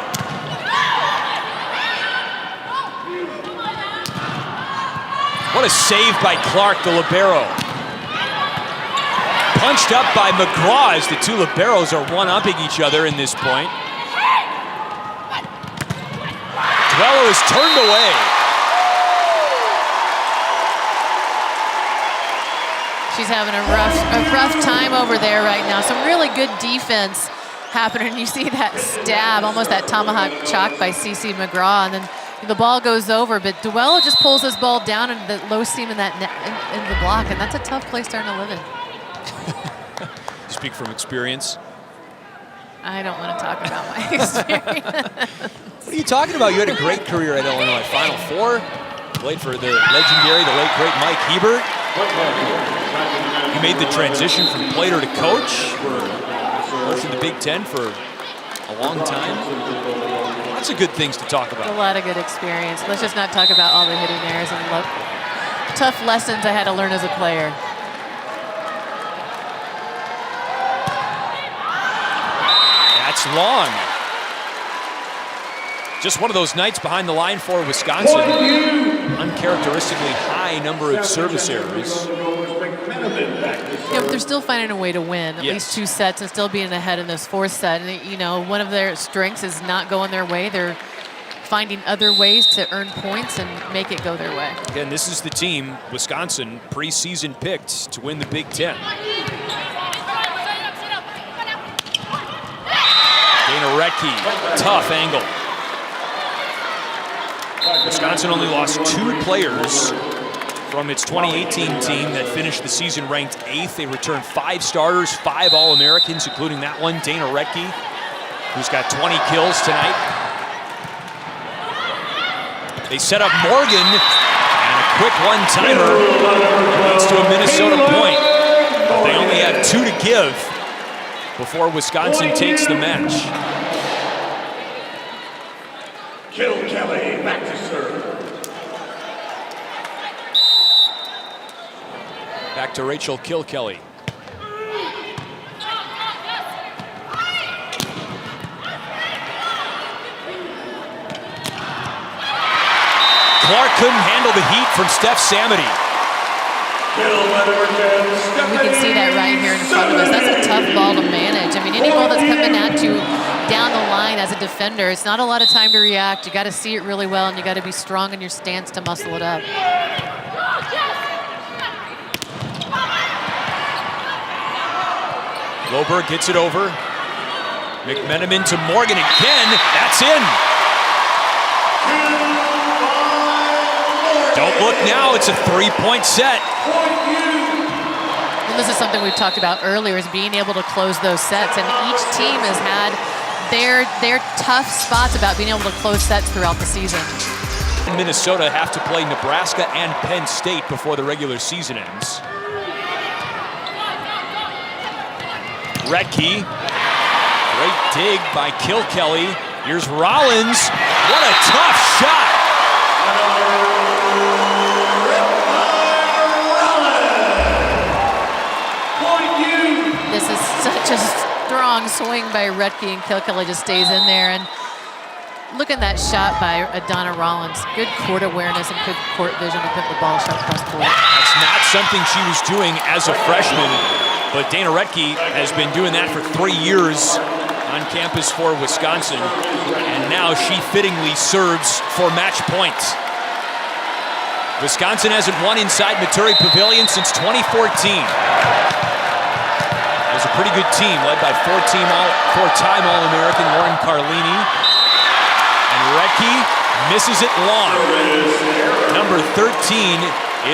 What a save by Clark, the libero. Punched up by McGraw as the 2 liberos are one-upping each other in this point. Duello is turned away. She's having a rough time over there right now. Some really good defense happening. You see that stab, almost that tomahawk chop by CeCe McGraw, and then The ball goes over, but Duello just pulls his ball down into the low seam in that net, in the block, and that's a tough place to earn a living. Speak from experience. I don't want to talk about my experience. What are you talking about? You had a great career at Illinois. Final Four. Played for the legendary, the late, great Mike Hebert. You made the transition from player to coach. Coach in the Big Ten for a long time. Lots of good things to talk about. A lot of good experience. Let's just not talk about all the hidden errors and tough lessons I had to learn as a player. That's long. Just one of those nights behind the line for Wisconsin. Uncharacteristically high number of service errors. Yeah, but they're still finding a way to win, at least 2 sets, and still being ahead in this 4th set. And, you know, one of their strengths is not going their way. They're finding other ways to earn points and make it go their way. Again, this is the team Wisconsin preseason picked to win the Big Ten. Dana Retke, tough angle. Wisconsin only lost 2 players from its 2018 team that finished the season ranked 8th. They returned 5 starters, 5 All-Americans, including that one, Dana Retke, who's got 20 kills tonight. They set up Morgan, and a quick one-timer leads to a Minnesota point. But they only have 2 to give before Wisconsin takes the match. Kill Kelly back to serve. Back to Rachel Kilkelly. Clark couldn't handle the heat from Steph Samity. We can see that right here in front of us. That's a tough ball to manage. I mean, any ball that's coming at you down the line as a defender, it's not a lot of time to react. You got to see it really well, and you got to be strong in your stance to muscle it up. Loberg gets it over. McMenamin to Morgan again. That's in. Don't look now. It's a 3-point set. And this is something we've talked about earlier, is being able to close those sets. And each team has had their tough spots about being able to close sets throughout the season. Minnesota have to play Nebraska and Penn State before the regular season ends. Retke, great dig by Kilkelly. Here's Rollins. What a tough shot. This is such a strong swing by Retke, and Kilkelly just stays in there. And look at that shot by Donna Rollins. Good court awareness and good court vision to put the ball shot across court. That's not something she was doing as a freshman, but Dana Retke has been doing that for 3 years on campus for Wisconsin, and now she fittingly serves for match point. Wisconsin hasn't won inside Maturi Pavilion since 2014. It was a pretty good team led by four-time All-American Lauren Carlini. And Retke misses it long. Number 13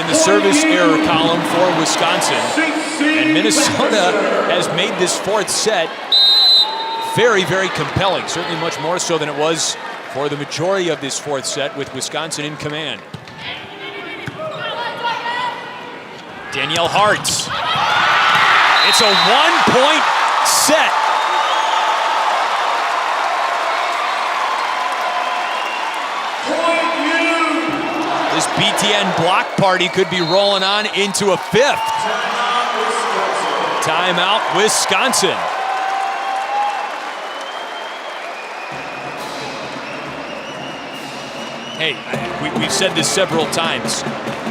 in the service error column for Wisconsin. And Minnesota has made this 4th set very, very compelling. Certainly much more so than it was for the majority of this 4th set with Wisconsin in command. Danielle Hearts. It's a 1-point set. This BTN block party could be rolling on into a 5th. Timeout, Wisconsin. Hey, we've said this several times.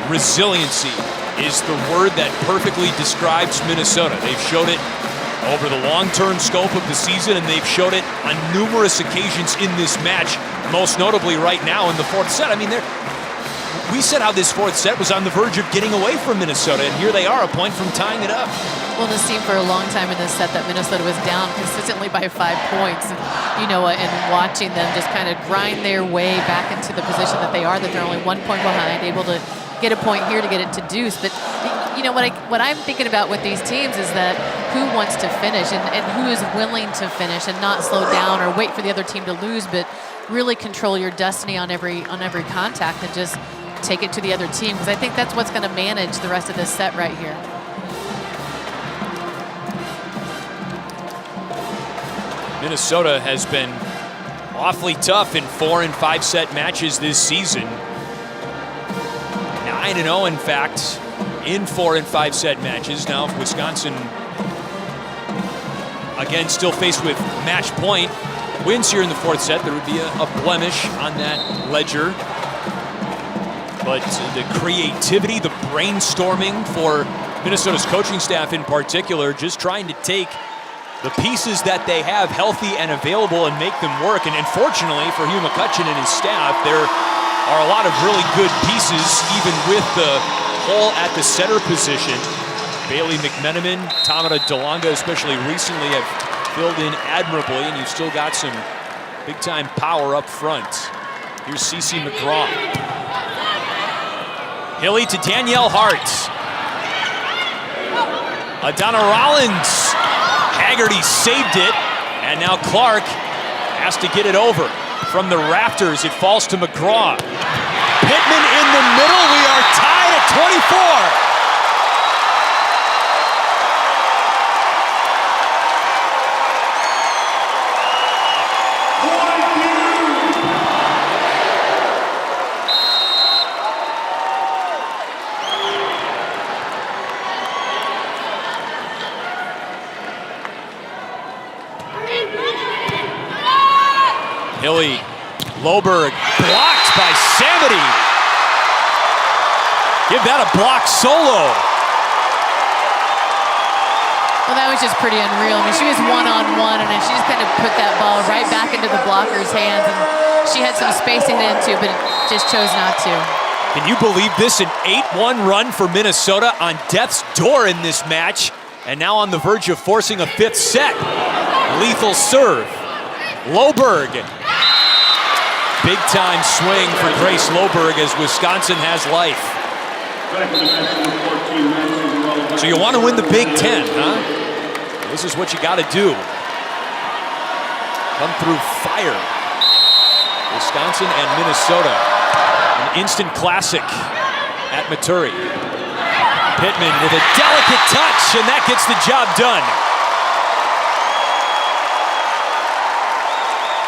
Resiliency is the word that perfectly describes Minnesota. They've showed it over the long-term scope of the season, and they've showed it on numerous occasions in this match, most notably right now in the 4th set. I mean, we said how this fourth set was on the verge of getting away from Minnesota, and here they are, a point from tying it up. Well, it seemed for a long time in this set that Minnesota was down consistently by 5 points. You know, and watching them just kind of grind their way back into the position that they are, that they're only 1 point behind, able to get a point here to get it to deuce. But, you know, what I'm thinking about with these teams is that who wants to finish and who is willing to finish and not slow down or wait for the other team to lose, but really control your destiny on every contact and just take it to the other team, because I think that's what's going to manage the rest of this set right here. Minnesota has been awfully tough in 4- and 5-set matches this season. 9-0, in fact, in 4- and 5-set matches. Now, if Wisconsin, again, still faced with match point wins here in the fourth set, there would be a blemish on that ledger. But the creativity, the brainstorming for Minnesota's coaching staff in particular, just trying to take the pieces that they have healthy and available and make them work. And fortunately for Hugh McCutcheon and his staff, there are a lot of really good pieces, even with the hole at the center position. Bailey McMenamin, Tamara DeLonga, especially recently, have filled in admirably, and you've still got some big-time power up front. Here's Cece McGraw. Hilly to Danielle Hearts. Adana Rollins. Haggerty saved it, and now Clark has to get it over. From the rafters, it falls to McGraw. Pittman in the middle. We are tied at 24. Hilly, Loberg, blocked by Samity. Give that a block solo. Well, that was just pretty unreal. I mean, she was one-on-one, and then she just kind of put that ball right back into the blocker's hands, and she had some space to hit into, but just chose not to. Can you believe this? An 8-1 run for Minnesota on death's door in this match, and now on the verge of forcing a fifth set. Lethal serve. Loberg. Big-time swing for Grace Loberg as Wisconsin has life. So you want to win the Big Ten, huh? This is what you got to do. Come through fire. Wisconsin and Minnesota. An instant classic at Maturi. Pittman with a delicate touch, and that gets the job done.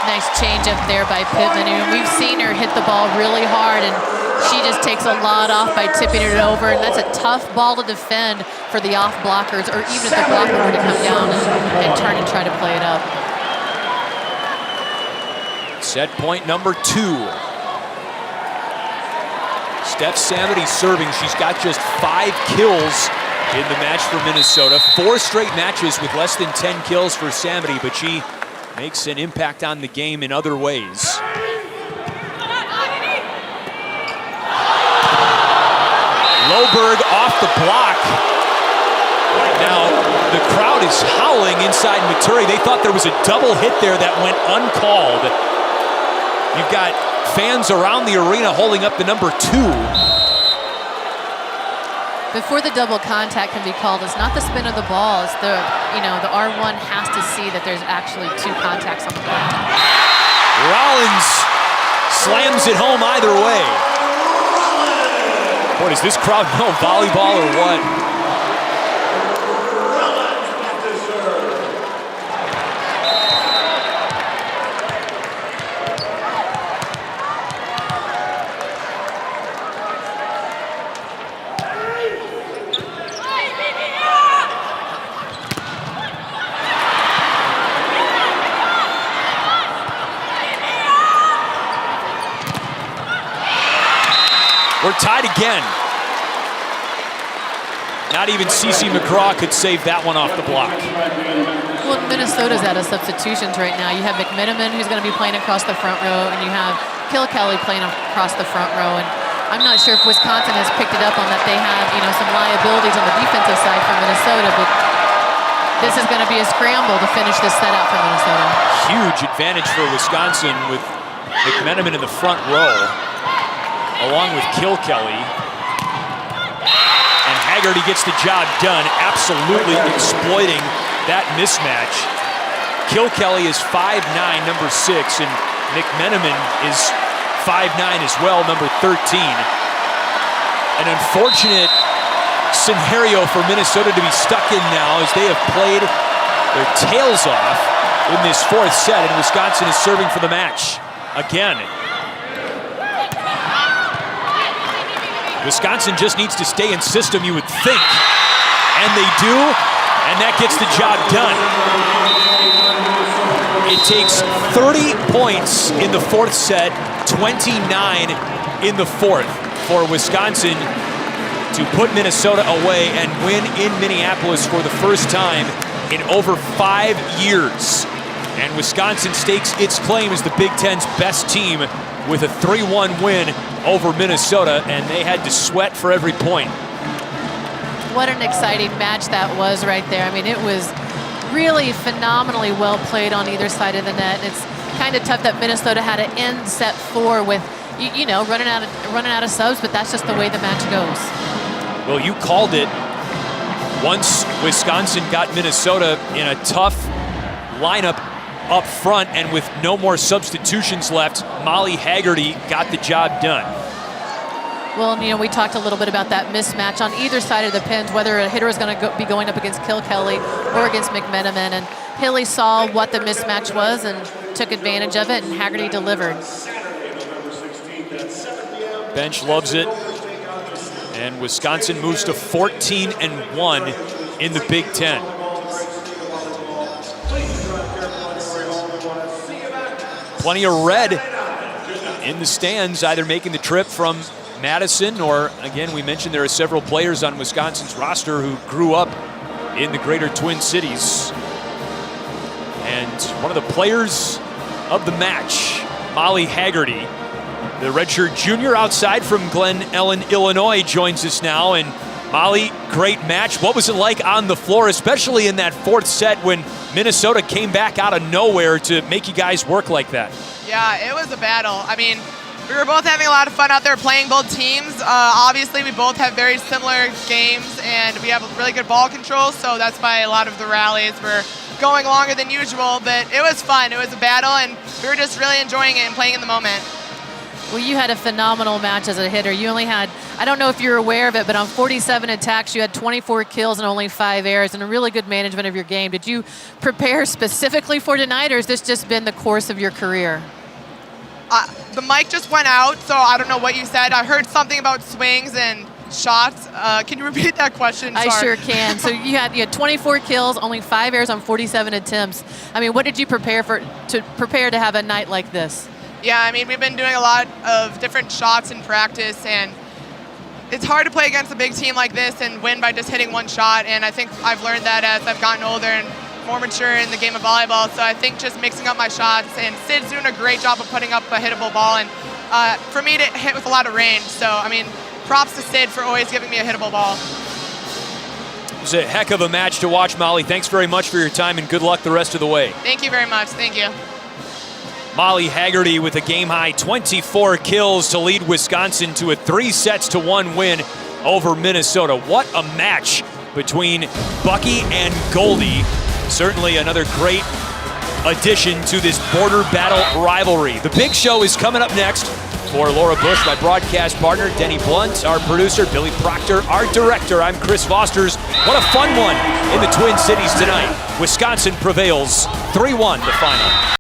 Nice change up there by Pittman. And we've seen her hit the ball really hard, and she just takes a lot off by tipping it over. And that's a tough ball to defend for the off blockers, or even if the blocker were to come down and turn and try to play it up. Set point number 2. Steph Samity serving. She's got just 5 kills in the match for Minnesota. 4 straight matches with less than 10 kills for Samity, but she makes an impact on the game in other ways. Loberg off the block. Now, the crowd is howling inside Maturi. They thought there was a double hit there that went uncalled. You've got fans around the arena holding up the number 2. Before the double contact can be called, it's not the spin of the ball. It's the R1 has to see that there's actually 2 contacts on the ball. Rollins slams it home either way. Boy, does this crowd know volleyball or what? We're tied again. Not even Cece McGraw could save that one off the block. Well, Minnesota's out of substitutions right now. You have McMenamin, who's going to be playing across the front row, and you have Kilkelly playing across the front row. And I'm not sure if Wisconsin has picked it up on that they have, some liabilities on the defensive side for Minnesota, but this is going to be a scramble to finish this set out for Minnesota. Huge advantage for Wisconsin with McMenamin in the front row, along with Kilkelly. And Haggerty gets the job done, absolutely exploiting that mismatch. Kilkelly is 5'9", number 6, and McMenamin is 5'9" as well, number 13. An unfortunate scenario for Minnesota to be stuck in now, as they have played their tails off in this fourth set, and Wisconsin is serving for the match again. Wisconsin just needs to stay in system, you would think, and they do, and that gets the job done. It takes 30 points in the fourth set, 29 in the fourth for Wisconsin to put Minnesota away and win in Minneapolis for the first time in over 5 years. And Wisconsin stakes its claim as the Big Ten's best team with a 3-1 win over Minnesota, and they had to sweat for every point. What an exciting match that was right there. I mean, it was really phenomenally well played on either side of the net. It's kind of tough that Minnesota had to end set 4 with, running out of subs, but that's just the way the match goes. Well, you called it. Once Wisconsin got Minnesota in a tough lineup up front and with no more substitutions left, Molly Haggerty got the job done. Well, we talked a little bit about that mismatch on either side of the pins, whether a hitter is going to be going up against Kilkelly or against McMenamin. And Hilly saw what the mismatch was and took advantage of it, and Haggerty delivered. Bench loves it. And Wisconsin moves to 14-1 in the Big Ten. Plenty of red in the stands, either making the trip from Madison, or again, we mentioned there are several players on Wisconsin's roster who grew up in the greater Twin Cities. And one of the players of the match, Molly Haggerty, the redshirt junior outside from Glen Ellen, Illinois, joins us now. And Molly, great match. What was it like on the floor, especially in that fourth set when Minnesota came back out of nowhere to make you guys work like that? Yeah, it was a battle. I mean, we were both having a lot of fun out there playing both teams. Obviously, we both have very similar games, and we have really good ball control, so that's why a lot of the rallies were going longer than usual. But it was fun. It was a battle, and we were just really enjoying it and playing in the moment. Well, you had a phenomenal match as a hitter. You only had, I don't know if you're aware of it, but on 47 attacks, you had 24 kills and only 5 errors, and a really good management of your game. Did you prepare specifically for tonight, or has this just been the course of your career? The mic just went out, so I don't know what you said. I heard something about swings and shots. Can you repeat that question? Sorry. I sure can. So you had 24 kills, only 5 errors on 47 attempts. I mean, what did you prepare to have a night like this? Yeah, I mean, we've been doing a lot of different shots in practice, and it's hard to play against a big team like this and win by just hitting one shot, and I think I've learned that as I've gotten older and more mature in the game of volleyball. So I think just mixing up my shots, and Sid's doing a great job of putting up a hittable ball, and for me to hit with a lot of range. So, I mean, props to Sid for always giving me a hittable ball. It was a heck of a match to watch, Molly. Thanks very much for your time, and good luck the rest of the way. Thank you very much. Thank you. Molly Haggerty with a game-high 24 kills to lead Wisconsin to a 3-1 win over Minnesota. What a match between Bucky and Goldie. Certainly another great addition to this border battle rivalry. The big show is coming up next. For Laura Bush, my broadcast partner, Denny Blunt, our producer, Billy Proctor, our director, I'm Chris Fosters. What a fun one in the Twin Cities tonight. Wisconsin prevails 3-1 the final.